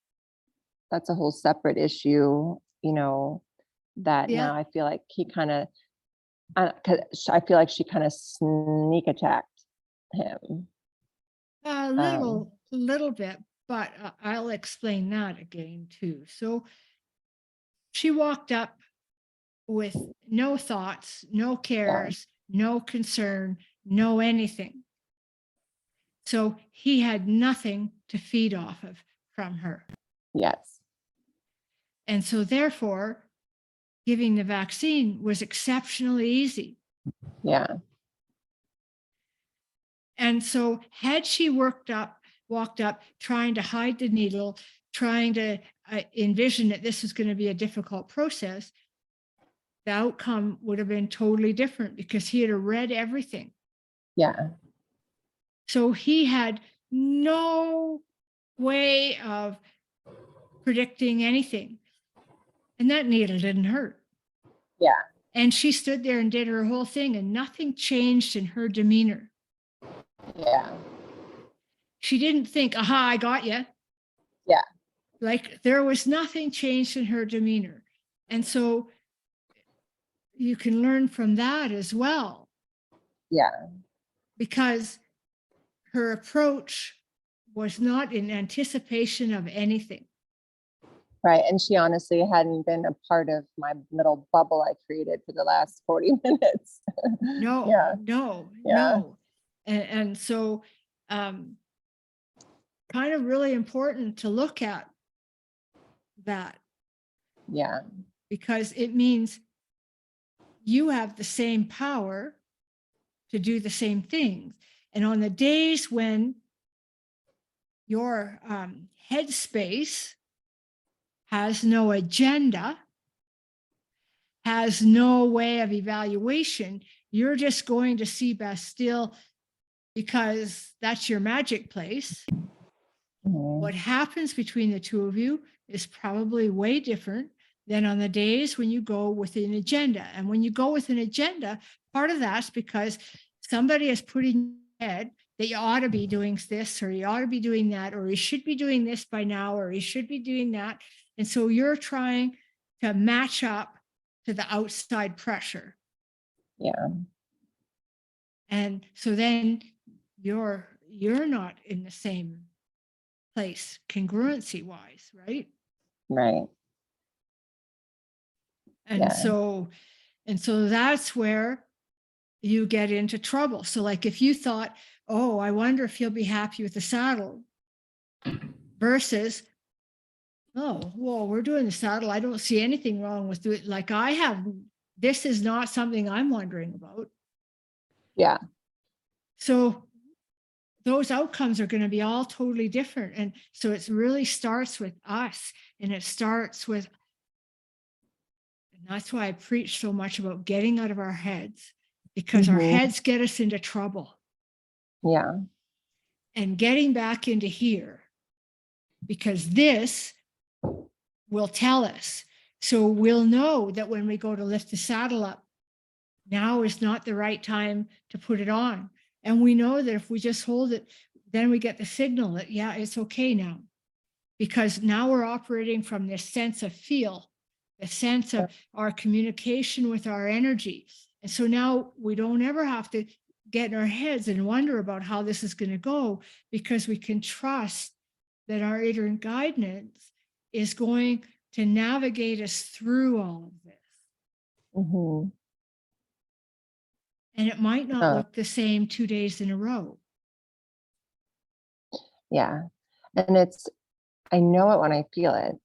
issue, you know, that Yeah. now I feel like he kind of, I feel like she kind of sneak attacked him. A little bit, but I'll explain that again too. So she walked up with no thoughts, no cares, no concern, no anything. So he had nothing to feed off of from her. Yes. And so therefore, giving the vaccine was exceptionally easy. Yeah. And so had she walked up trying to hide the needle, trying to envision that this was going to be a difficult process, the outcome would have been totally different because he had read everything. Yeah. So he had no way of predicting anything. And that needle didn't hurt. Yeah. And she stood there and did her whole thing, and nothing changed in her demeanor. Yeah. She didn't think, aha, I got you. Yeah. Like there was nothing changed in her demeanor. And so you can learn from that as well. Yeah. Because her approach was not in anticipation of anything. Right. And she honestly hadn't been a part of my little bubble I created for the last 40 minutes. No, Yeah. no, Yeah. no. And so kind of really important to look at that, Yeah. because it means you have the same power to do the same things. And on the days when your headspace has no agenda, has no way of evaluation, you're just going to see Bastille because that's your magic place. Mhm. What happens between the two of you is probably way different than on the days when you go with an agenda. And when you go with an agenda, part of that's because somebody has put in your head that you ought to be doing this, or you ought to be doing that, or you should be doing this by now, or you should be doing that. And so you're trying to match up to the outside pressure. Yeah. And so then you're not in the same place congruency wise, right? Right. And Yeah. so that's where you get into trouble. So like if you thought, oh, I wonder if he'll be happy with the saddle, versus, oh, well, we're doing the saddle. I don't see anything wrong with it. Like I have, this is not something I'm wondering about. Yeah. So those outcomes are going to be all totally different. And so it really starts with us, and it starts with, and that's why I preach so much about getting out of our heads, because our Mhm. heads get us into trouble, Yeah. and getting back into here, because this will tell us. So we'll know that when we go to lift the saddle up, now is not the right time to put it on. And we know that if we just hold it, then we get the signal that, yeah, it's okay now. Because now we're operating from this sense of feel, the sense of our communication with our energy. And so now we don't ever have to get in our heads and wonder about how this is going to go, because we can trust that our inner guidance is going to navigate us through all of this. Mm-hmm. And it might not Oh. look the same 2 days in a row. Yeah. And I know it when I feel it.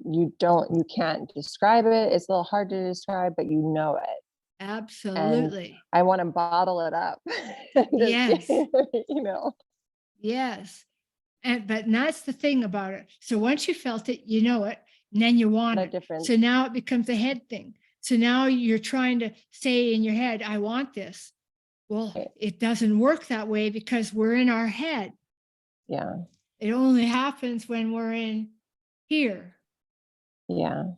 You can't describe it. It's a little hard to describe, but you know it. Absolutely. I want to bottle it up. Just, Yes. you know. Yes. But that's the thing about it. So once you felt it, you know it, and then you want No it. difference. So now it becomes a head thing. So now you're trying to say in your head, I want this. Well, Right. it doesn't work that way because we're in our head. Yeah. It only happens when we're in here. Yeah.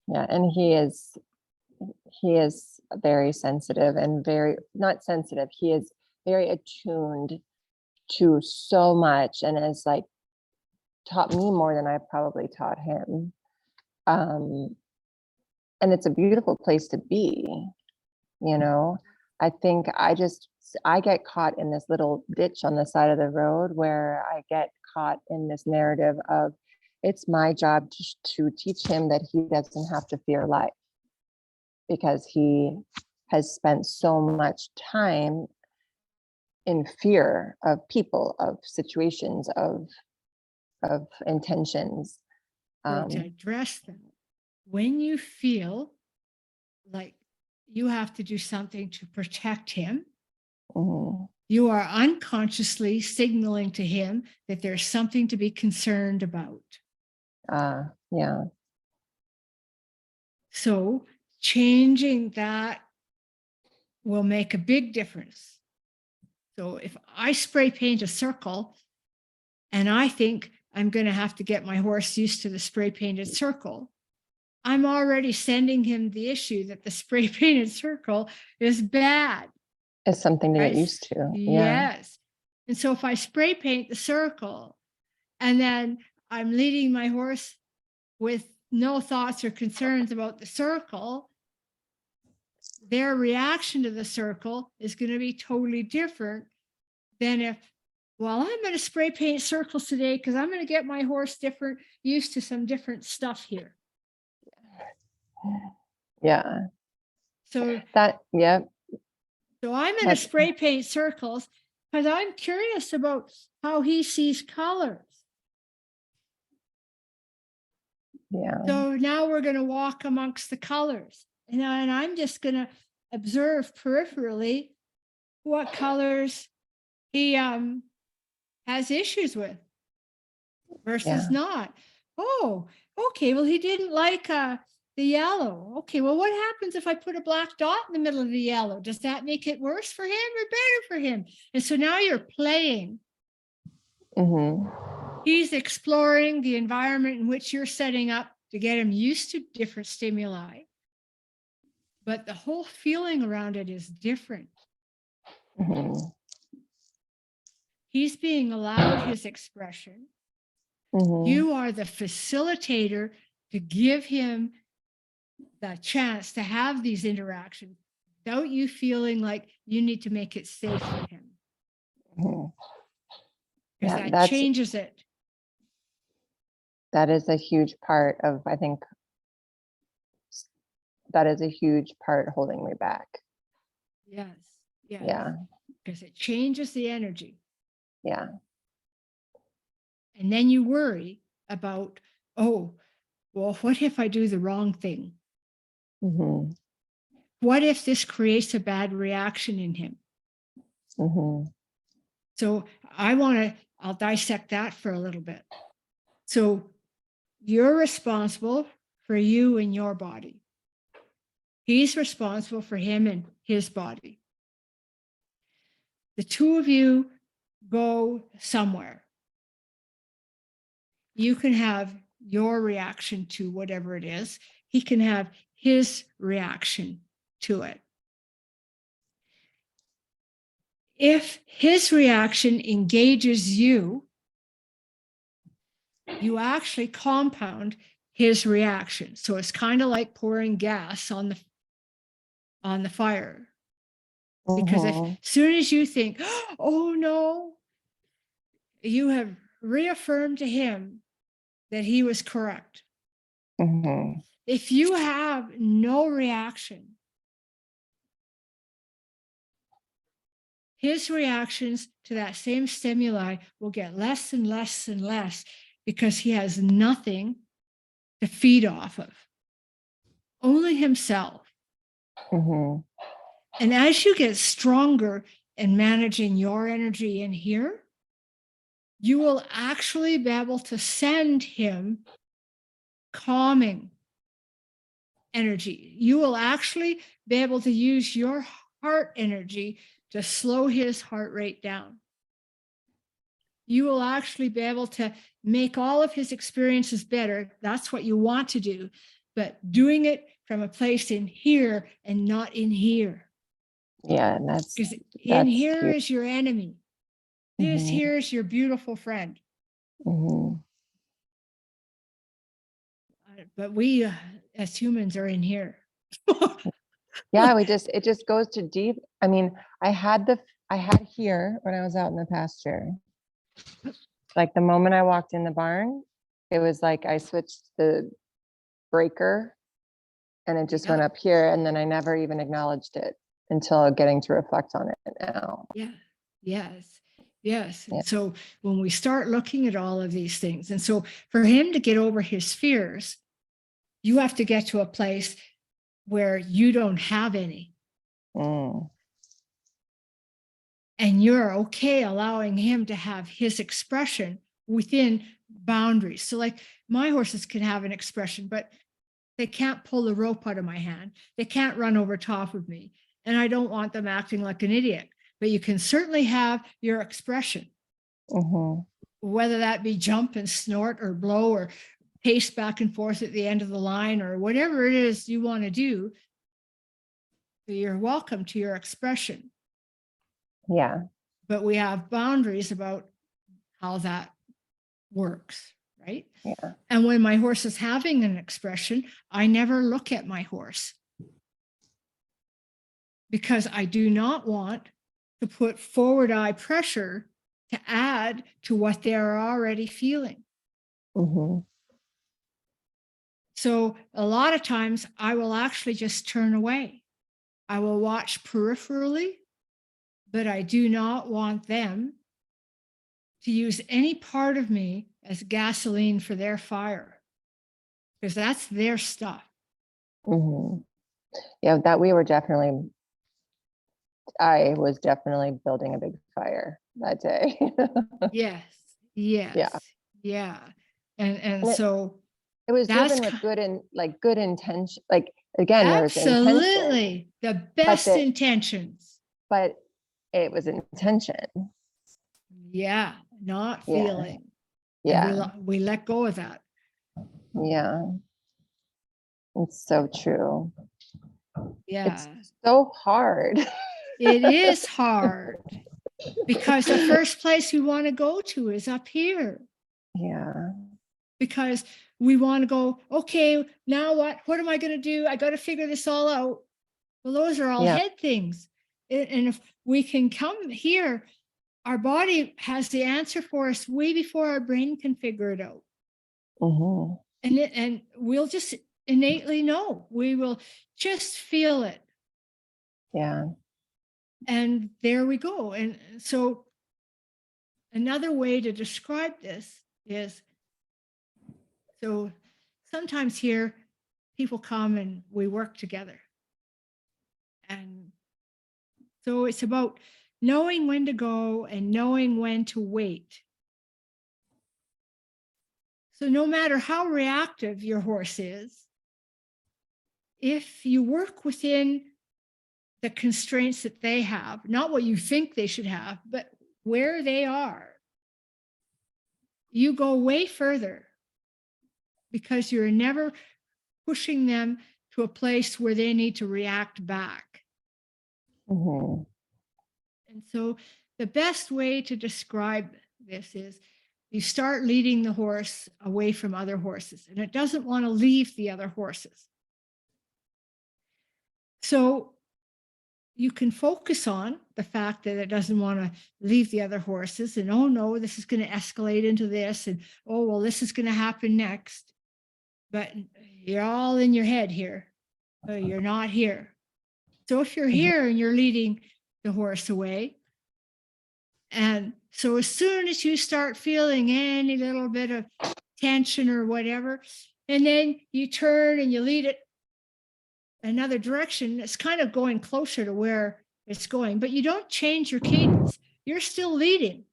Yeah. And he is very sensitive and not sensitive. He is very attuned to so much and has like taught me more than I probably taught him. And it's a beautiful place to be, you know. I think I get caught in this little ditch on the side of the road where I get caught in this narrative of it's my job to teach him that he doesn't have to fear life, because he has spent so much time in fear of people, of situations, of intentions. So to address that, when you feel like you have to do something to protect him, Mhm. you are unconsciously signaling to him that there's something to be concerned about. Yeah. So changing that will make a big difference. So if I spray paint a circle and I think I'm going to have to get my horse used to the spray painted circle, I'm already sending him the issue that the spray painted circle is bad. It's something to get Right? used to. Yeah. Yes. And so if I spray paint the circle and then I'm leading my horse with no thoughts or concerns about the circle, their reaction to the circle is going to be totally different than if, well, I'm going to spray paint circles today because I'm going to get my horse used to some different stuff here. Yeah. So Yeah. So I'm going to spray paint circles because I'm curious about how he sees colors. Yeah. So now we're going to walk amongst the colors. And I'm just going to observe peripherally what colors he has issues with versus not. Oh, okay. Well, he didn't like the yellow. Okay, well, what happens if I put a black dot in the middle of the yellow? Does that make it worse for him or better for him? And so now you're playing. Mm-hmm. He's exploring the environment in which you're setting up to get him used to different stimuli. But the whole feeling around it is different. Mm-hmm. He's being allowed his expression. Mm-hmm. You are the facilitator to give him the chance to have these interactions without you feeling like you need to make it safe for him. Mm-hmm. Because Yeah, that changes it. That is a huge part of, I think, that is a huge part holding me back. Yes. Yes. Yeah. Because it changes the energy. Yeah. And then you worry about, oh, well, what if I do the wrong thing? Mm-hmm. What if this creates a bad reaction in him? Mm-hmm. So I'll dissect that for a little bit. So you're responsible for you and your body. He's responsible for him and his body. The two of you go somewhere. You can have your reaction to whatever it is. He can have his reaction to it. If his reaction engages you, you actually compound his reaction. So it's kind of like pouring gas on the fire. Because if Mhm. as soon as you think, oh no, you have reaffirmed to him that he was correct. Mhm. If you have no reaction, his reactions to that same stimuli will get less and less and less because he has nothing to feed off of, only himself. Mhm. And as you get stronger in managing your energy in here, you will actually be able to send him calming energy. You will actually be able to use your heart energy to slow his heart rate down. You will actually be able to make all of his experiences better. That's what you want to do, but doing it from a place in here and not in here. Yeah, and that's Because in that's here huge. is your enemy. This Mhm. here is your beautiful friend. Mhm. But we as humans are in here. Yeah, it just goes to deep. I mean, I had here when I was out in the pasture. Like the moment I walked in the barn, it was like I switched the breaker and it just went Yeah. up here, and then I never even acknowledged it until getting to reflect on it now. Yeah. Yes. Yes. Yeah. And so when we start looking at all of these things, and so for him to get over his fears, you have to get to a place where you don't have any. Mm. And you're okay allowing him to have his expression within boundaries. So, like my horses can have an expression, but they can't pull the rope out of my hand. They can't run over top of me. And I don't want them acting like an idiot. But you can certainly have your expression, Mhm. whether that be jump and snort or blow or pace back and forth at the end of the line or whatever it is you want to do. You're welcome to your expression. Yeah. But we have boundaries about how that works, right? Yeah. And when my horse is having an expression, I never look at my horse because I do not want to put forward eye pressure to add to what they're already feeling. Mhm. So a lot of times I will actually just turn away. I will watch peripherally, but I do not want them to use any part of me as gasoline for their fire because that's their stuff. Mhm. Yeah, I was definitely building a big fire that day. Yes, Yeah. yes, yeah. And And so it was that's driven with good intention. Like again, there was intention, absolutely the but best intentions. but it was intention. Yeah, not Yeah. feeling. And Yeah. we let go of that. Yeah. It's so true. Yeah, It's so hard. it is hard because the first place we want to go to is up here. Yeah. Because we want to go, okay, now what? What am I going to do? I got to figure this all out. Well, those are all Yeah. head things. And if we can come here, our body has the answer for us way before our brain can figure it out. Mhm. And we'll just innately know. We will just feel it. Yeah. And there we go. And so another way to describe this is, so sometimes here people come and we work together. And so it's about knowing when to go and knowing when to wait. So no matter how reactive your horse is, if you work within the constraints that they have, not what you think they should have, but where they are, you go way further because you're never pushing them to a place where they need to react back. Mhm. And so the best way to describe this is you start leading the horse away from other horses, and it doesn't want to leave the other horses. So you can focus on the fact that it doesn't want to leave the other horses, and oh no, this is going to escalate into this, and oh well, this is going to happen next. But you're all in your head here. You're not here. So if you're here and you're leading the horse away, and so as soon as you start feeling any little bit of tension or whatever, and then you turn and you lead it another direction, it's kind of going closer to where it's going, but you don't change your cadence. You're still leading,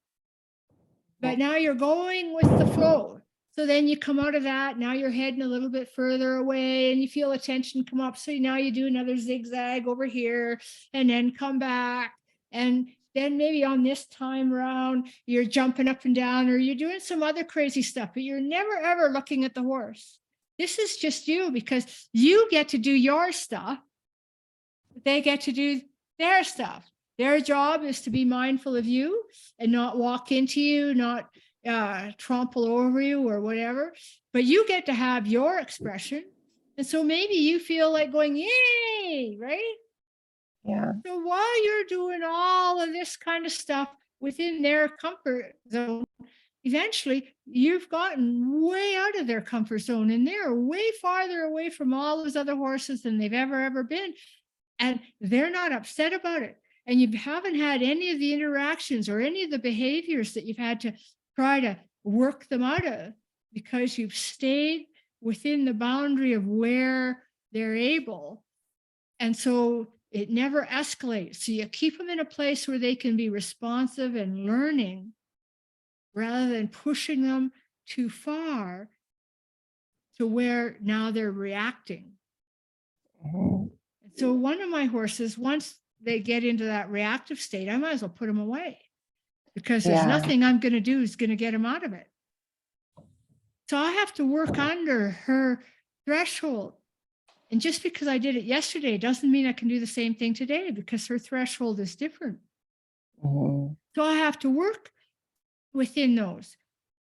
but now you're going with the flow. So then you come out of that, now you're heading a little bit further away and you feel a tension come up. So now you do another zigzag over here and then come back. And then maybe on this time round, you're jumping up and down or you're doing some other crazy stuff, but you're never, ever looking at the horse. This is just you because you get to do your stuff. They get to do their stuff. Their job is to be mindful of you and not walk into you, not trample over you or whatever, but you get to have your expression. And so maybe you feel like going, yay, right? Yeah. So while you're doing all of this kind of stuff within their comfort zone, eventually you've gotten way out of their comfort zone and they're way farther away from all those other horses than they've ever been. And they're not upset about it. And you haven't had any of the interactions or any of the behaviors that you've had to try to work them out of because you've stayed within the boundary of where they're able. And so it never escalates. So you keep them in a place where they can be responsive and learning rather than pushing them too far to where now they're reacting. Mhm. So one of my horses, once they get into that reactive state, I might as well put them away because there's Yeah. nothing I'm going to do is going to get them out of it. So I have to work under her threshold. And just because I did it yesterday doesn't mean I can do the same thing today because her threshold is different. Mhm. So I have to work within those.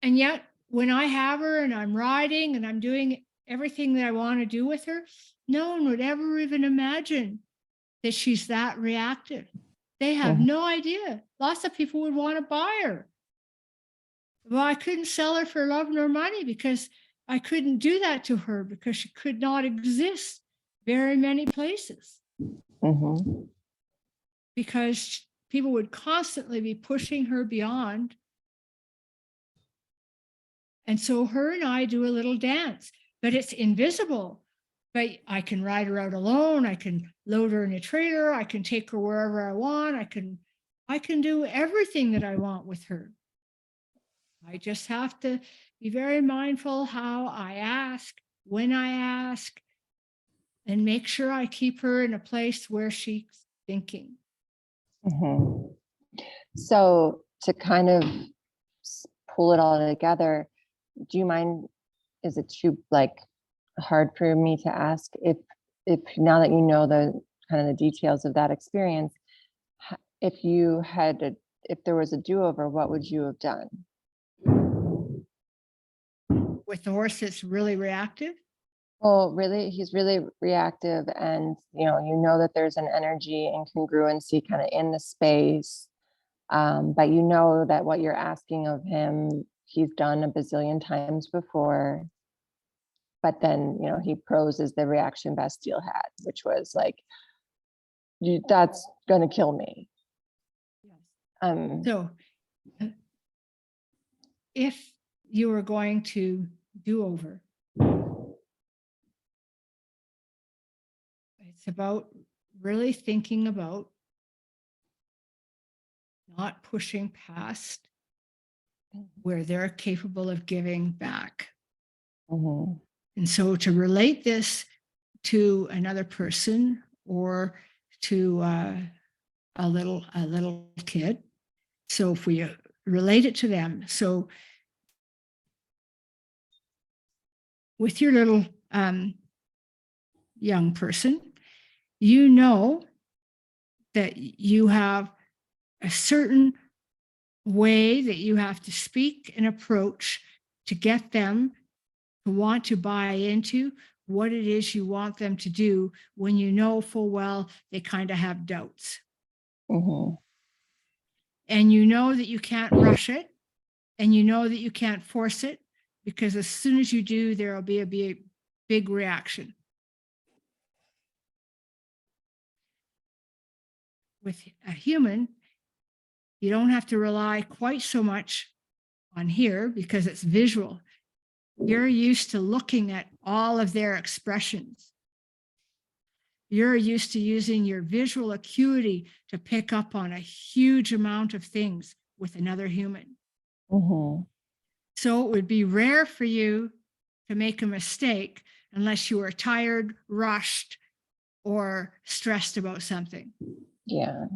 And yet when I have her and I'm riding and I'm doing everything that I want to do with her, no one would ever even imagine that she's that reactive. They have no idea. Lots of people would want to buy her. Well, I couldn't sell her for love nor money because I couldn't do that to her because she could not exist very many places Mhm. because people would constantly be pushing her beyond. And so her and I do a little dance, but it's invisible. But I can ride her out alone. I can load her in a trailer. I can take her wherever I want. I can do everything that I want with her. I just have to be very mindful how I ask, when I ask, and make sure I keep her in a place where she's thinking. Mhm. So to kind of pull it all together, do you mind, is it too hard for me to ask if now that you know the kind of the details of that experience, if you had if there was a do-over, what would you have done? With the horse that's really reactive? Well, really, he's really reactive, and you know that there's an energy and congruency kind of in the space, but you know that what you're asking of him, he's done a bazillion times before. But then, he proses the reaction Bastille had, which was like, that's going to kill me. Yes. So if you were going to do over, it's about really thinking about not pushing past where they're capable of giving back. Mhm. And so to relate this to another person or to a little kid. So if we relate it to them, so with your little young person, you know that you have a certain way that you have to speak and approach to get them to want to buy into what it is you want them to do when you know full well they kind of have doubts. Mhm. And you know that you can't rush it, and you know that you can't force it, because as soon as you do, there will be a big reaction. With a human, you don't have to rely quite so much on here because it's visual. You're used to looking at all of their expressions. You're used to using your visual acuity to pick up on a huge amount of things with another human. Mhm. So it would be rare for you to make a mistake unless you were tired, rushed, or stressed about something. Yeah.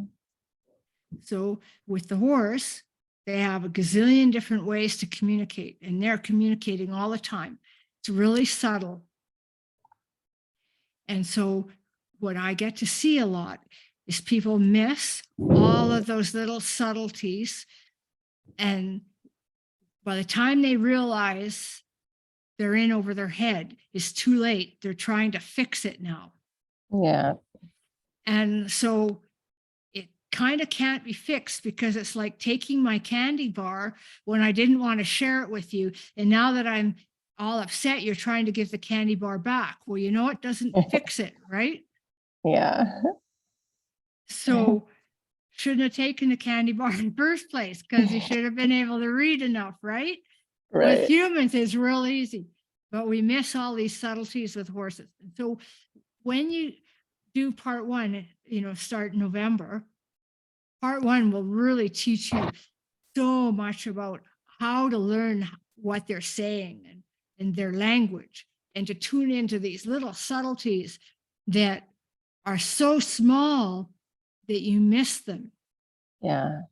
So with the horse, they have a gazillion different ways to communicate, and they're communicating all the time. It's really subtle. And so what I get to see a lot is people miss all of those little subtleties. And by the time they realize they're in over their head, it's too late. They're trying to fix it now. Yeah. And so it kind of can't be fixed, because it's like taking my candy bar when I didn't want to share it with you. And now that I'm all upset, you're trying to give the candy bar back. Well, you know, it doesn't fix it, right? Yeah. So shouldn't have taken the candy bar in the first place, because you should have been able to read enough, right? With Right. humans, it's real easy, but we miss all these subtleties with horses. And so when you do part one, you know, start November, part one will really teach you so much about how to learn what they're saying and their language, and to tune into these little subtleties that are so small that you miss them. Yeah.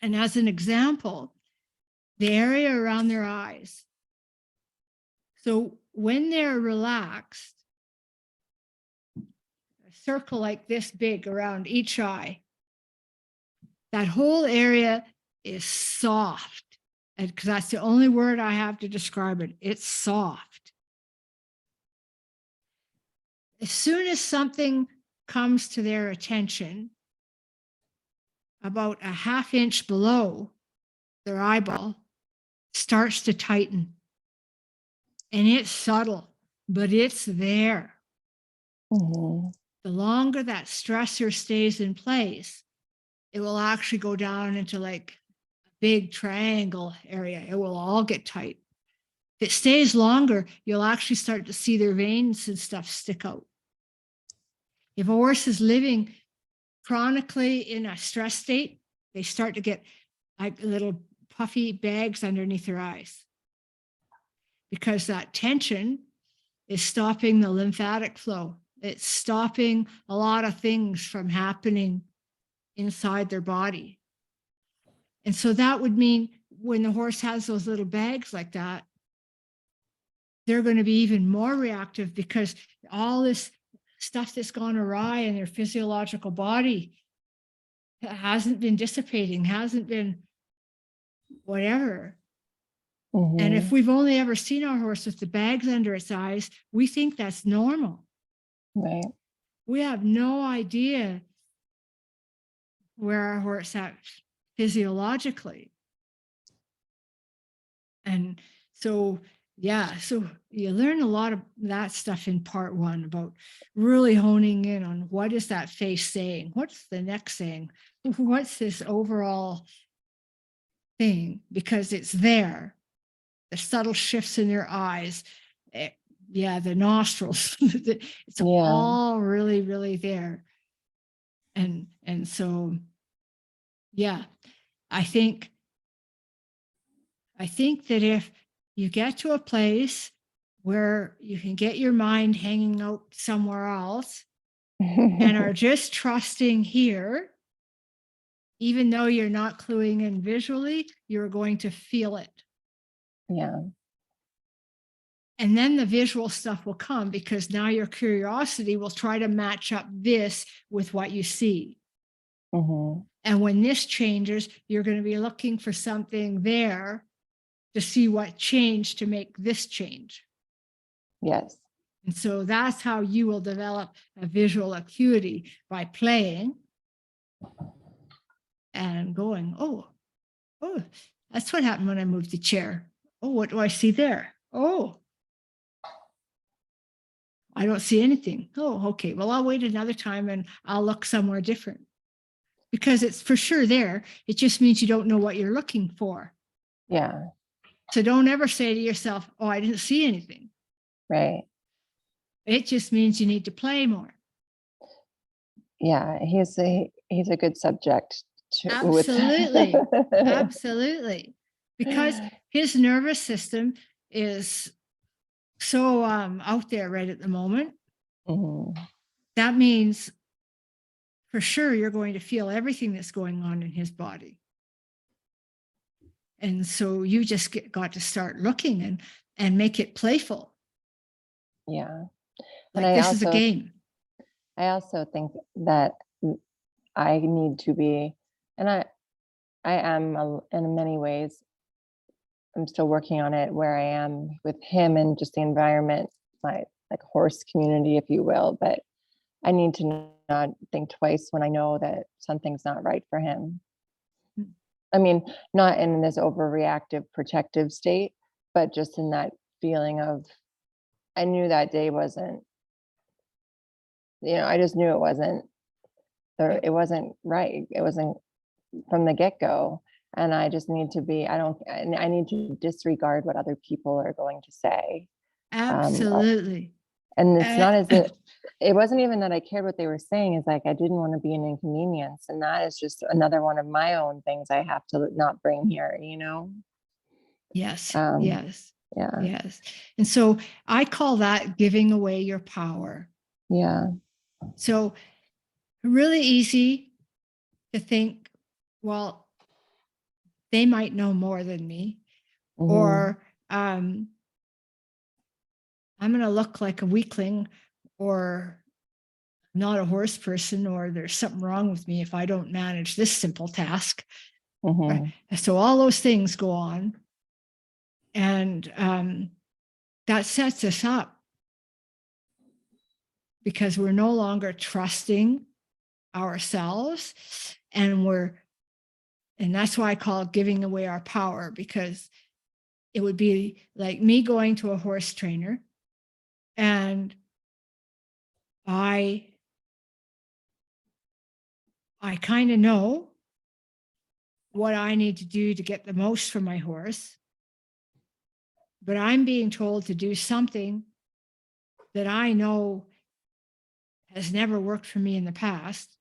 And as an example, the area around their eyes. So when they're relaxed, a circle like this big around each eye, that whole area is soft. And because that's the only word I have to describe it, it's soft. As soon as something comes to their attention, about a ½ inch below their eyeball, starts to tighten. And it's subtle, but it's there. Mhm. The longer that stressor stays in place, it will actually go down into like a big triangle area. It will all get tight. If it stays longer, you'll actually start to see their veins and stuff stick out. If a horse is living chronically in a stress state, they start to get like little puffy bags underneath their eyes, because that tension is stopping the lymphatic flow. It's stopping a lot of things from happening inside their body. And so that would mean when the horse has those little bags like that, they're going to be even more reactive, because all this stuff that's gone awry in their physiological body hasn't been dissipating, hasn't been whatever. And if Mhm. we've only ever seen our horse with the bags under its eyes, we think that's normal. Right. We have no idea where our horse at physiologically. And so, yeah, so you learn a lot of that stuff in part one, about really honing in on what is that face saying? What's the neck saying? What's this overall thing? Because it's there. The subtle shifts in their eyes. Yeah, the nostrils. It's Yeah. all really, really there. And so, yeah, I think that if you get to a place where you can get your mind hanging out somewhere else and are just trusting here, even though you're not cluing in visually, you're going to feel it. Yeah. And then the visual stuff will come, because now your curiosity will try to match up this with what you see. Mhm. And when this changes, you're going to be looking for something there to see what changed to make this change. Yes. And so that's how you will develop a visual acuity, by playing and going, oh, that's what happened when I moved the chair. Oh, what do I see there? Oh, I don't see anything. Oh, okay. Well, I'll wait another time and I'll look somewhere different, because it's for sure there. It just means you don't know what you're looking for. Yeah. So don't ever say to yourself, oh, I didn't see anything. Right. It just means you need to play more. Yeah. He's a good subject to Absolutely. with. Absolutely. Because his nervous system is so out there right at the moment. Mhm. That means for sure you're going to feel everything that's going on in his body. And so you just got to start looking and make it playful. Yeah. Like And this is a game. I also think that I need to be, and I am in many ways, I'm still working on it, where I am with him and just the environment, my like horse community, if you will. But I need to not think twice when I know that something's not right for him. Mm. I mean, not in this overreactive protective state, but just in that feeling of, I knew that day wasn't, I just knew it wasn't there. It wasn't right. It wasn't from the get-go. And I just need to be, I need to disregard what other people are going to say. Absolutely. And it's not as if, Uh, it wasn't even that I cared what they were saying. It's like, I didn't want to be an inconvenience. And that is just another one of my own things I have to not bring here, Yes. Um, Yes. Yeah. Yes. And so I call that giving away your power. Yeah. So really easy to think, well, they might know more than me, Mhm. or I'm going to look like a weakling, or not a horse person, or there's something wrong with me if I don't manage this simple task. Mhm. So all those things go on, and that sets us up, because we're no longer trusting ourselves, and that's why I call it giving away our power, because it would be like me going to a horse trainer, and I kind of know what I need to do to get the most from my horse, but I'm being told to do something that I know has never worked for me in the past,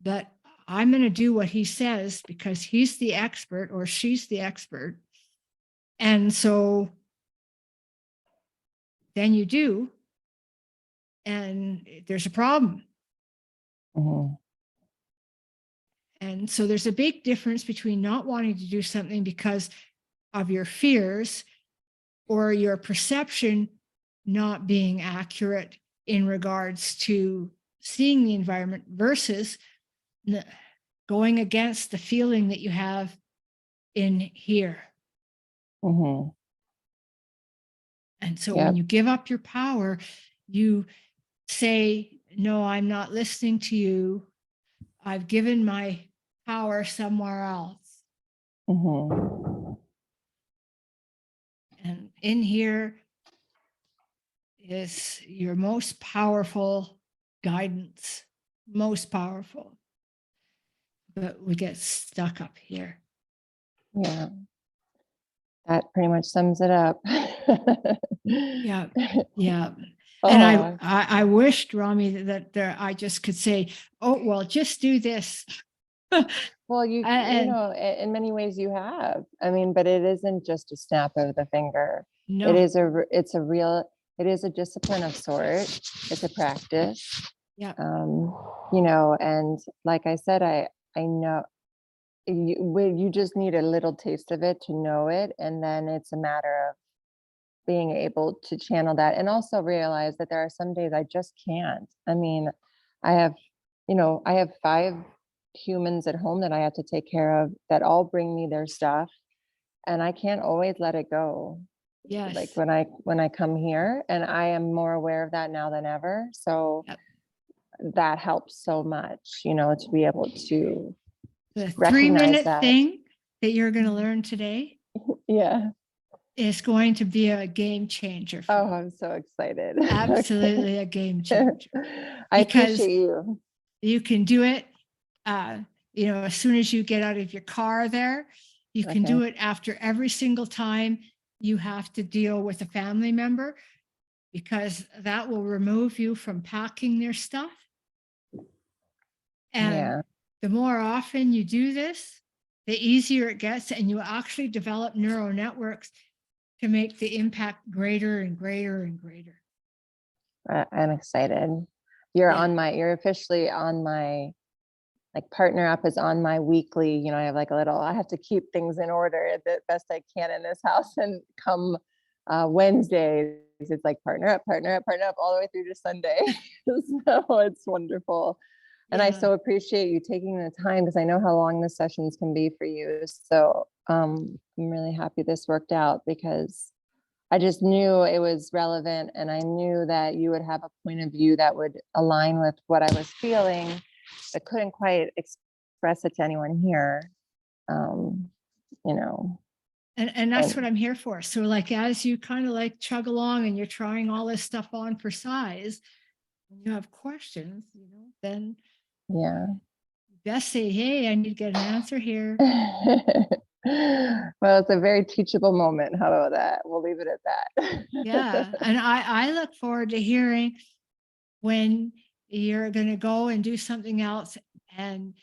but I'm going to do what he says because he's the expert or she's the expert. And so then you do, and there's a problem. Mhm. And so there's a big difference between not wanting to do something because of your fears or your perception not being accurate in regards to seeing the environment, versus going against the feeling that you have in here. Mhm. And so Yep. when you give up your power, you say, no, I'm not listening to you. I've given my power somewhere else. Mhm. And in here is your most powerful guidance, most powerful. But we get stuck up here. Yeah. That pretty much sums it up. Yeah. Yeah. Aw. And I wished, Rami, that I just could say, oh, well, just do this. Well, you And in many ways you have. I mean, but it isn't just a snap of the finger. no, It is it is a discipline of sort. It's a practice. yeah, And like I said, I know you just need a little taste of it to know it. And then it's a matter of being able to channel that, and also realize that there are some days I just can't. I mean, I have 5 humans at home that I have to take care of that all bring me their stuff, and I can't always let it go. Like Yes. when I come here, and I am more aware of that now than ever. So Yep. that helps so much, you know, to be able to The recognize 3-minute that. thing that you're going to learn today Yeah. is going to be a game changer for Oh, you. I'm so excited. Absolutely a game changer. I Because appreciate you. you can do it, as soon as you get out of your car there. You can do it after every single time you have to deal with a family member, because that will remove you from packing their stuff. And Yeah. the more often you do this, the easier it gets, and you actually develop neural networks to make the impact greater and greater and greater. I'm excited. Yeah. You're officially on my, like, Partner Up is on my weekly, you know, I have like I have to keep things in order the best I can in this house. And come Wednesdays, it's like Partner Up, Partner Up, Partner Up, all the way through to Sunday. So it's wonderful. And I Yeah. so appreciate you taking the time, because I know how long the sessions can be for you. So I'm really happy this worked out, because I just knew it was relevant, and I knew that you would have a point of view that would align with what I was feeling, but couldn't quite express it to anyone here. You know, And that's what and I'm here for. So like, as you kind of like chug along and you're trying all this stuff on for size, when you have questions, then yeah. best say, hey, I need to get an answer here. Well, it's a very teachable moment. How about that? We'll leave it at that. Yeah. And I look forward to hearing when you're going to go and do something else, and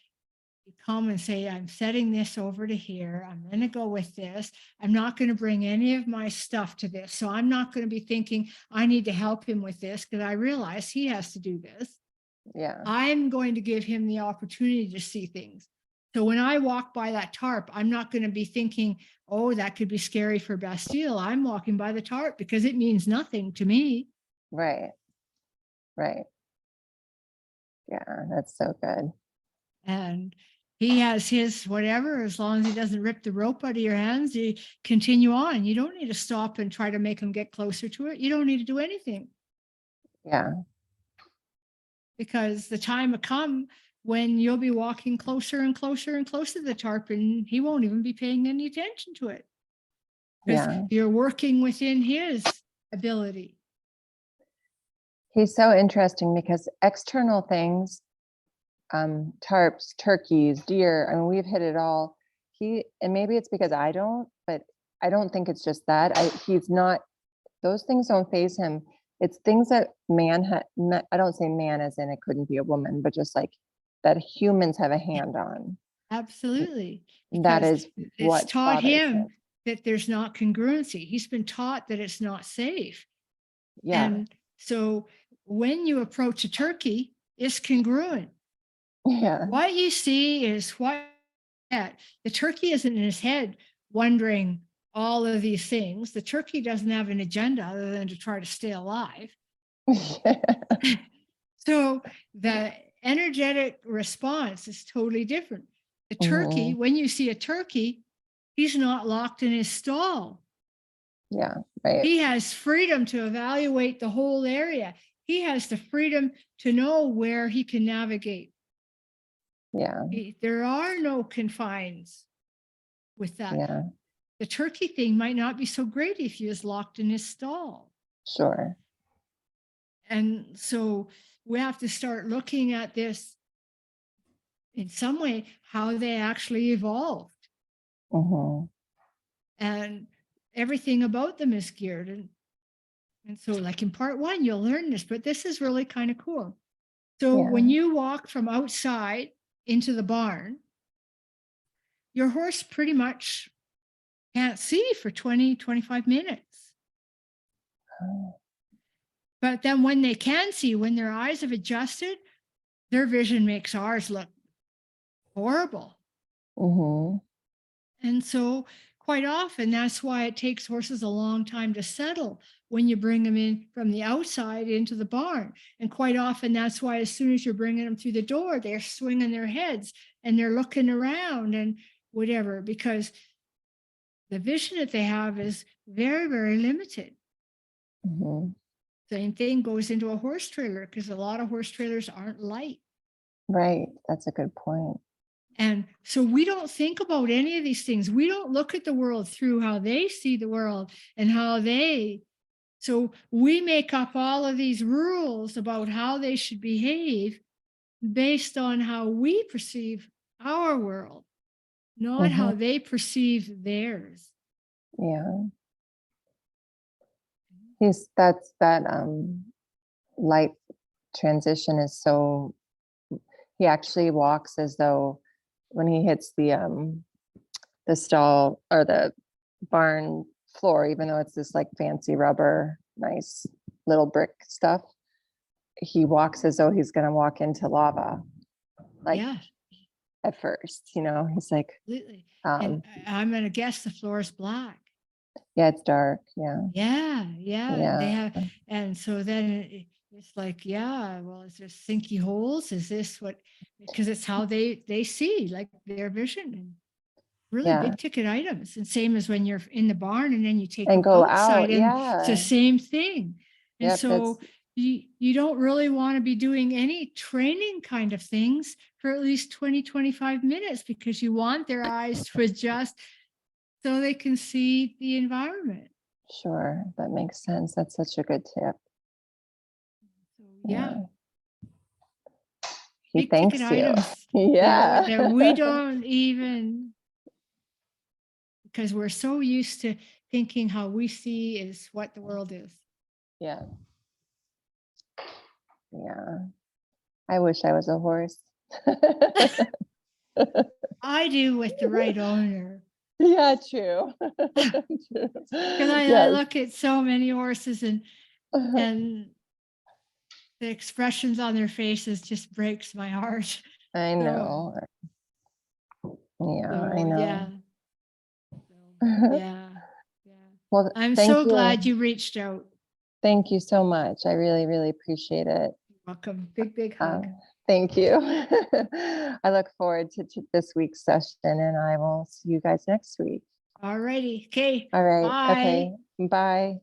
you come and say, I'm setting this over to here. I'm going to go with this. I'm not going to bring any of my stuff to this. So I'm not going to be thinking I need to help him with this, because I realize he has to do this. Yeah. I'm going to give him the opportunity to see things. So when I walk by that tarp, I'm not going to be thinking, oh, that could be scary for Bastille. I'm walking by the tarp because it means nothing to me. Right. Right. Yeah, that's so good. And he has his whatever, as long as he doesn't rip the rope out of your hands, you continue on. You don't need to stop and try to make him get closer to it. You don't need to do anything, Yeah. because the time will come when you'll be walking closer and closer and closer to the tarp, and he won't even be paying any attention to it, because Yeah. you're working within his ability. He's so interesting, because external things, tarps, turkeys, deer, I mean, we've hit it all. And maybe it's because I don't, but I don't think it's just that. He's not, those things don't faze him. It's things that I don't say man as in it couldn't be a woman, but just like that humans have a hand on. Absolutely. That Because is it's what taught bothers him that there's not congruency. He's been taught that it's not safe. Yeah. And so when you approach a turkey, it's congruent. Yeah. What you see is what the turkey isn't in his head wondering all of these things. The turkey doesn't have an agenda other than to try to stay alive. So the energetic response is totally different. The turkey, when you see a turkey, he's not locked in his stall. Yeah. Right. He has freedom to evaluate the whole area. He has the freedom to know where he can navigate. Yeah. There are no confines with that. Yeah. The turkey thing might not be so great if he is locked in his stall. Sure. And so we have to start looking at this in some way, how they actually evolved. And everything about them is geared. And so like in part 1, you'll learn this, but this is really kind of cool. So Yeah. when you walk from outside into the barn, your horse pretty much can't see for 20, 25 minutes. But then when they can see, when their eyes have adjusted, their vision makes ours look horrible. And so quite often, that's why it takes horses a long time to settle when you bring them in from the outside into the barn. And quite often, that's why as soon as you're bringing them through the door, they're swinging their heads and they're looking around and whatever, because the vision that they have is very, very limited. Mhm. Same thing goes into a horse trailer, because a lot of horse trailers aren't light. Right. That's a good point. And so we don't think about any of these things. We don't look at the world through how they see the world and how they. So we make up all of these rules about how they should behave based on how we perceive our world, not how they perceive theirs. Yeah. That's that light transition is so, he actually walks as though when he hits the stall or the barn floor, even though it's this like fancy rubber, nice little brick stuff, he walks as though he's gonna walk into lava. Like Yeah, at first, he's like, completely. um, And I'm going to guess the floor is black. yeah, it's dark. Yeah. Yeah. They Yeah. have, and so then it's like, yeah, well, is there sinky holes? Is this what? Because it's how they see, like their vision, and really Yeah. big ticket items. And same as when you're in the barn and then you take And them go outside, out. and it's the Yeah. same thing. And Yep, so you don't really want to be doing any training kind of things for at least 20, 25 minutes, because you want their eyes to adjust so they can see the environment. Sure. That makes sense. That's such a good tip. So, yeah. He Big thanks ticket you. items Yeah. that we don't even, because we're so used to thinking how we see is what the world is. Yeah. Yeah. I wish I was a horse. I do with the right owner. Yeah, true. Because I Yes. look at so many horses and the expressions on their faces just breaks my heart. I know. Yeah, I know. Yeah. Yeah. Well, I'm thank so you. glad you reached out. Thank you so much. I really, really appreciate it. Welcome. Big hug. Thank you. I look forward to this week's session, and I will see you guys next week. All righty. Okay. All right. Bye. Okay. Bye.